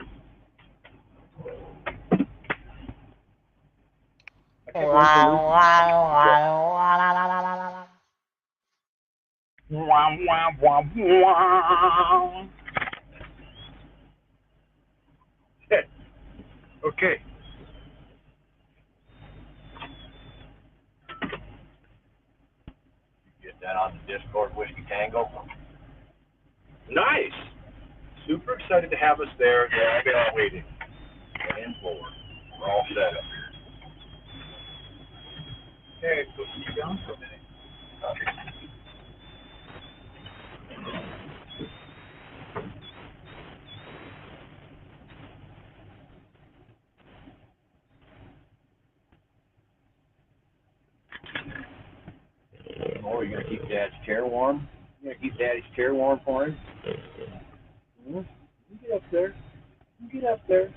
Okay. Get that on the Discord, Whiskey Tango. Nice. Super excited to have us there. Yeah, I've been on waiting. And forward. We're all set up here. Okay, so sit down for a minute. Oh, you're gonna keep Dad's chair warm? You're gonna keep Daddy's chair warm for him? You get up there. You get up there.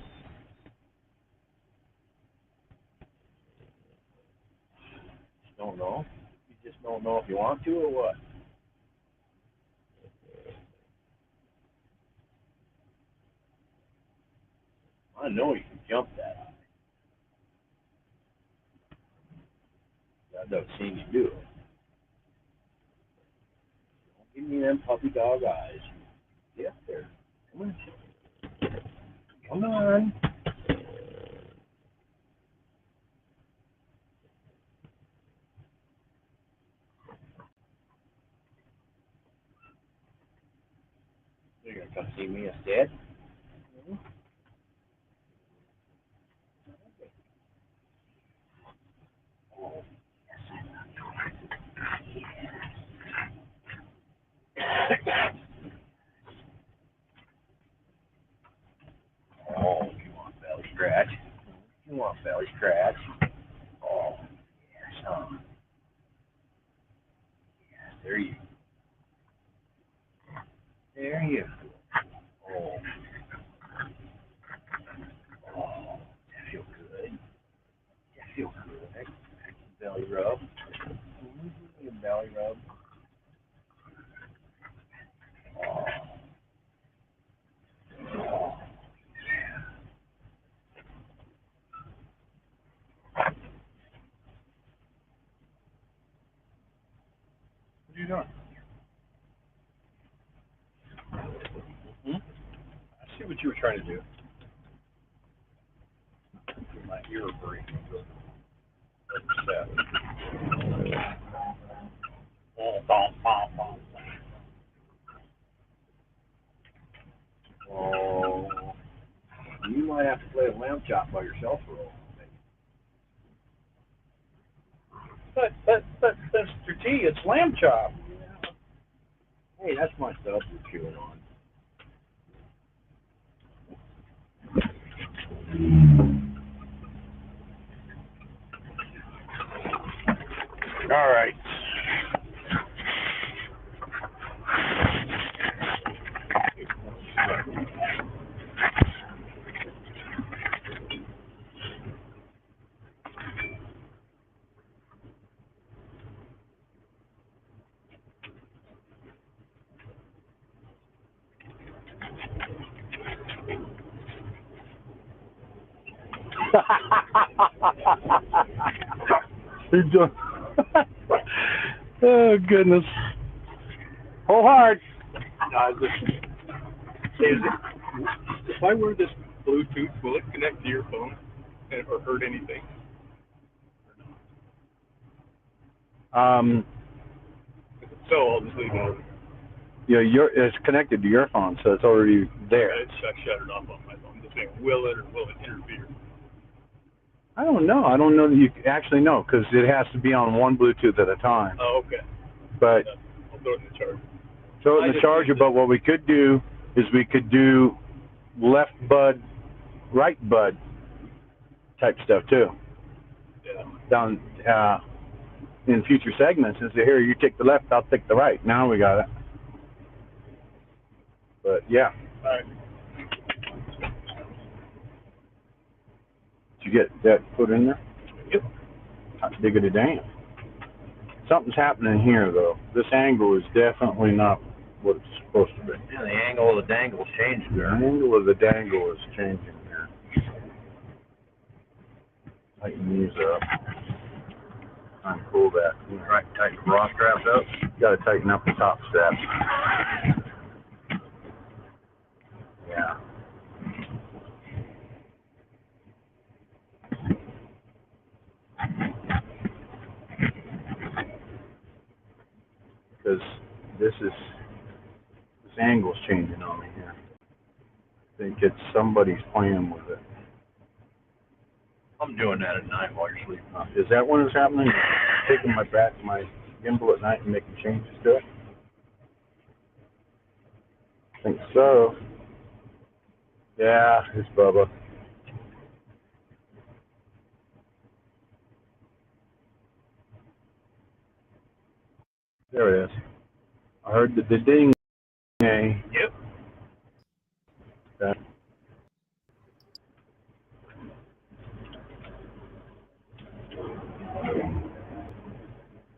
Just don't know. You just don't know if you want to or what? I know you can jump that high. I've never seen you do it. Don't give me them puppy dog eyes. Get up there. Come on. Come on. You're going to come see me instead? Oh, oh, you want belly scratch? You want belly scratch? Oh, yes, huh? Yes, there you go. There you go. Oh. Oh, that feel good. That feel good. Belly rub. Belly rub. Oh. Oh. What are you doing? I see what you were trying to do. My ear breathing. Oh, you might have to play a lamb chop by yourself for a while. But Mr. T, it's lamb chop. Yeah. Hey, that's my stuff you're chewing on. All right. He's doing. Oh goodness. Hold hard. Listen. If I wear this Bluetooth, will it connect to your phone or hurt anything? So I'll just leave it. Yeah, it's connected to your phone, so it's already there. I shut it off on my phone. Just saying, will it or will it interfere? I don't know. I don't know that you actually know because it has to be on one Bluetooth at a time. Oh, okay. But I'll throw it in the charger. throw it in the charger. But what we could do is we could do left bud, right bud type stuff too. Yeah. Down in future segments, and say, here, you take the left, I'll take the right. Now we got it. But yeah. All right. Did you get that put in there? Yep. Hot diggity damn. Something's happening here though. This angle is definitely not what it's supposed to be. Yeah, the angle of the dangle is changing The there. angle of the dangle is changing here. Tighten these up. Try and pull that. Right, tighten the bra straps up. You gotta tighten up the top straps. Yeah. Because this angle's changing on me here. I think it's somebody's playing with it. I'm doing that at night while you're sleeping. Is that when it's happening? Taking my gimbal at night and making changes to it? I think so. Yeah, it's Bubba. There it is. I heard the ding. Yep. Okay.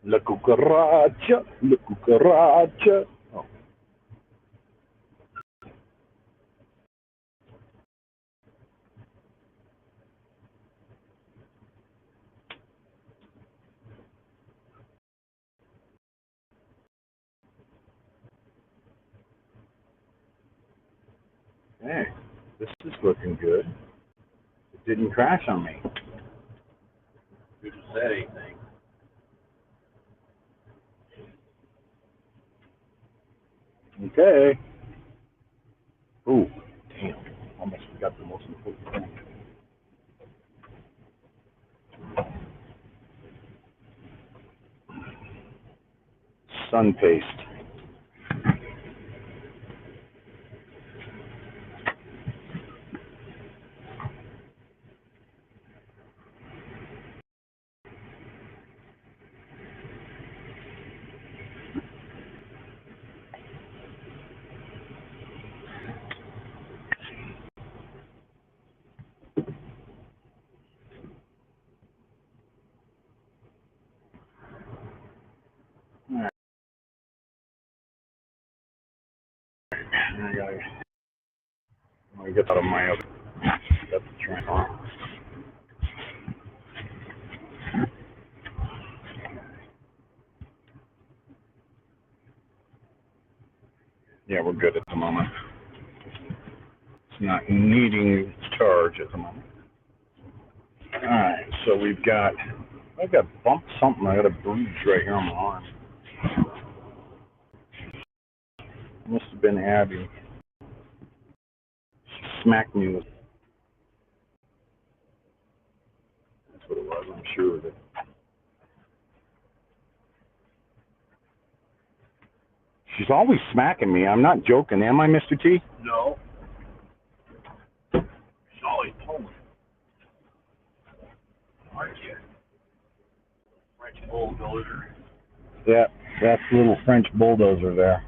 La cucaracha, la cucaracha. Oh. Hey, this is looking good. It didn't crash on me. Who just said anything? Okay. Ooh, damn. Almost forgot the most important thing. Sun paste. All right. I gotta get out of my other. That's the train on. Yeah, we're good at the moment. It's not needing charge at the moment. All right, so I got bumped something. I got a bruise right here on my arm. Must have been Abby. She smacked me with. That's what it was. I'm sure of it. She's always smacking me. I'm not joking. Am I, Mr. T? No. She's always pulling. Aren't you? French bulldozer. Yeah, that's a little French bulldozer there.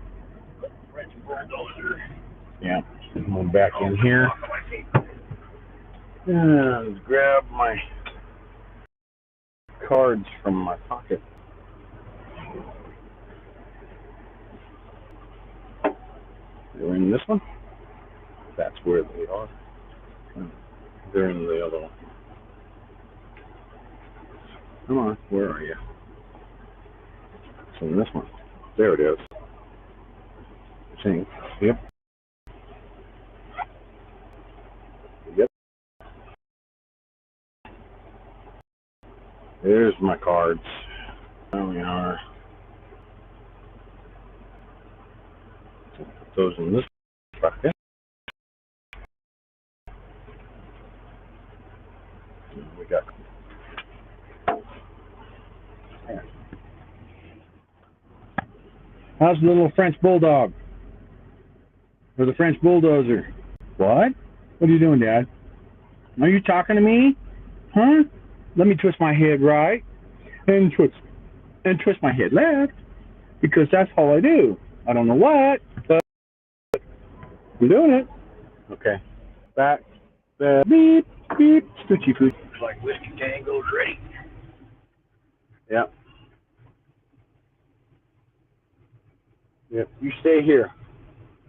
French bulldozer. Yeah. I'm back in here. And grab my cards from my pocket. They're in this one. That's where they are. They're in the other one. Come on, where are you? It's in this one. There it is. I think. Yep. Yep. There's my cards. There we are. So put those in this bucket. We got. How's the little French bulldog? Or the French bulldozer? What? What are you doing, Dad? Are you talking to me? Huh? Let me twist my head right and twist my head left, because that's all I do. I don't know what, but I'm doing it. Okay. Back. Beep, beep. Scoochie food. Looks like Whiskey Tango's ready. Yep. Yep. You stay here.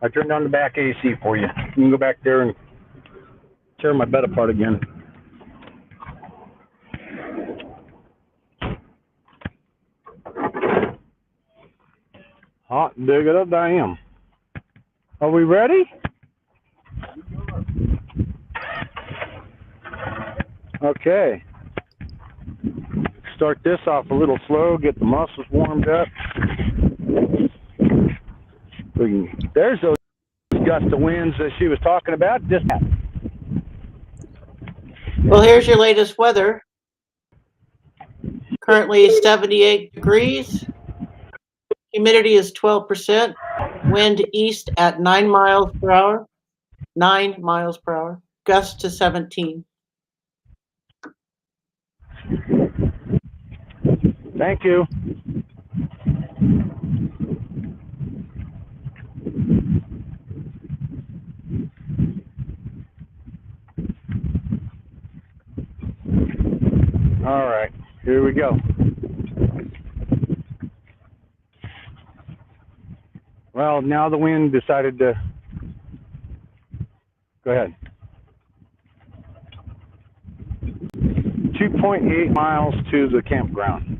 I turned on the back AC for you. You can go back there and tear my bed apart again. Hot diggity damn. Are we ready? Okay. Start this off a little slow, get the muscles warmed up. There's those gust of winds that she was talking about. Just Well, here's your latest weather. Currently 78 degrees. Humidity is 12%. Wind east at 9 miles per hour. 9 miles per hour. Gust to 17. Thank you. All right, here we go. Well, now the wind decided to go ahead. 2.8 miles to the campground.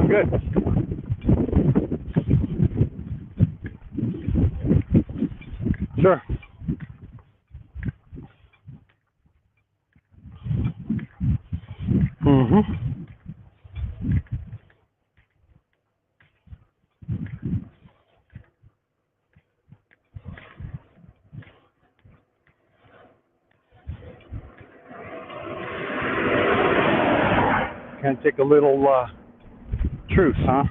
Good. Sure. Mm-hmm. Can take a little truce, huh?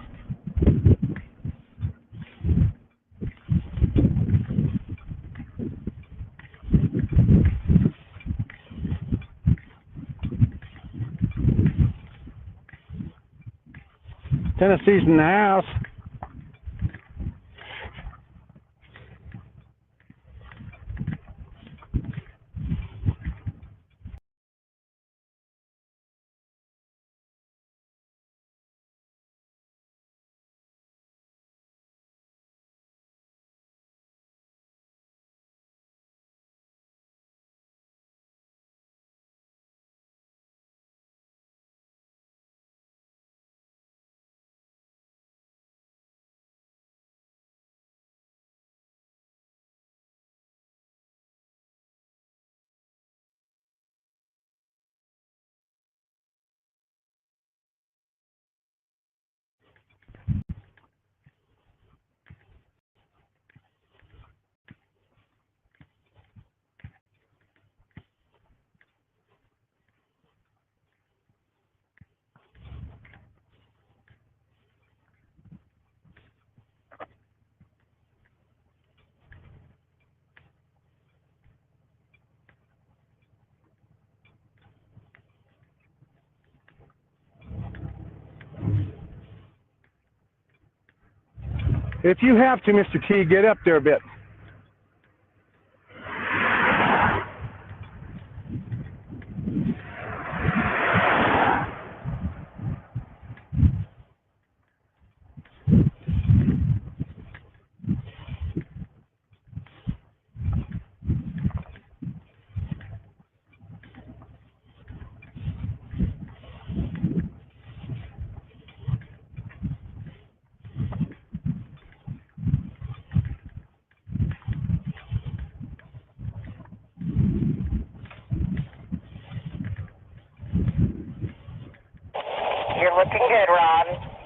Tennessee's in the house. If you have to, Mr. T, get up there a bit. You're looking good, Ron.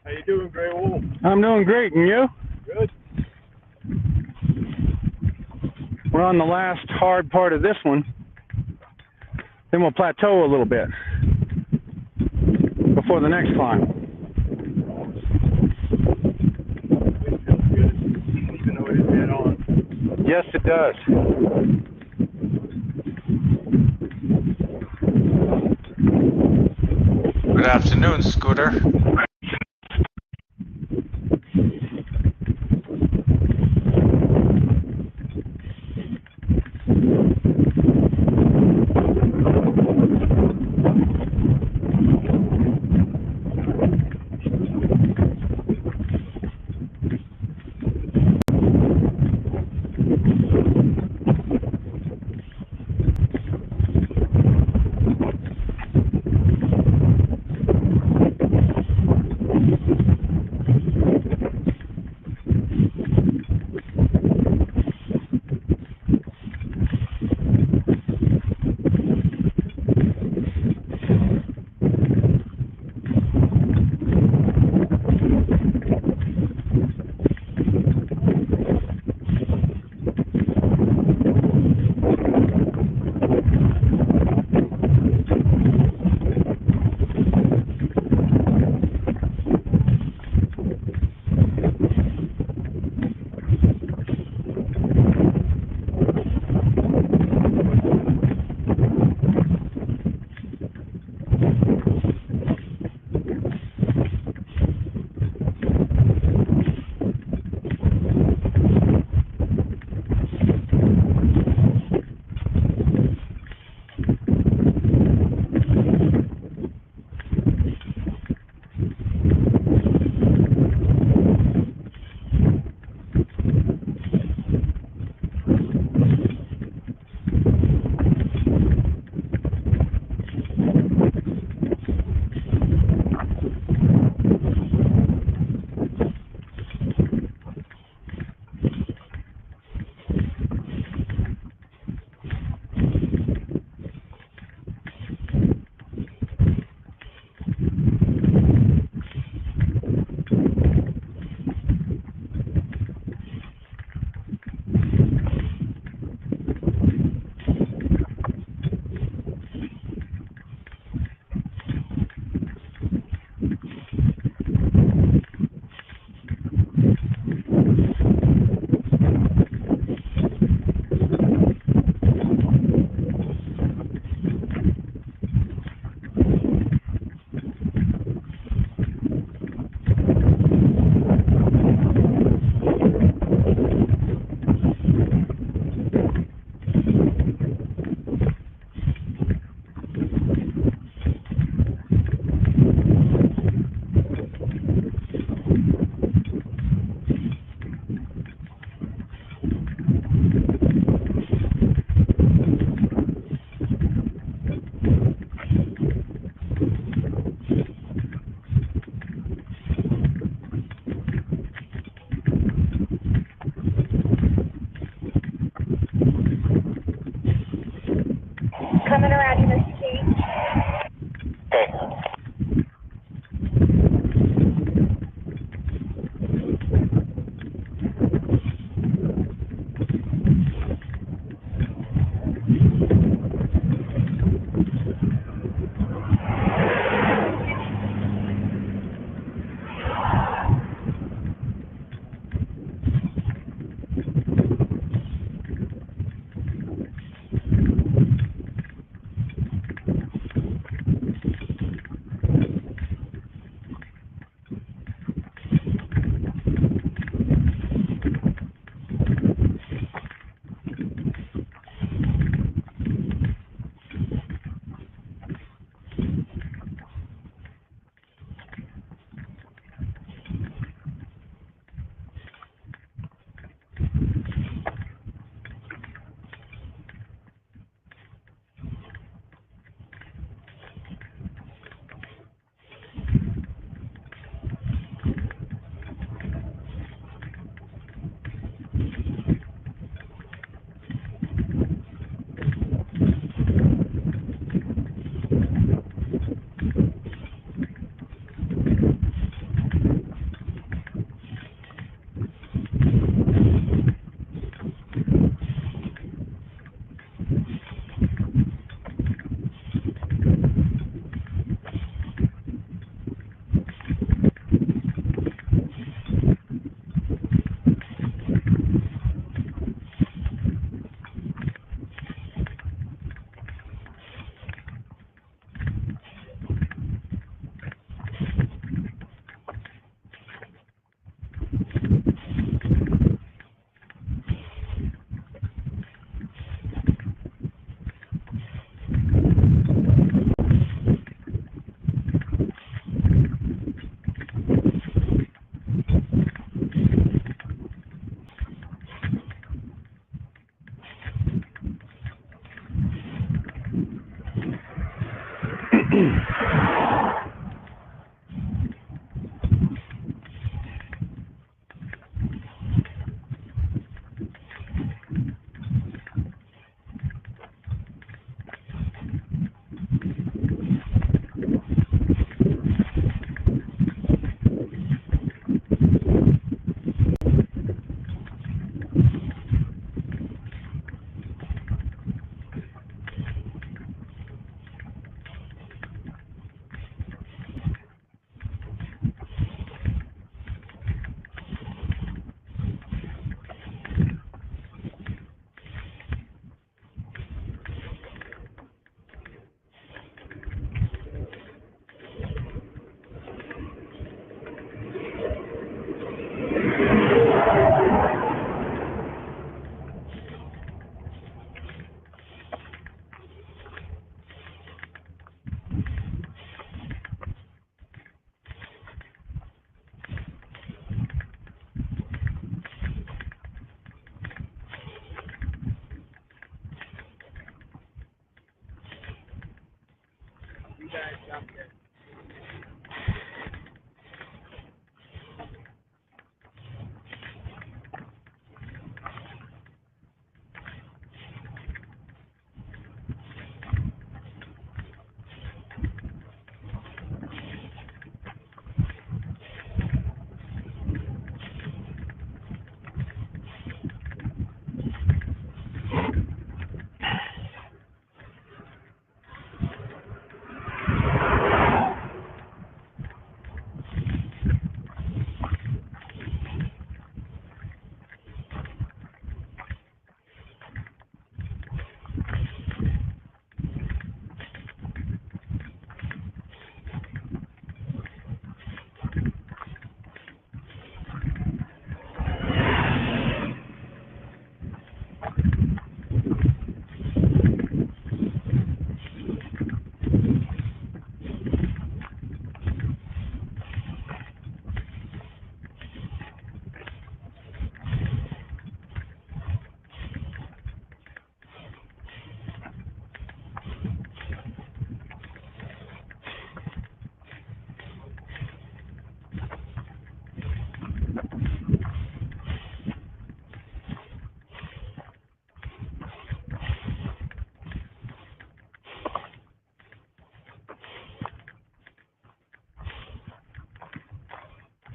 How you doing, Grey Wolf? I'm doing great, and you? Good. We're on the last hard part of this one. Then we'll plateau a little bit before the next climb. Wind feels good, even though it is dead on. Yes, it does. Good afternoon, Scooter.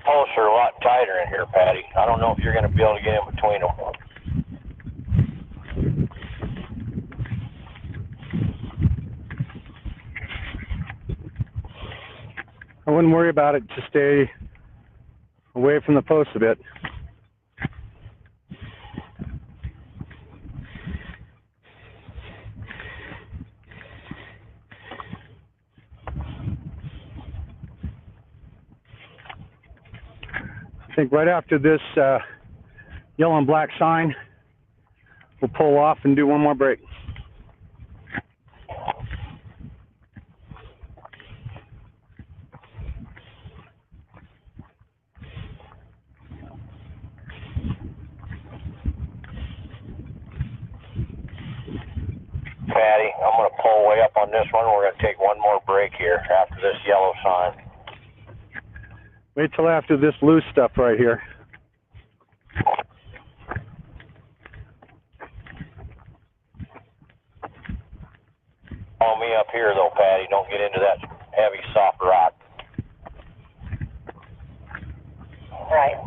Posts are a lot tighter in here, Patty. I don't know if you're going to be able to get in between them. I wouldn't worry about it. Just stay away from the post a bit. I think right after this yellow and black sign, we'll pull off and do one more break. Patty, I'm going to pull way up on this one. We're going to take one more break here after this yellow sign. Wait till after this loose stuff right here. Follow me up here, though, Patty. Don't get into that heavy, soft rock. Right.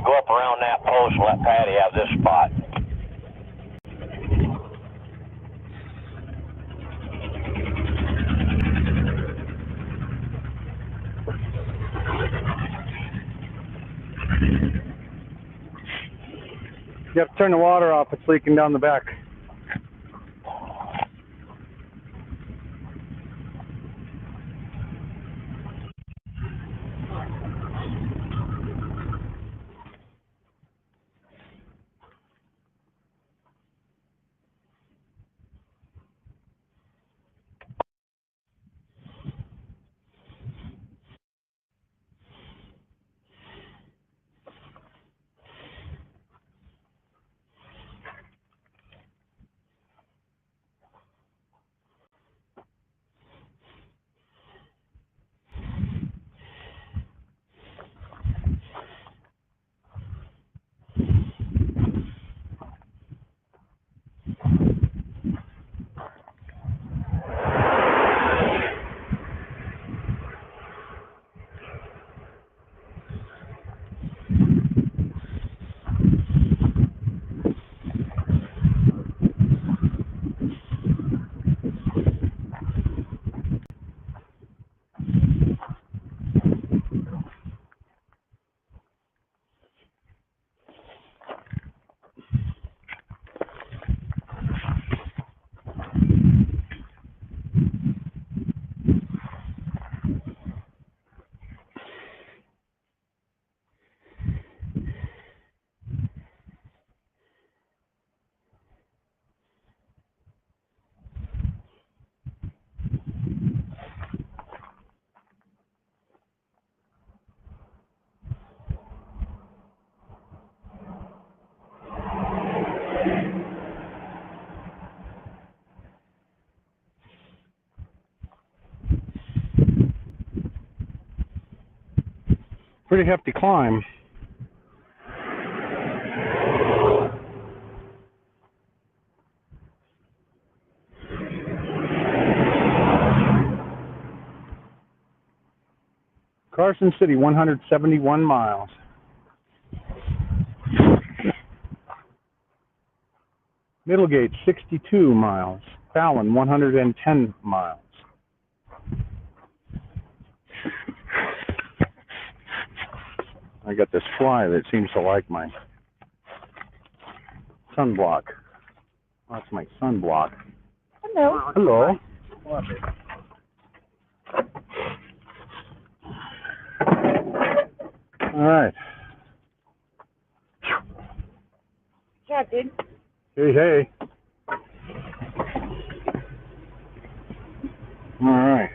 Go up around that post and let Patty have this spot. You have to turn the water off. It's leaking down the back. Pretty hefty climb. Carson City, 171 miles. Middlegate, 62 miles. Fallon, 110 miles. I got this fly that seems to like my sunblock. That's my sunblock. Hello. Hello. All right. Yeah, dude. Hey, hey. All right.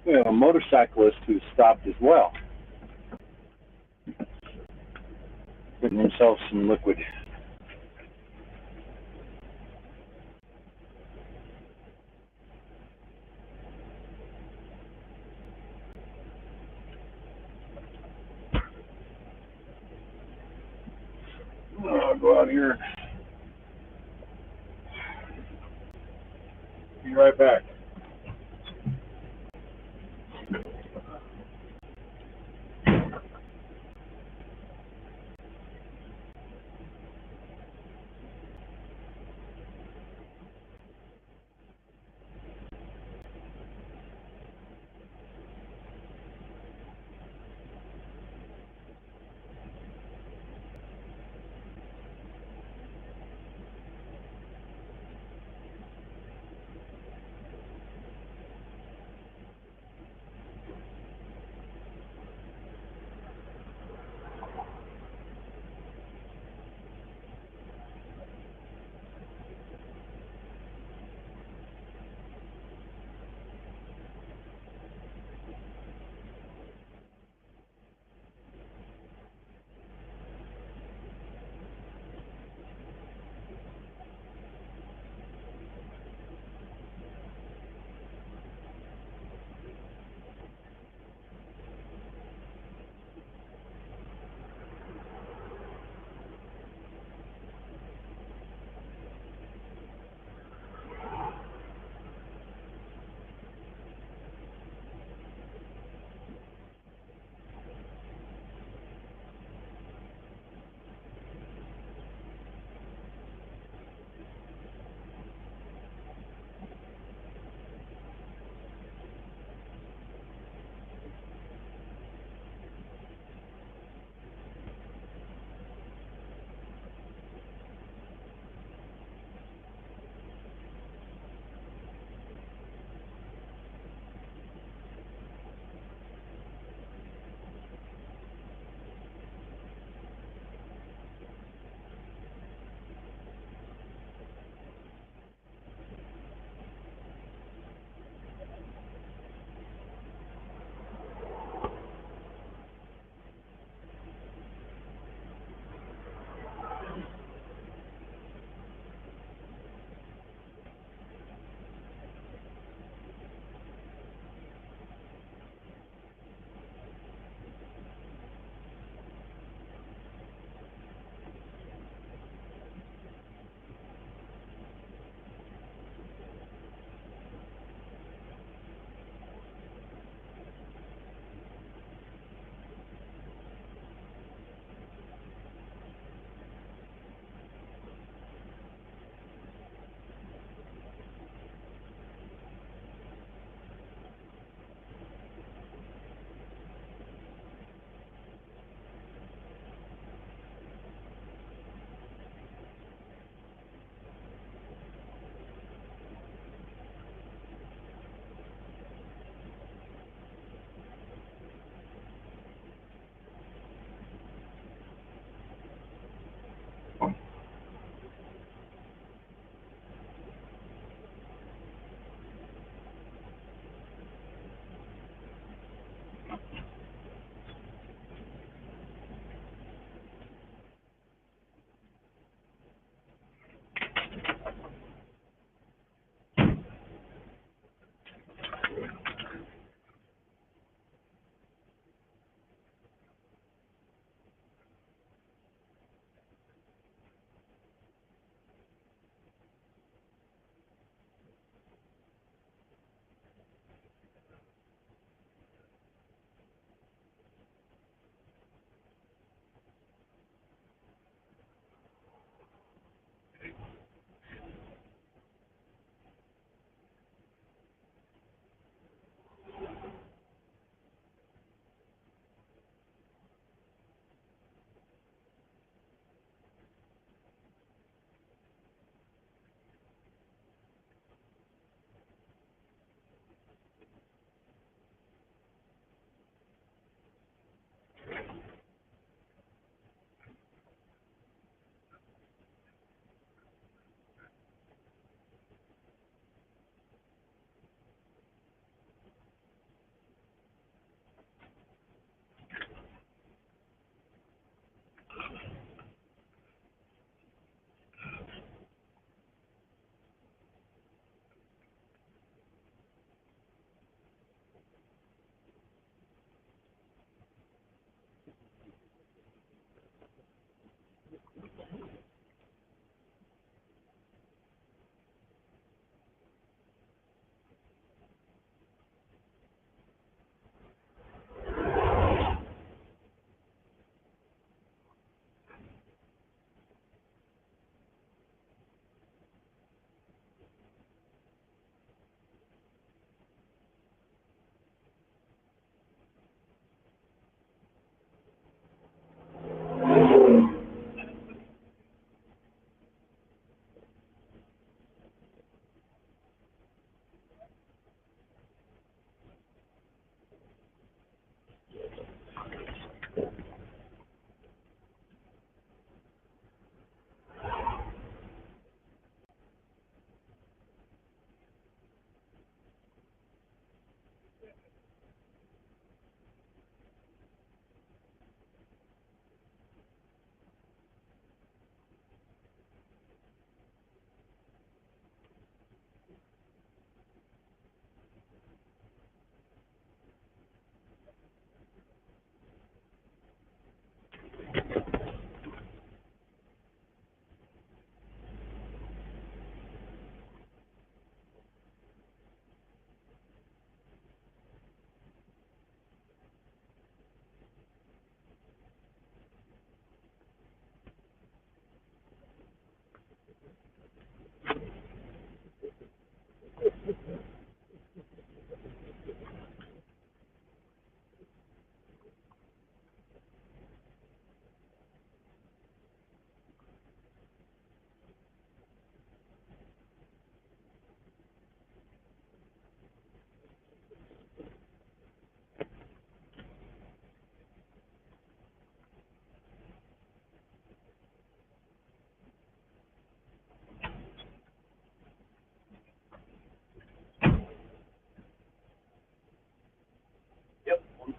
We have a motorcyclist who stopped as well, getting himself some liquid. I'll go out here. Be right back.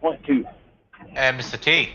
6.2. And Mr. T.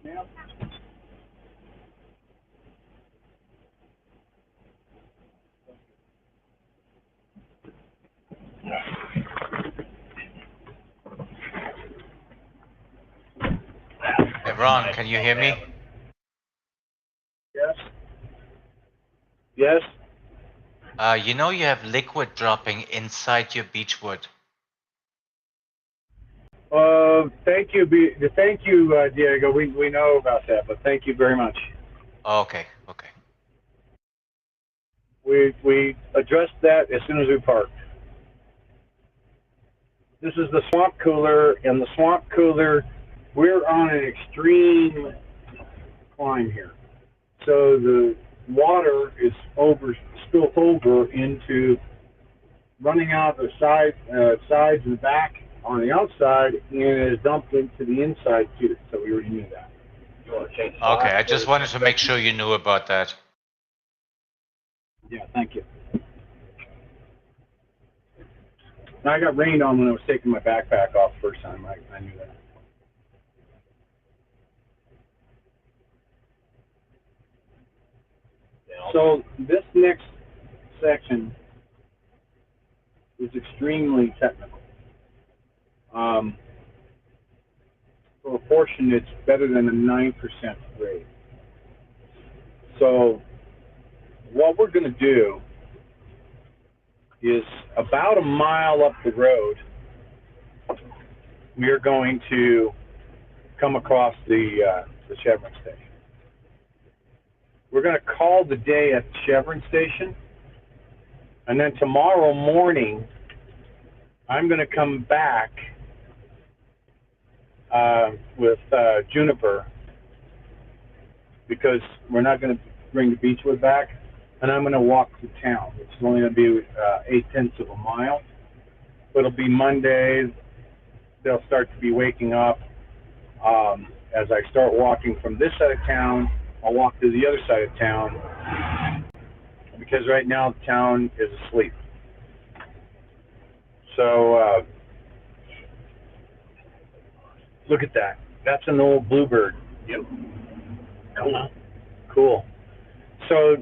Ma'am? Hey, Ron, can you hear me? Yes. Yes. You know you have liquid dropping inside your beechwood. Thank you, Diego. We know about that, but thank you very much. Okay, okay. We addressed that as soon as we parked. This is the swamp cooler, and the swamp cooler, we're on an extreme climb here. So the water is spilt over into running out the sides and back on the outside, and is dumped into the inside too. So we already knew that. You want to change the Okay, I size just or wanted to make sure you knew about that. Yeah, thank you. Now, I got rained on when I was taking my backpack off the first time. I knew that. Yeah. So this next section is extremely technical. For a portion, it's better than a 9% grade. So what we're going to do is about a mile up the road, we are going to come across the Chevron station. We're going to call the day at the Chevron station, and then tomorrow morning, I'm going to come back with Juniper, because we're not going to bring the beechwood back, and I'm going to walk through town. It's only going to be 0.8 of a mile, but it'll be Monday. They'll start to be waking up. As I start walking from this side of town, I'll walk to the other side of town, because right now the town is asleep. So look at that. That's an old bluebird. Yep. Cool. Cool. So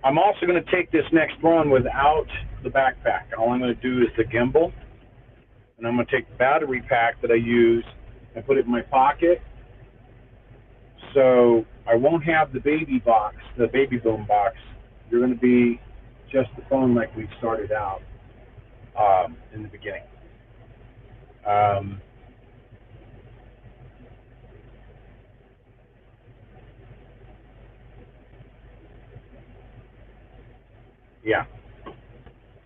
I'm also going to take this next one without the backpack. All I'm going to do is the gimbal, and I'm going to take the battery pack that I use and put it in my pocket. So I won't have the baby box, the baby boom box. You're going to be just the phone like we started out in the beginning. Yeah,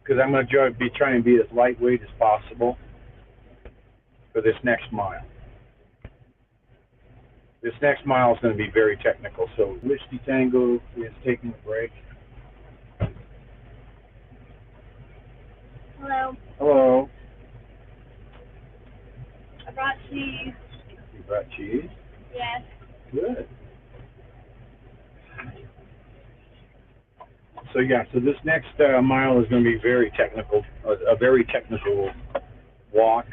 because I'm going to be trying to be as lightweight as possible for this next mile. This next mile is going to be very technical. So Whiskey Tango is taking a break. Hello. Hello. I brought cheese. You brought cheese? Yes. Good. So yeah, so this next mile is going to be very technical, a very technical walk.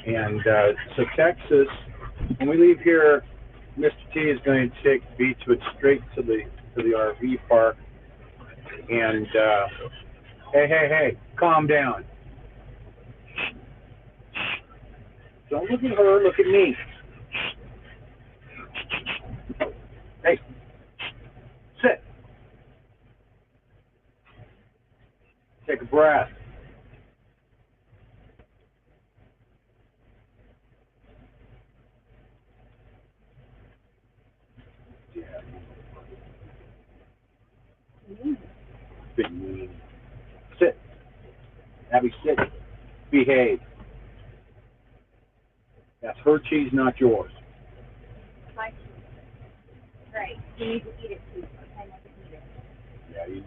And so Texas, when we leave here, Mr. T is going to take the beechwood straight to the RV park. And hey, calm down. Don't look at her, look at me. Hey, sit. Take a breath. Yeah. Big mean. Sit. Abby, sit. Behave. That's her cheese, not yours. My cheese. Right. You need to eat it too. I never eat it. Yeah, you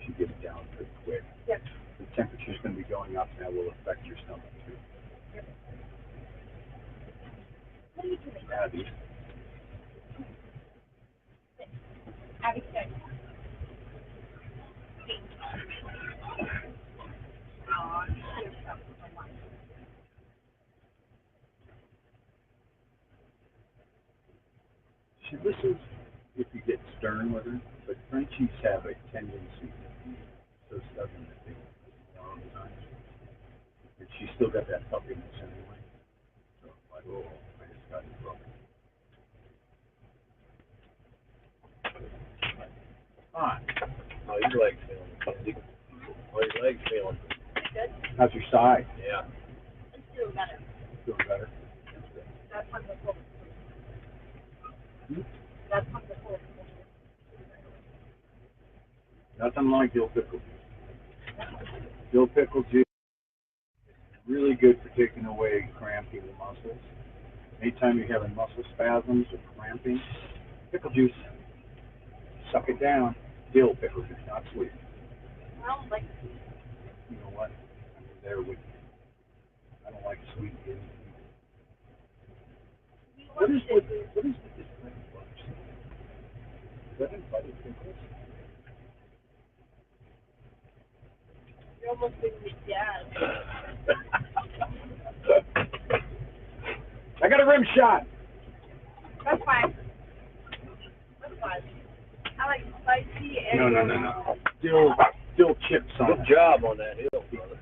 should get it down pretty quick. Yep. The temperature's going to be going up, and that will affect your stomach too. Yep. What are you doing? Abby. Abby, sit. This is if you get stern with her, but Frenchies have a tendency to be so stubborn that they all the time. And she's still got that puppiness anyway. So like, oh, I just got in trouble. Fine. How your legs feeling? How your legs feeling? Good. How's your side? Yeah. It's feeling better. Feeling better? That's wonderful. Hmm? That's wonderful. Nothing like dill pickle juice. Dill pickle juice is really good for taking away cramping in the muscles. Anytime you're having muscle spasms or cramping, pickle juice, suck it down. Dill pickle juice, not sweet. I don't like You know what? I'm there with you. I don't like sweet anything. What is this thing? Is that invited pickles? You're almost making me sad. I got a rim shot. That's fine. That's fine. I like spicy and No. Dill chips on Good it. job on that hill, brother.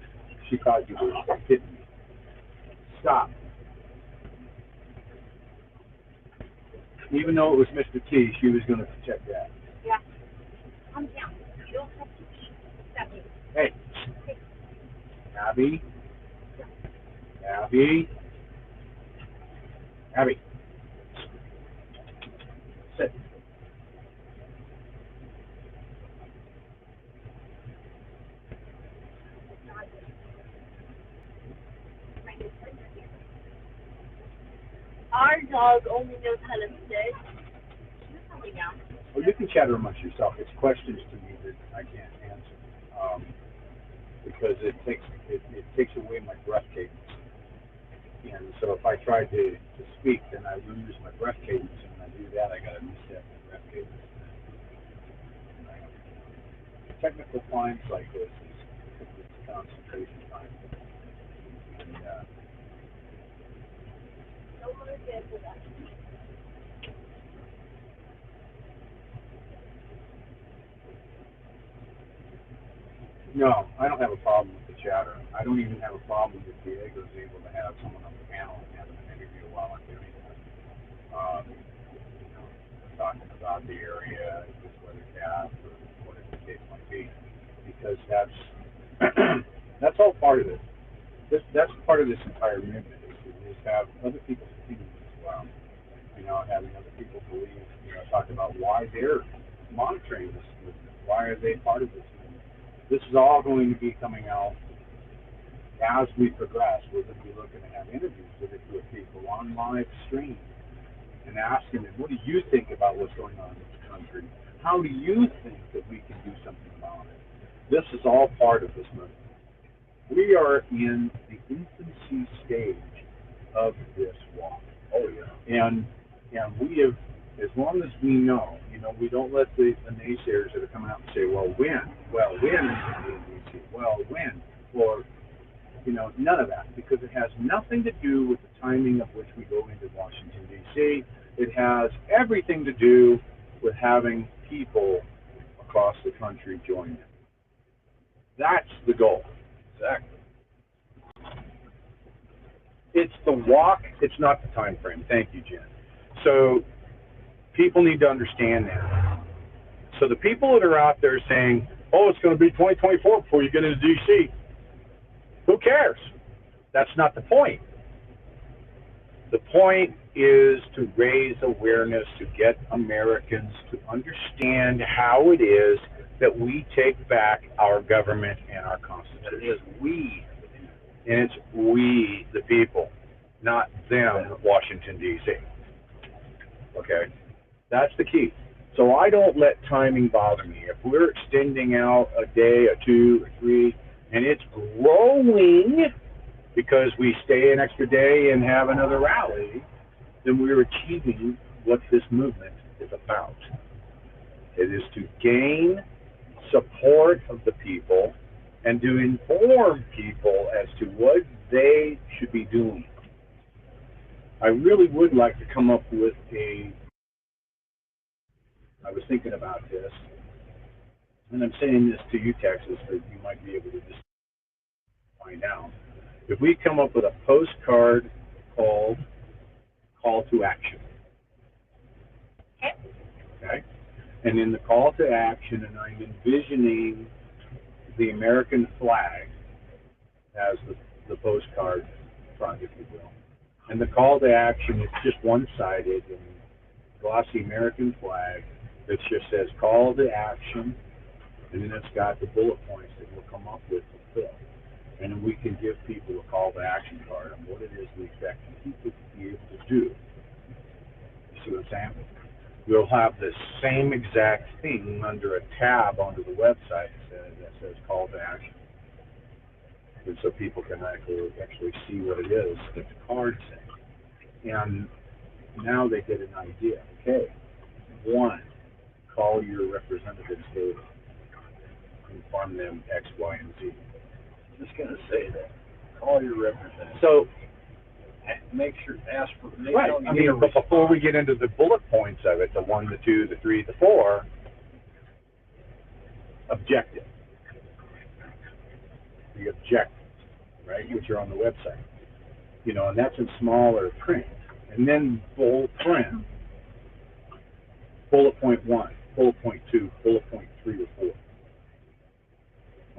She thought you were hitting me. Stop. Even though it was Mr. T, she was going to protect that. Yeah. Calm down. You don't have to eat. Stop it. Hey. Abby. Abby. Abby. Sit. Our dog only knows how to sit. She's coming down. Well, you can chatter amongst yourself. It's questions to me that I can't answer because it takes away my breath cadence. And so if I try to speak, then I lose my breath cadence. And when I do that, I got to reset my breath cadence. Technical times like this is concentration time. And Don't want to get for that. no, I don't have a problem with the chatter. I don't even have a problem if Diego's able to have someone on the panel and have an interview while I'm doing that. Talking about the area, just whether cast or whatever the case might be, because that's all part of it. That's part of this entire movement is have other people's opinions as well. Having other people believe. Talk about why they're monitoring this movement. Why are they part of this movement? This is all going to be coming out as we progress. We're going to be looking to have interviews with people on live stream and asking them, what do you think about what's going on in this country? How do you think that we can do something about it? This is all part of this movement. We are in the infancy stage of this walk. Oh, yeah. And we have, as long as we know, we don't let the naysayers that are coming out and say, well, when? Well, when is it going to be? Well, when? Or, none of that, because it has nothing to do with the timing of which we go into Washington, D.C. It has everything to do with having people across the country join in. That's the goal. Exactly. It's the walk, it's not the time frame. Thank you, Jen. So people need to understand that. So the people that are out there saying, oh, it's going to be 2024 before you get into D.C., who cares? That's not the point. The point is to raise awareness, to get Americans to understand how it is that we take back our government and our Constitution. It is we. And it's we, the people, not them, Washington, D.C. Okay? That's the key. So I don't let timing bother me. If we're extending out a day, or two, or three, and it's growing because we stay an extra day and have another rally, then we're achieving what this movement is about. It is to gain support of the people and to inform people as to what they should be doing. I really would like to come up with a I was thinking about this, and I'm saying this to you, Texas, that you might be able to just find out. If we come up with a postcard called Call to Action, okay? And in the call to action, and I'm envisioning the American flag as the postcard front, if you will. And the call to action is just one-sided and glossy American flag that just says call to action, and then it's got the bullet points that we'll come up with to fill. And then we can give people a call to action card on what it is we expect people to be able to do. You see what I'm saying? We'll have the same exact thing under a tab onto the website that says call to action. And so people can actually see what it is that the card says. And now they get an idea. Okay, 1, call your representatives daily. Inform them X, Y, and Z. I'm just going to say that. Call your representative. So, make sure, ask for, right. I mean, but before we get into the bullet points of it, the 1, the 2, the 3, the 4, objective. The objectives, right, which are on the website. You know, and that's in smaller print. And then bold print, bullet point 1, bullet point 2, bullet point 3 or 4.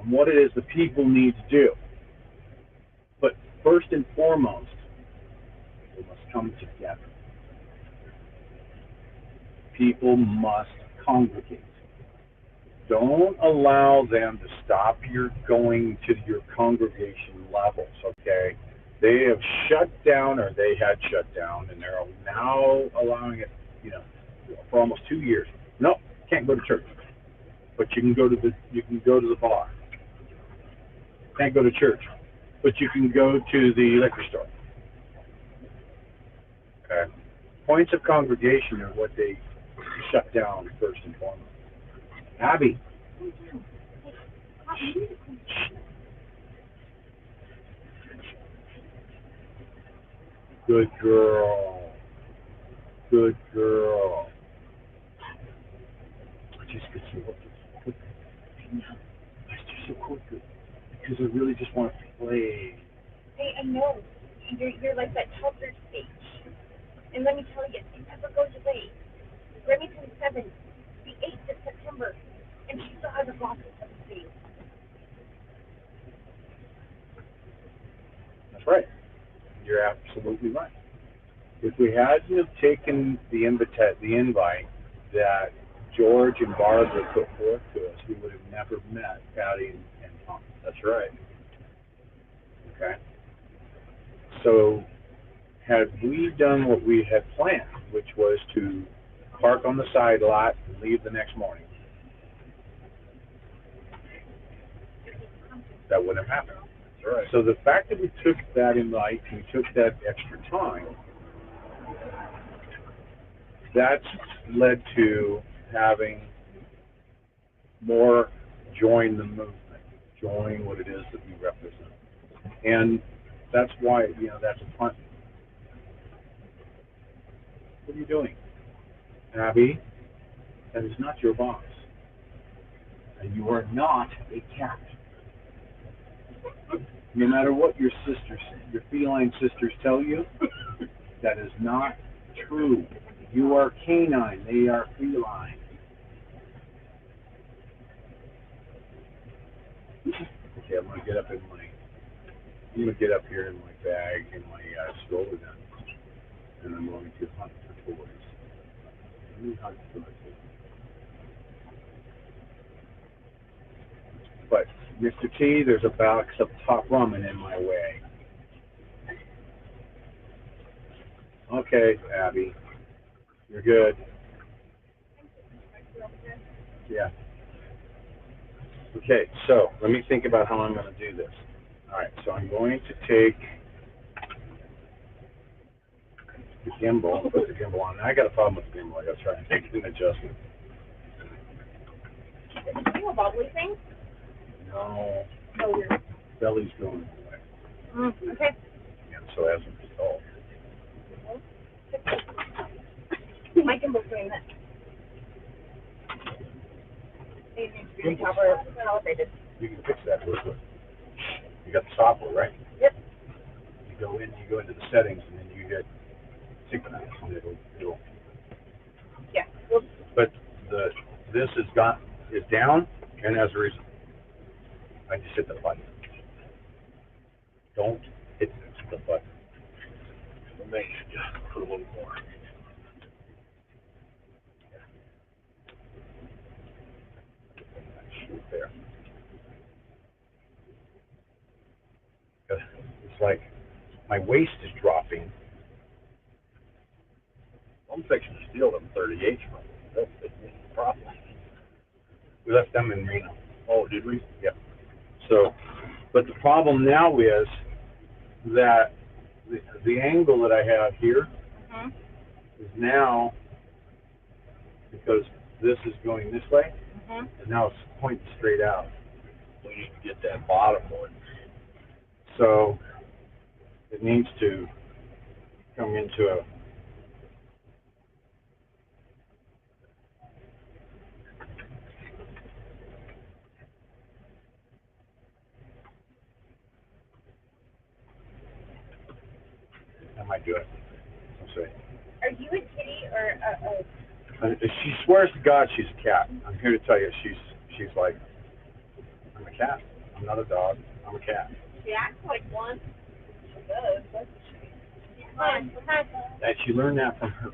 And what it is the people need to do. But first and foremost, they must come together. People must congregate. Don't allow them to stop your going to your congregation levels, okay? They have shut down, or they had shut down, and they're now allowing it, you know, for almost 2 years. No, can't go to church, but you can go to the bar. Can't go to church, but you can go to the liquor store. Okay. Points of congregation are what they shut down first and foremost. Abby. Good girl. Good girl. Just because you look good. It's just so quick. Because I really just want to play. Hey, I know. You're like that toddler stage. And let me tell you, it never goes away. Remington 7, the 8th of September, and she still hasn't lost it 7 days. That's right. You're absolutely right. If we hadn't have taken the invite that George and Barbara put forth to us, we would have never met Patty and Tom. That's right. Okay. So, had we done what we had planned, which was to park on the side lot and leave the next morning, that wouldn't have happened. That's right. So the fact that we took that invite, we took that extra time, that's led to having more join the movement, join what it is that we represent. And that's why, you know, that's a punt. What are you doing? Abby, that is not your boss. And you are not a cat. No matter what your sisters, your feline sisters tell you, that is not true. You are canine, they are feline. Okay, I'm gonna get up here in my bag, in my stroller then, and I'm going to hunt for toys. Let me hunt for my toys. But, Mr. T, there's a box of top ramen in my way. Okay, Abby. You're good. Yeah. Okay, so let me think about how I'm going to do this. All right, so I'm going to take the gimbal, put the gimbal on. I got a problem with the gimbal. I got to try and make an adjustment. Is it doing a bubbly thing? No, No, weird. belly's going away. Okay. And so as a result. My gimbal's doing that. They need to be calibrated. You can fix that real quick. You got the software, right? Yep. You go into the settings, and then you hit synchronize, and it'll. Yeah. Well, But this is down, and as a result, I just hit the button. Don't hit the button. Maybe just put a little more. Shoot there. It's like my waist is dropping. I'm fixing to steal them 38s from them. That's the problem. We left them in Reno. Oh, did we? Yeah. So, but the problem now is that the angle that I have here is now, because this is going this way, and now it's pointing straight out. We need to get that bottom one. So it needs to come into a. I might do it. Let's see. are you a kitty or a She swears to God she's a cat. I'm here to tell you, she's like, I'm a cat. I'm not a dog. I'm a cat. she acts like one? She does, doesn't she? Come on. And she learned that from her.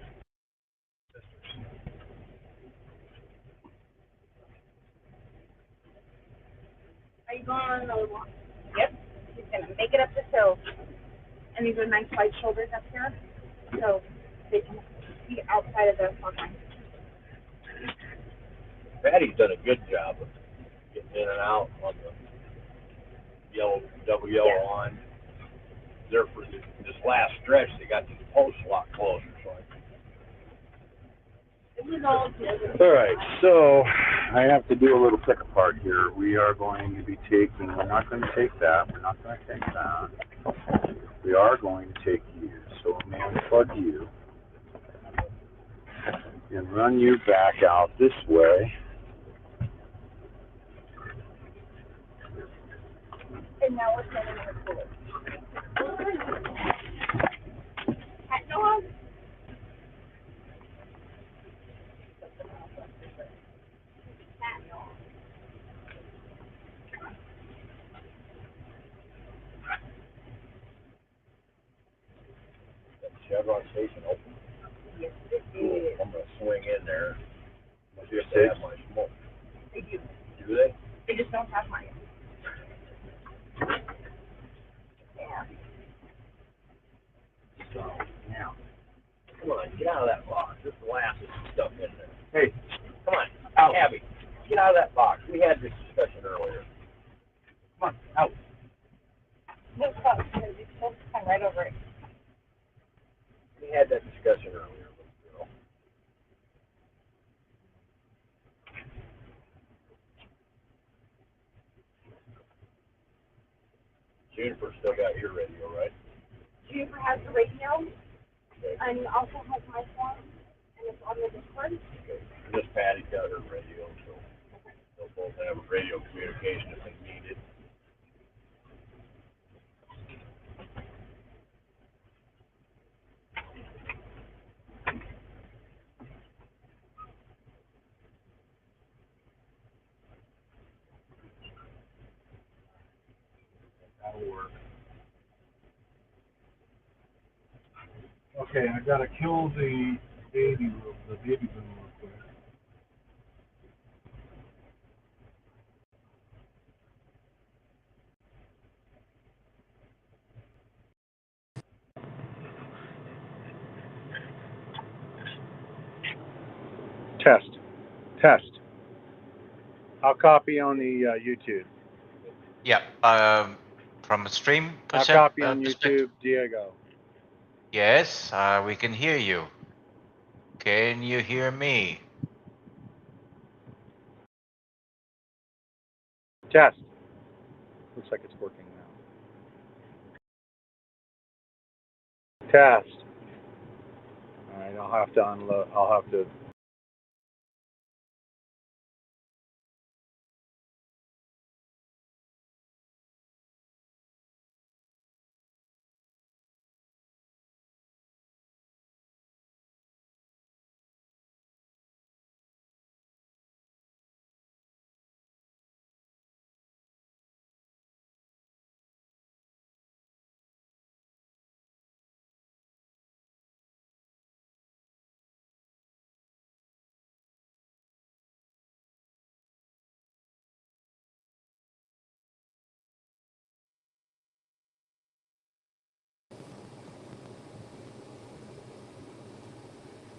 Are you going on another walk? Yep. He's gonna make it up the hill. And these are nice wide shoulders up here. So they can see outside of the front line. Patty's done a good job of getting in and out on the double yellow line. There for this last stretch, they got these posts a lot closer. So This is all good. All right, so I have to do a little pick apart here. We are going to be taking. We're not going to take that. We're not going to take that. We are going to take you. So I'm going to unplug you and run you back out this way. And now we're sending her cooler. Hat dog? Hat dog. Chevron station open. Yes, it Cool. is. I'm gonna swing in there. What's See your if they six? have my smoke. They do. Do they? They just don't have mine. Yeah. So now, Come on, get out of that box. There's molasses and stuff in there. hey, Come on, out. Abby, get out of that box. We had this discussion earlier. Come on, out. No problem. We'll come right over it. We had that discussion earlier. Girl. Juniper still got your radio, right? Juniper has the radio, Okay. and also has my phone, and it's on the Discord. Okay. And this Patty's got her radio, so they'll both have radio communication if they need it. That'll work. Okay, I gotta kill the baby boom real quick. Test. I'll copy on the YouTube. Yeah. From a stream I'll percent, copy on perspective. YouTube, Diego. Yes, we can hear you. Can you hear me? Test. Looks like it's working now. Test. All right, I'll have to unload. I'll have to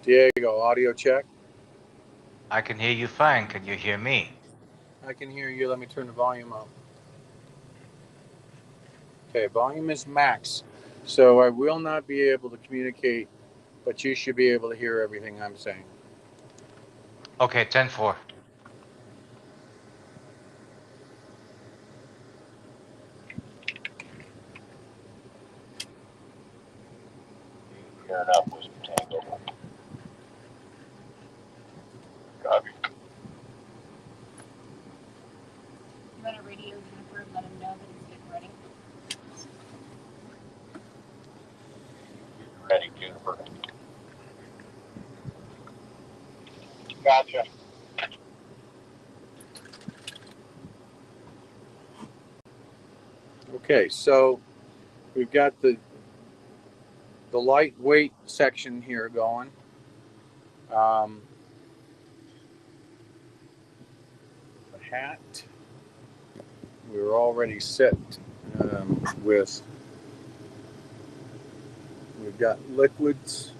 Diego, audio check. I can hear you fine. Can you hear me? I can hear you. Let me turn the volume up. Okay, volume is max. So I will not be able to communicate, but you should be able to hear everything I'm saying. Okay, 10-4. Fair enough, Whiskey Tango. Copy. You want to radio Juniper and let him know that he's getting ready? Ready, Juniper. Gotcha. Okay, so we've got the lightweight section here going. The hat, we're already set with, we've got liquids.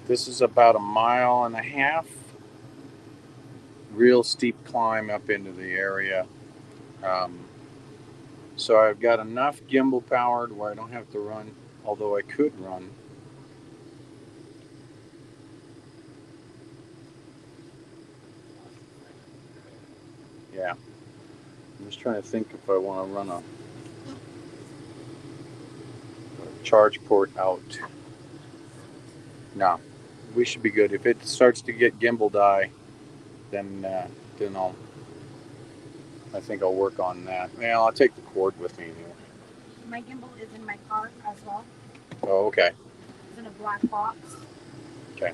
This is about 1.5 miles. Real steep climb up into the area. So I've got enough gimbal powered where I don't have to run, although I could run. Yeah. I'm just trying to think if I want to run a charge port out. No, we should be good. If it starts to get gimbal die, then I think I'll work on that. Well, I'll take the cord with me anyway. My gimbal is in my car as well. Oh, okay. It's in a black box. Okay.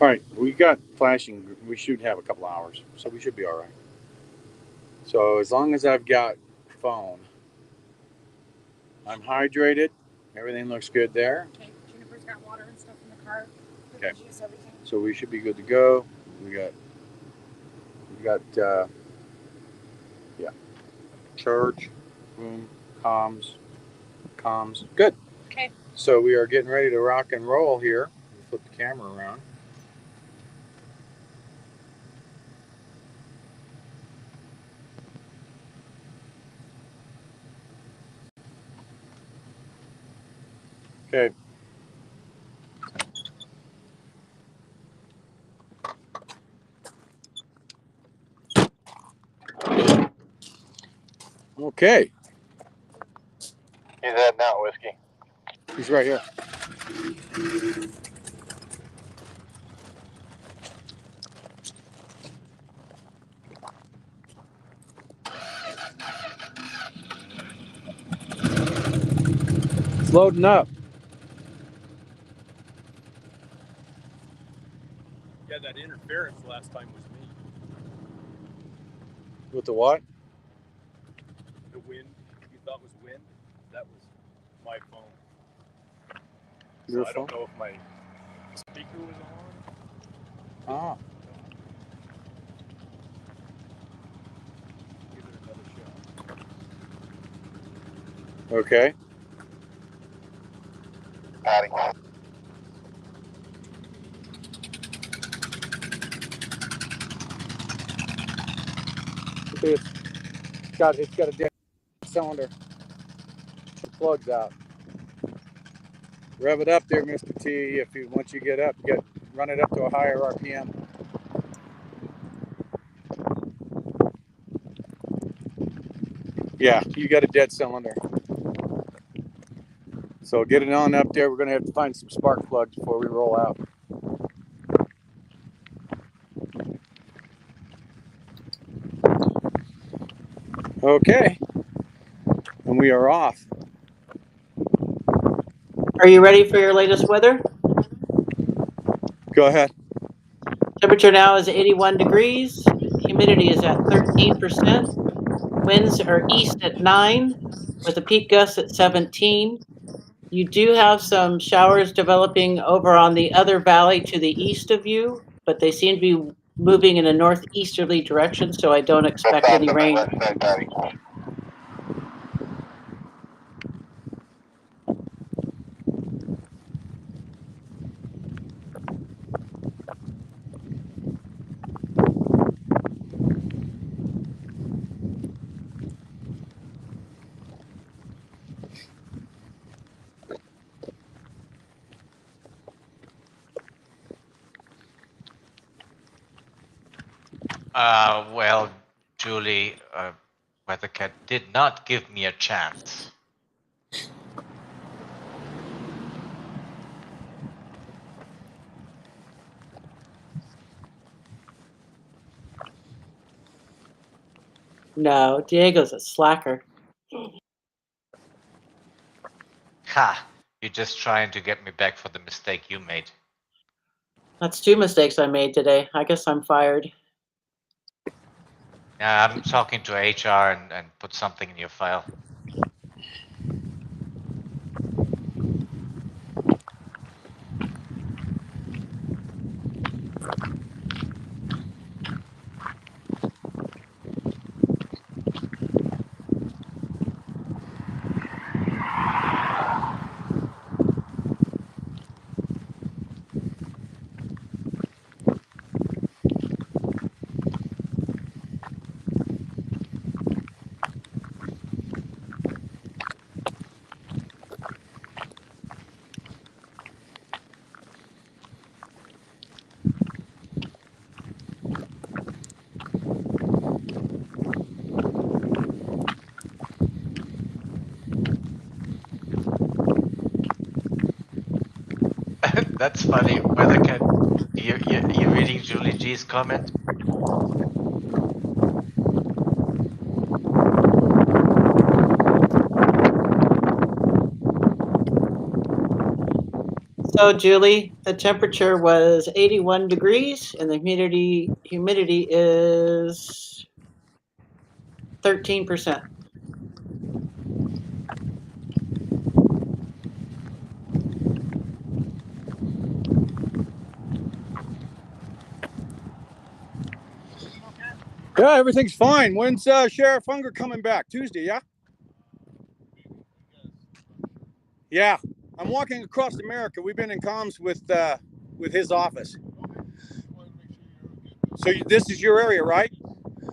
All right, we got flashing. We should have a couple hours, so we should be all right. So as long as I've got phone, I'm hydrated. Everything looks good there. Okay, Juniper's got water and stuff in the car. Okay. Juice, everything. So we should be good to go. We got charge, room, comms. Good. Okay. So we are getting ready to rock and roll here. Flip the camera around. Okay. Okay. He's heading out, Whiskey. He's right here. It's loading up. Yeah, that interference last time was me. With the what? The wind you thought was wind, that was my phone. Your So I phone? don't know if my speaker was on. Ah. Give it another shot. Okay. Patty. It's got a dead cylinder. The plug's out. Rev it up there, Mr. T. Once you get up, run it up to a higher RPM. Yeah, you got a dead cylinder. So get it on up there. We're gonna have to find some spark plugs before we roll out. Okay. And we are off. Are you ready for your latest weather? Go ahead. Temperature now is 81 degrees. Humidity is at 13%. Winds are east at 9 with a peak gust at 17. You do have some showers developing over on the other valley to the east of you, but they seem to be moving in a northeasterly direction, so I don't expect any rain. Well, Julie, Weathercat did not give me a chance. No, Diego's a slacker. Ha! You're just trying to get me back for the mistake you made. That's 2 mistakes I made today. I guess I'm fired. Yeah, I'm talking to HR and put something in your file. That's funny. Weathercat, you reading Julie G's comment? So, Julie, the temperature was 81 degrees and the humidity is 13%. Yeah, everything's fine. When's Sheriff Unger coming back? Tuesday, yeah? Yeah, I'm walking across America. We've been in comms with his office. So this is your area, right?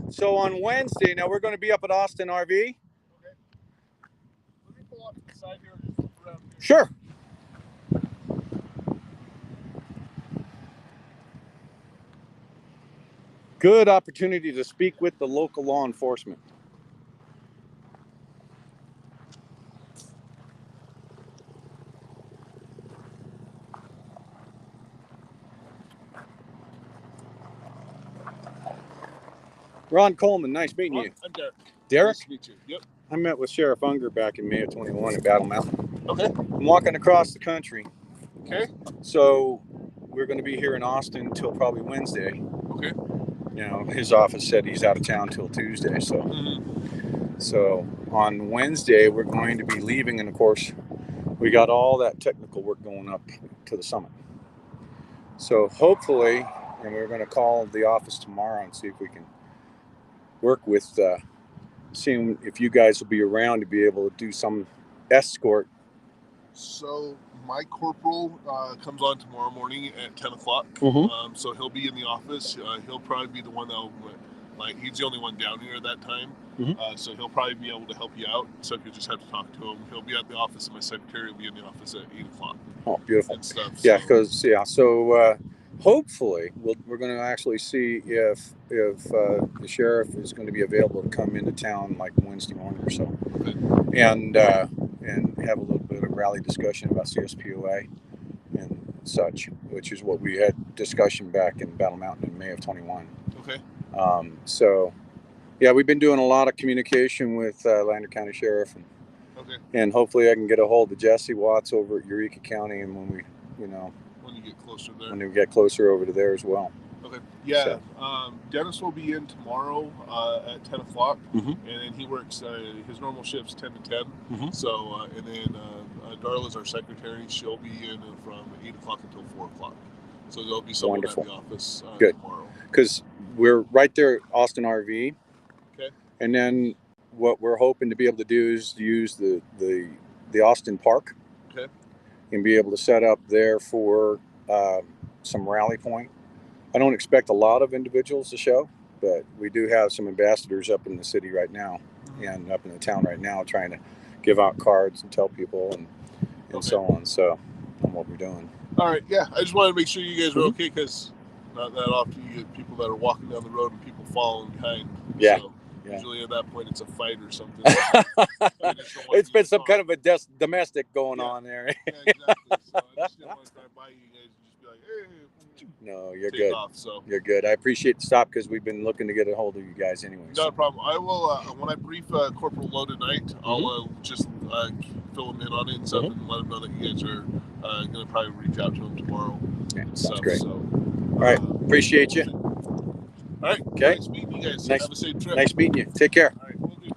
So on Wednesday, now we're going to be up at Austin RV. Okay. Let me pull off to the side here and just look around here. Sure. Good opportunity to speak with the local law enforcement. Ron Coleman, nice meeting you. I'm Derek. Derek? Nice to meet you. Yep. I met with Sheriff Unger back in May of 21 in Battle Mountain. Okay. I'm walking across the country. Okay. So we're going to be here in Austin until probably Wednesday. Okay. You know, his office said he's out of town till Tuesday. So, So on Wednesday, we're going to be leaving. And of course, we got all that technical work going up to the summit. So hopefully, and we're going to call the office tomorrow and see if we can work with seeing if you guys will be around to be able to do some escort. So my corporal comes on tomorrow morning at 10 o'clock. So he'll be in the office. He'll probably be the one that'll, he's the only one down here at that time. So he'll probably be able to help you out. So you just have to talk to him. He'll be at the office, and my secretary will be in the office at 8 o'clock. Oh, beautiful. And stuff. Yeah, because, so hopefully we're going to actually see if the sheriff is going to be available to come into town like Wednesday morning or so. And have a little bit of rally discussion about CSPOA and such, which is what we had discussion back in Battle Mountain in May of 21. Okay. So, yeah, we've been doing a lot of communication with Lander County Sheriff, and hopefully I can get a hold of Jesse Watts over at Eureka County, and when we, when you get closer there. When we get closer over to there as well. Okay. Yeah. So. Dennis will be in tomorrow at 10 o'clock, and then he works, his normal shift's 10 to 10. So, and then Darla's our secretary. She'll be in from 8 o'clock until 4 o'clock. So there'll be someone at the office tomorrow. Because we're right there at Austin RV. Okay. And then what we're hoping to be able to do is use the Austin Park. Okay. And be able to set up there for some rally point. I don't expect a lot of individuals to show, but we do have some ambassadors up in the city right now and up in the town right now trying to give out cards and tell people and so on. So on what we're doing. All right. Yeah. I just wanted to make sure you guys were okay because not that often you get people that are walking down the road and people following behind. Yeah. So Yeah. usually at that point it's a fight or something. It's been some kind of a domestic going on there. Yeah, exactly. So I just didn't want to drive by you guys and just be like, hey. No, you're take good. Off, so. You're good. I appreciate the stop because we've been looking to get a hold of you guys anyway. Not a problem. I will, when I brief Corporal Lowe tonight, I'll just fill him in on it and stuff and let him know that you guys are going to probably reach out to him tomorrow. Yeah, sounds great. So, all right. Appreciate you. All right. Okay. Nice meeting you guys. Nice, have a safe trip. Nice meeting you. Take care. All right. Will do.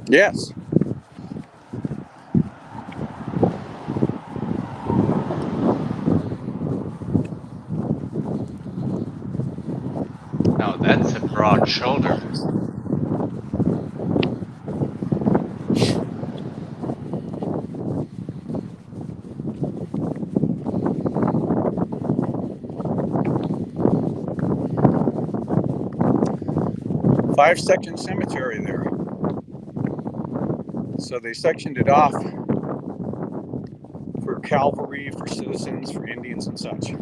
Yes. Now that's a broad shoulder. Five-section cemetery there. So they sectioned it off for cavalry, for citizens, for Indians and such.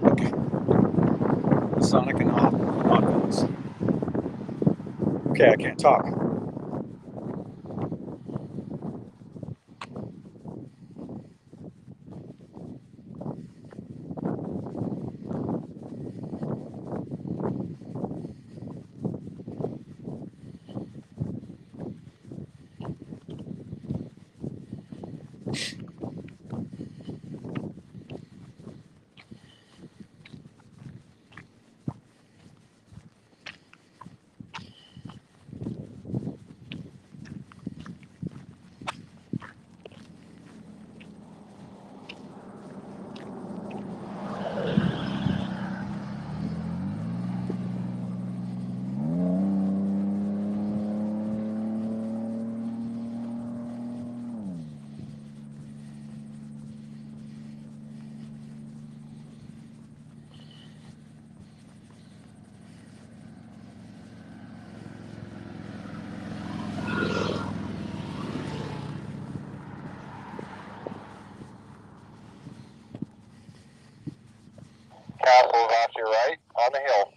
Okay. Sonic and Hawkins. Okay, I can't talk. Castle's off to your right on the hill.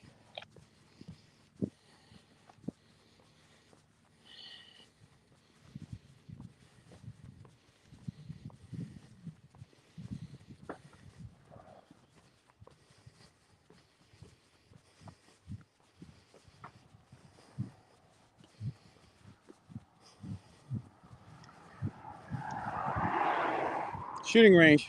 Shooting range.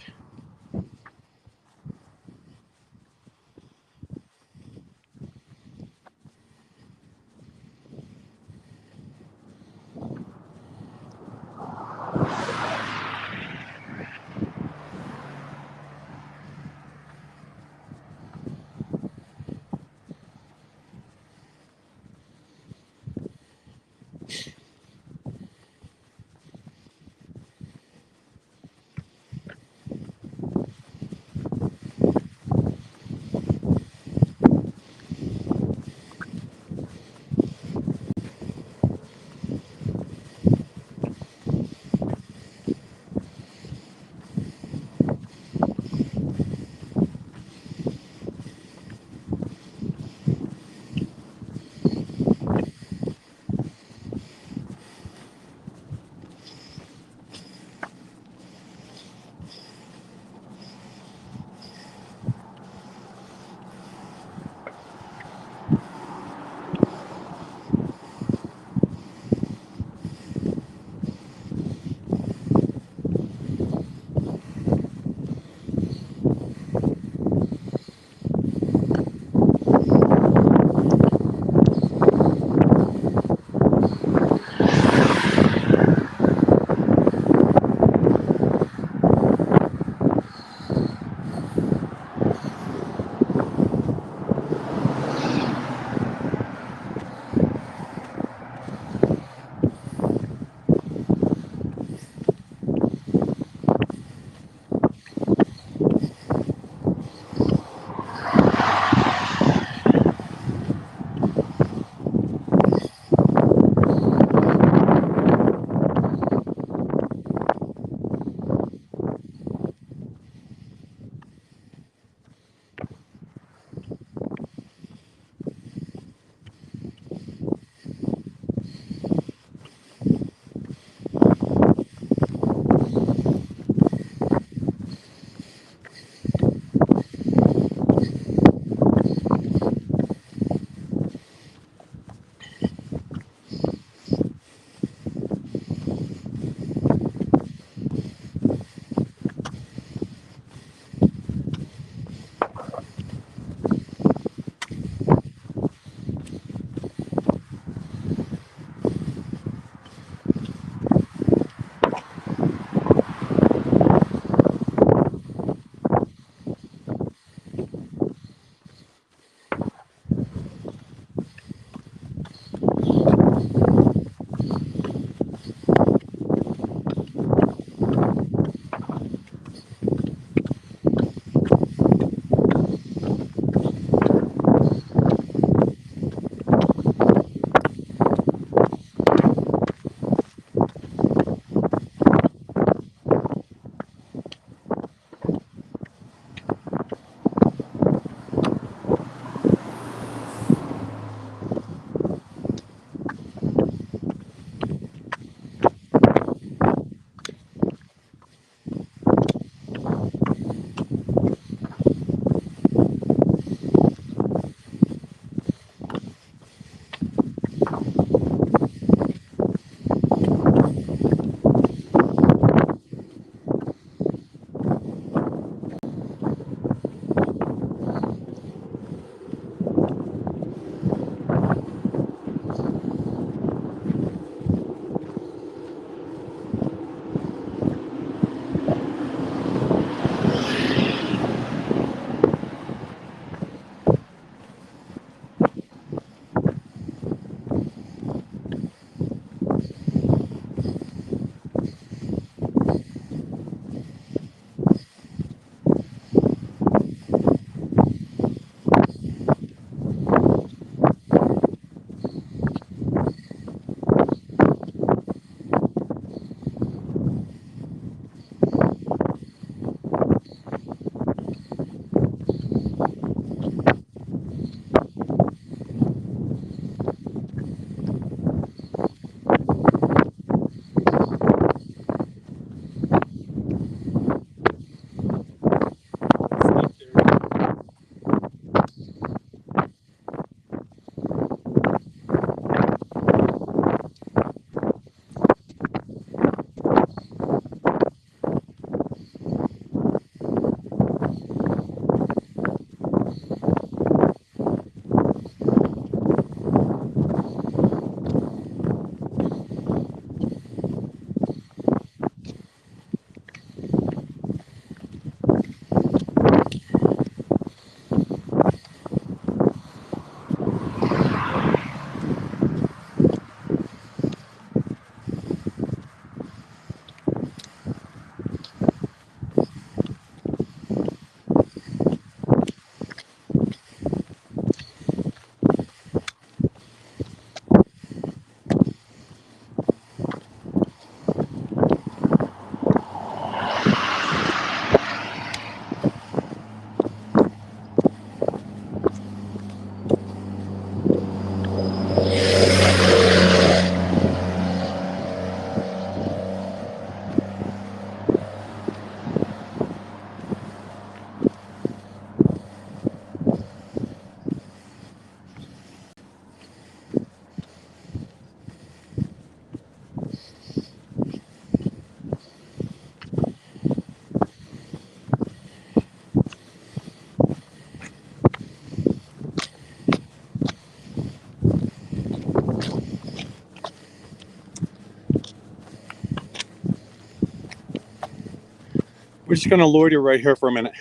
We're just going to loiter right here for a minute.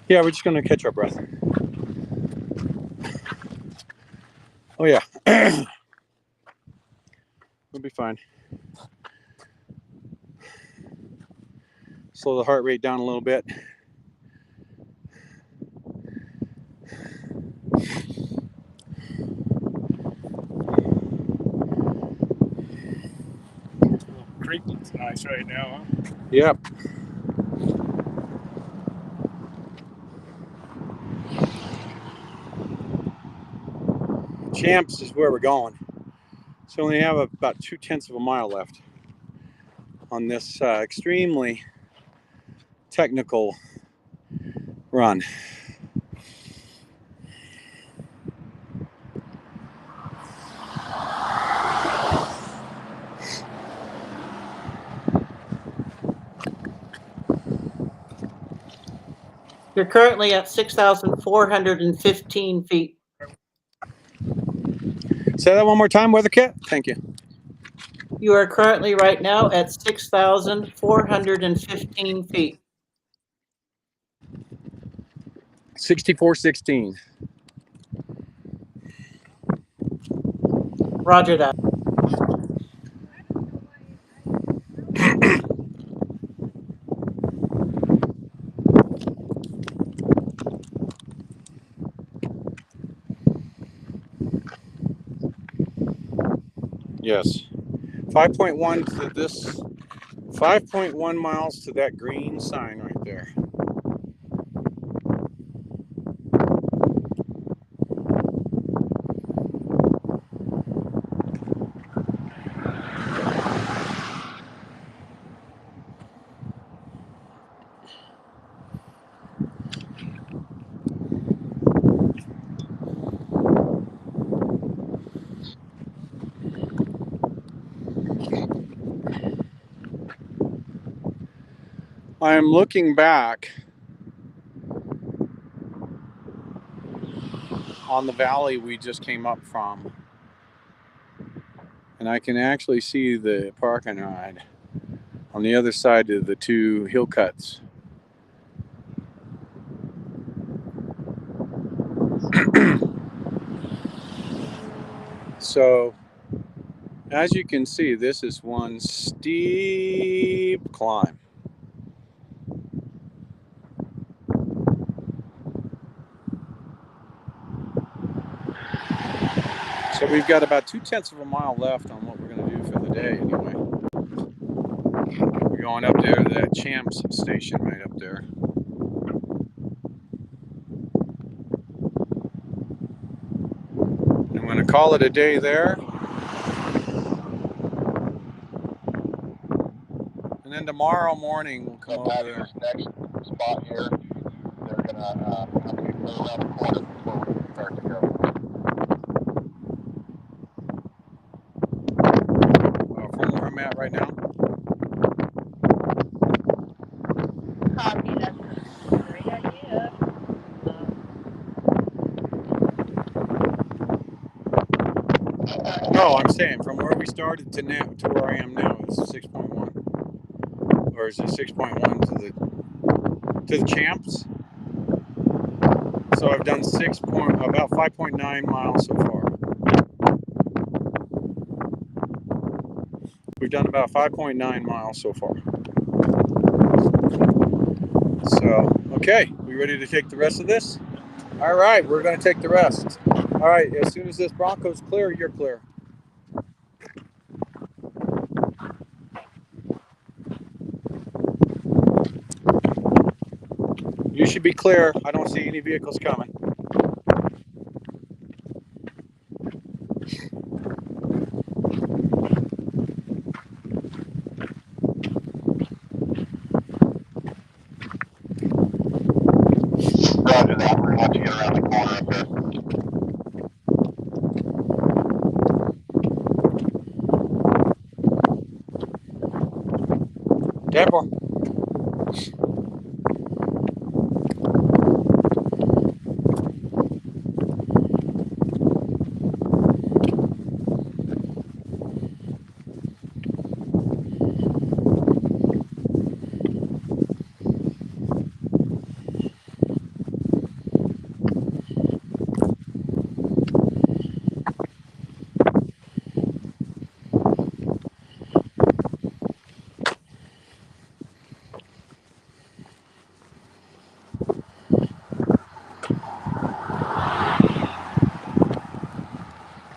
Yeah, we're just going to catch our breath. Oh, yeah. We'll be fine. Slow the heart rate down a little bit. Creek looks nice right now, huh? Yep. Champs is where we're going. So we only have about 0.2 of a mile left on this extremely technical run. You're currently at 6,415 feet. Say that one more time, Weather Kit. Thank you. You are currently right now at 6,415 feet. 6416. Roger that. Yes. 5.1 to this. 5.1 miles to that green sign right there. I am looking back on the valley we just came up from, and I can actually see the parking ride on the other side of the two hill cuts. So, as you can see, this is one steep climb. So we've got about 0.2 of a mile left on what we're going to do for the day anyway. We're going up there to that Champs station right up there. I'm going to call it a day there. And then tomorrow morning we'll come over there. Next spot here, they're gonna come around the corner before we start to go. From where I'm at right now. Copy, that's a great idea. No, I'm saying from where we started to now to where I am now is 6.1, or is it 6.1 to the Champs? So I've done about 5.9 miles so far. We've done about 5.9 miles so far. So, okay, we ready to take the rest of this? All right, we're going to take the rest. All right, as soon as this Bronco's clear, you're clear. You should be clear. I don't see any vehicles coming. Roger that. We're gonna let you get around the corner up there. Deborah.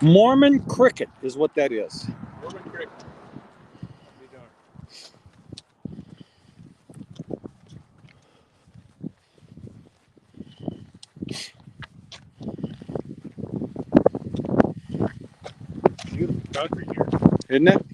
Mormon cricket is what that is. Mormon cricket. Beautiful country here. Isn't it?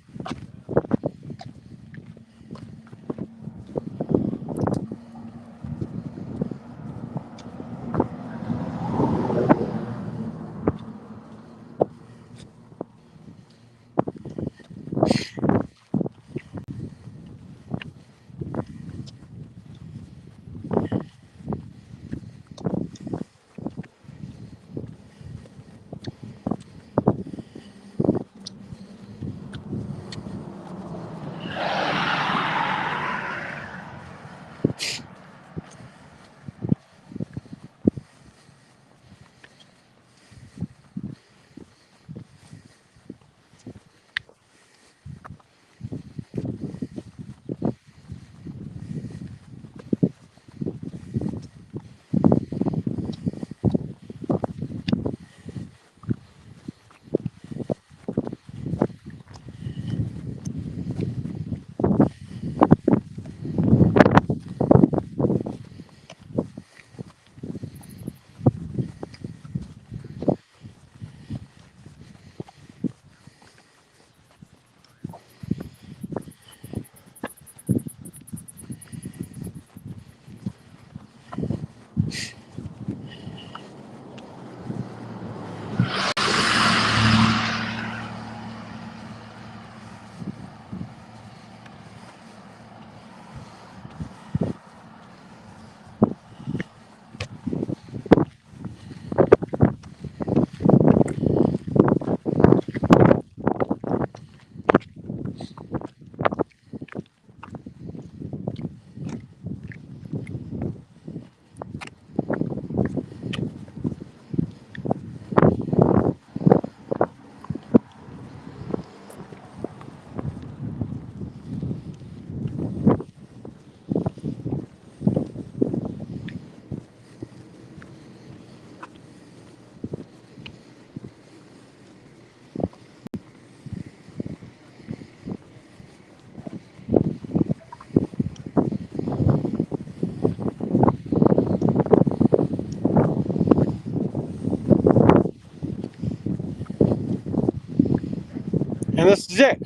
And this is it.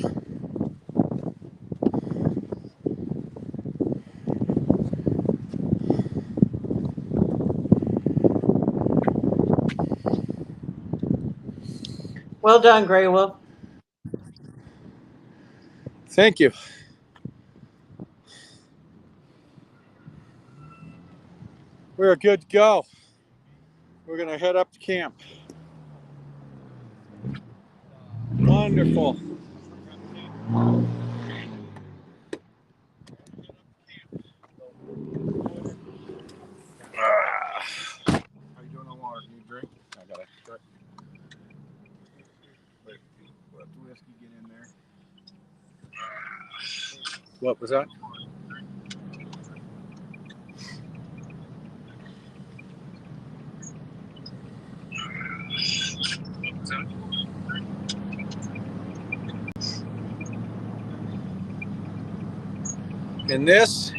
Well done, Grey Wolf. Thank you. We're good to go. We're going to head up to camp. Wonderful. How you doing on water? Need a drink? I got it. Wait, let the whiskey get in there. What was that? And this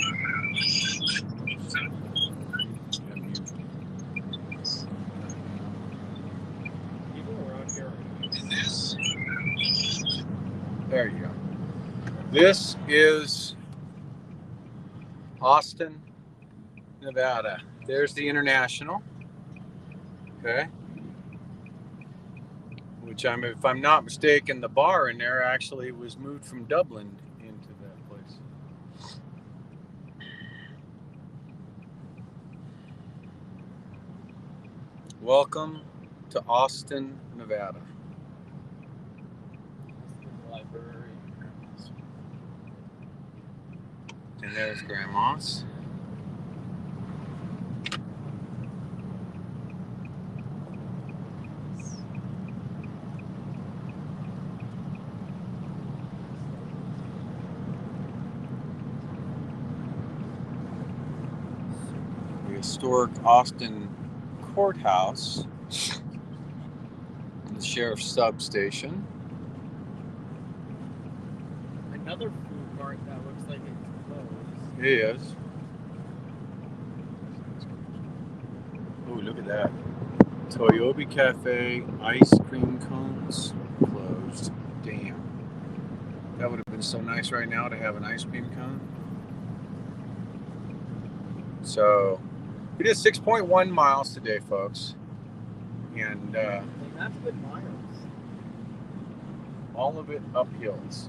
there you go. This is Austin, Nevada. There's the International. Okay. Which if I'm not mistaken, the bar in there actually was moved from Dublin into that place. Welcome to Austin, Nevada. Library. And there's Grandma's. The historic Austin Courthouse. The Sheriff's substation. Another food cart that looks like it's closed. It is. Oh, look at that. Toyobi Cafe ice cream cones closed. Damn. That would have been so nice right now to have an ice cream cone. So we did 6.1 miles today, folks. And That's good miles. all of it up hills.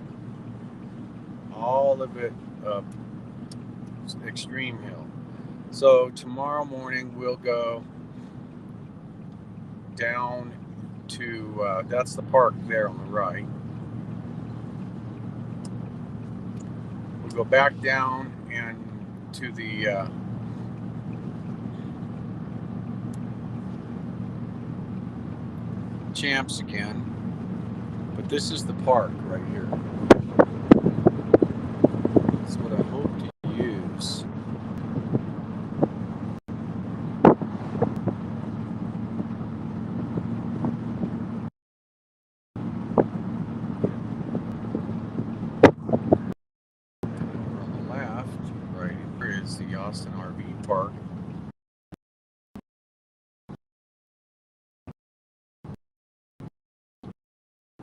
All of it up extreme hill. So tomorrow morning we'll go down to, that's the park there on the right. We'll go back down and to the Champs again. But this is the park right here. That's what I hope to use. On the left, right here is the Austin RV Park.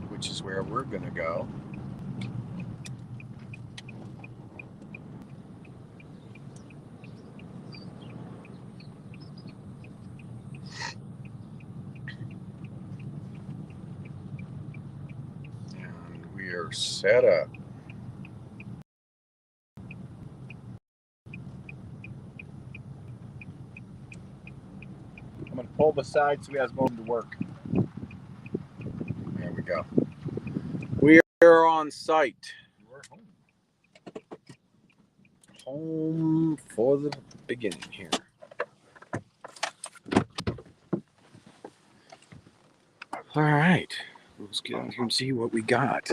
Which is where we're gonna go. And we are set up. I'm gonna pull the side so we have room to work. There we go. We are on site. We're home. Home for the beginning here. All right. Let's get out here and see what we got.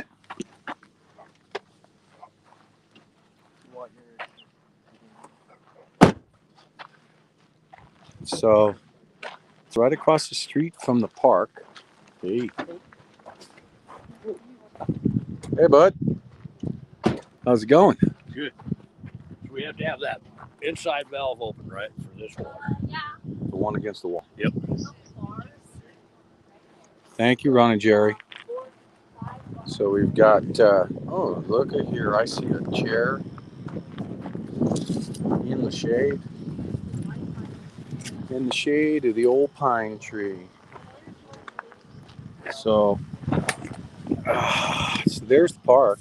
So it's right across the street from the park. Hey. Hey, bud. How's it going? Good. We have to have that inside valve open, right, for this water. The one against the wall. Yep. Thank you, Ron and Jerry. So we've got, oh, look at here. I see a chair in the shade. In the shade of the old pine tree. So there's the park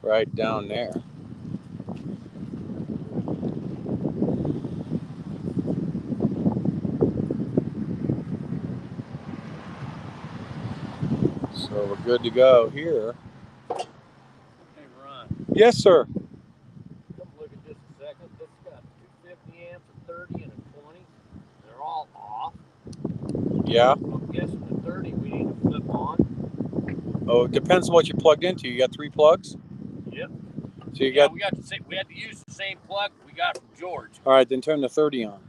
right down there. So we're good to go here. Hey, Ron. Yes, sir. Come look at this a second. This has got 250 amps, a 30, and a 20. They're all off. Yeah. I'm guessing the 30 we need to flip on. Oh, it depends on what you plugged into. You got 3 plugs? Yep. So you got. We got we had to use the same plug we got from George. All right, then turn the 30 on.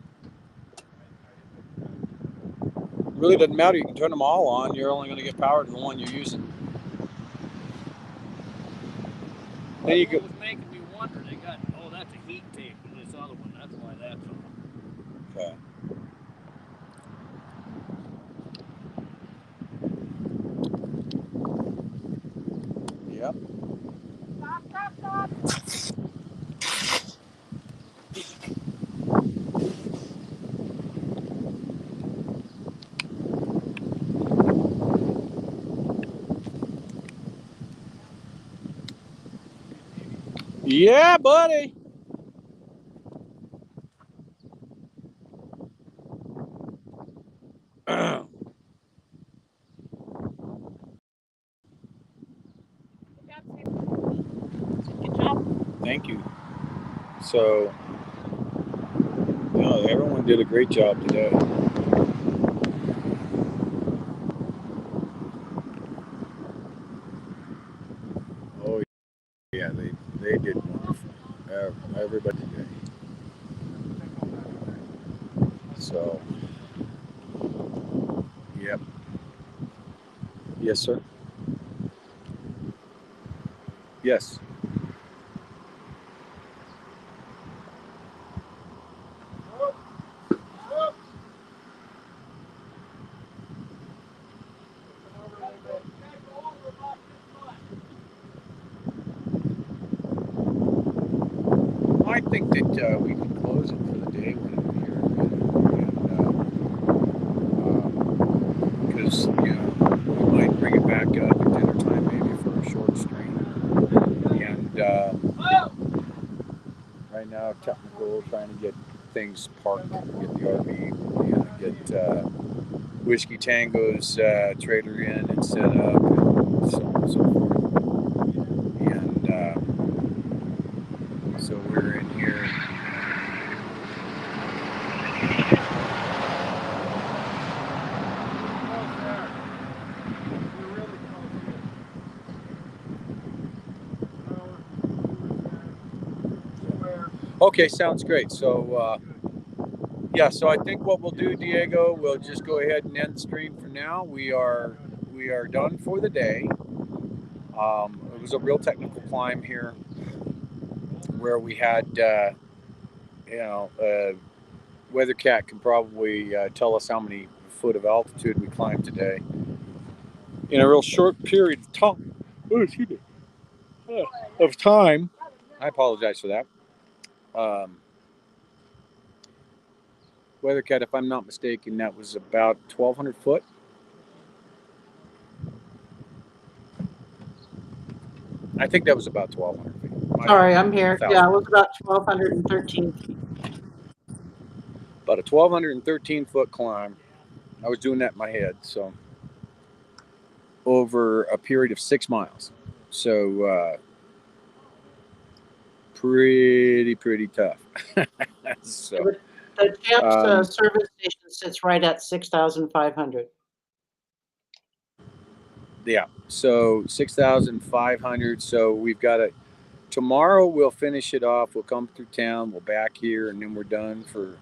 Really doesn't matter. You can turn them all on. You're only going to get power to the one you're using. Then you It was making me wonder. They got, oh, that's a heat tape in this other one. That's why that's on. Okay. Yep. Stop. Yeah, buddy. Good job. Thank you. So, no, everyone did a great job today. Oh, yeah, they did wonderful. Everybody did. So, yep. Yes, sir. Yes. I think that we can close it for the day when we're here, because we might bring it back at dinner time maybe for a short stream. And right now, technical, trying to get things parked, get the RV, get Whiskey Tango's trailer in and set up, and so on and so forth. And so we're in here. Okay, sounds great. So yeah, so I think what we'll do, Diego, we'll just go ahead and end the stream for now. We are done for the day. It was a real technical climb here, where we had Weathercat can probably tell us how many foot of altitude we climbed today in a real short period of time. Oh, excuse me. Of time. I apologize for that. Weathercat, if I'm not mistaken, that was about 1,200 foot. I think that was about 1,200 feet. Sorry, I'm here. Yeah, it was about 1,213 feet. About a 1,213 foot climb. I was doing that in my head, so over a period of 6 miles. So pretty tough. So the Champs service station sits right at 6,500. Yeah, so 6,500. So we've got tomorrow we'll finish it off. We'll come through town. We'll back here, and then we're done for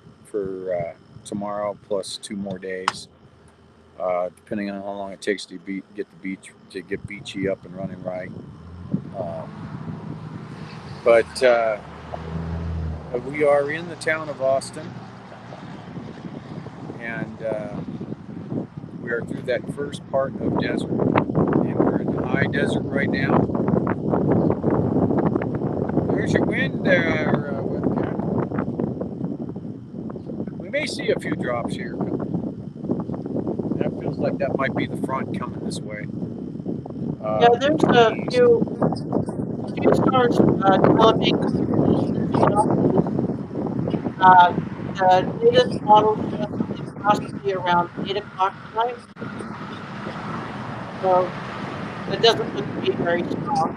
tomorrow plus 2 more days, depending on how long it takes to get Beachy up and running right. But we are in the town of Austin, and we are through that first part of desert, and we're in the high desert right now. There's your wind there, Weathercat. We may see a few drops here. That feels like that might be the front coming this way. Yeah, there's a few stars developing. The latest model says it's possibly around 8 o'clock tonight. So it doesn't look to be very strong.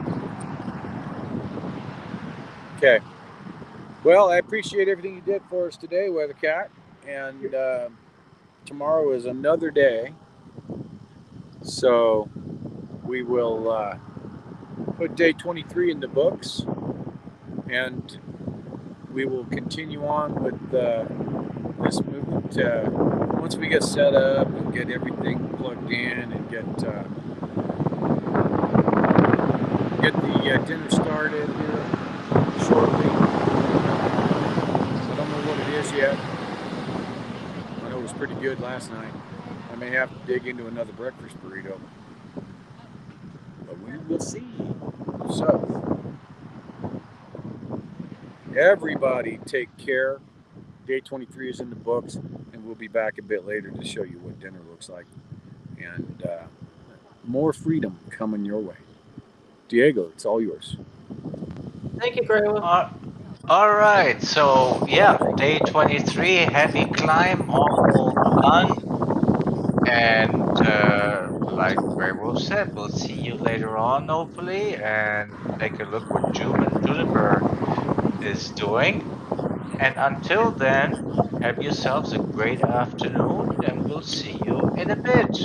Okay. Well, I appreciate everything you did for us today, Weathercat. And tomorrow is another day. So we will put day 23 in the books. And we will continue on with this movement. Once we get set up and get everything plugged in and get the dinner started here shortly. I don't know what it is yet. I know it was pretty good last night. I may have to dig into another breakfast burrito, but we will see. So, everybody take care. Day 23 is in the books, and we'll be back a bit later to show you what dinner looks like. And more freedom coming your way. Diego, it's all yours. Thank you, GreyWolf. All right, so yeah, day 23, heavy climb, all done. And like GreyWolf said, we'll see you later on, hopefully, and take a look what Juniper is doing. And until then, have yourselves a great afternoon, and we'll see you in a bit.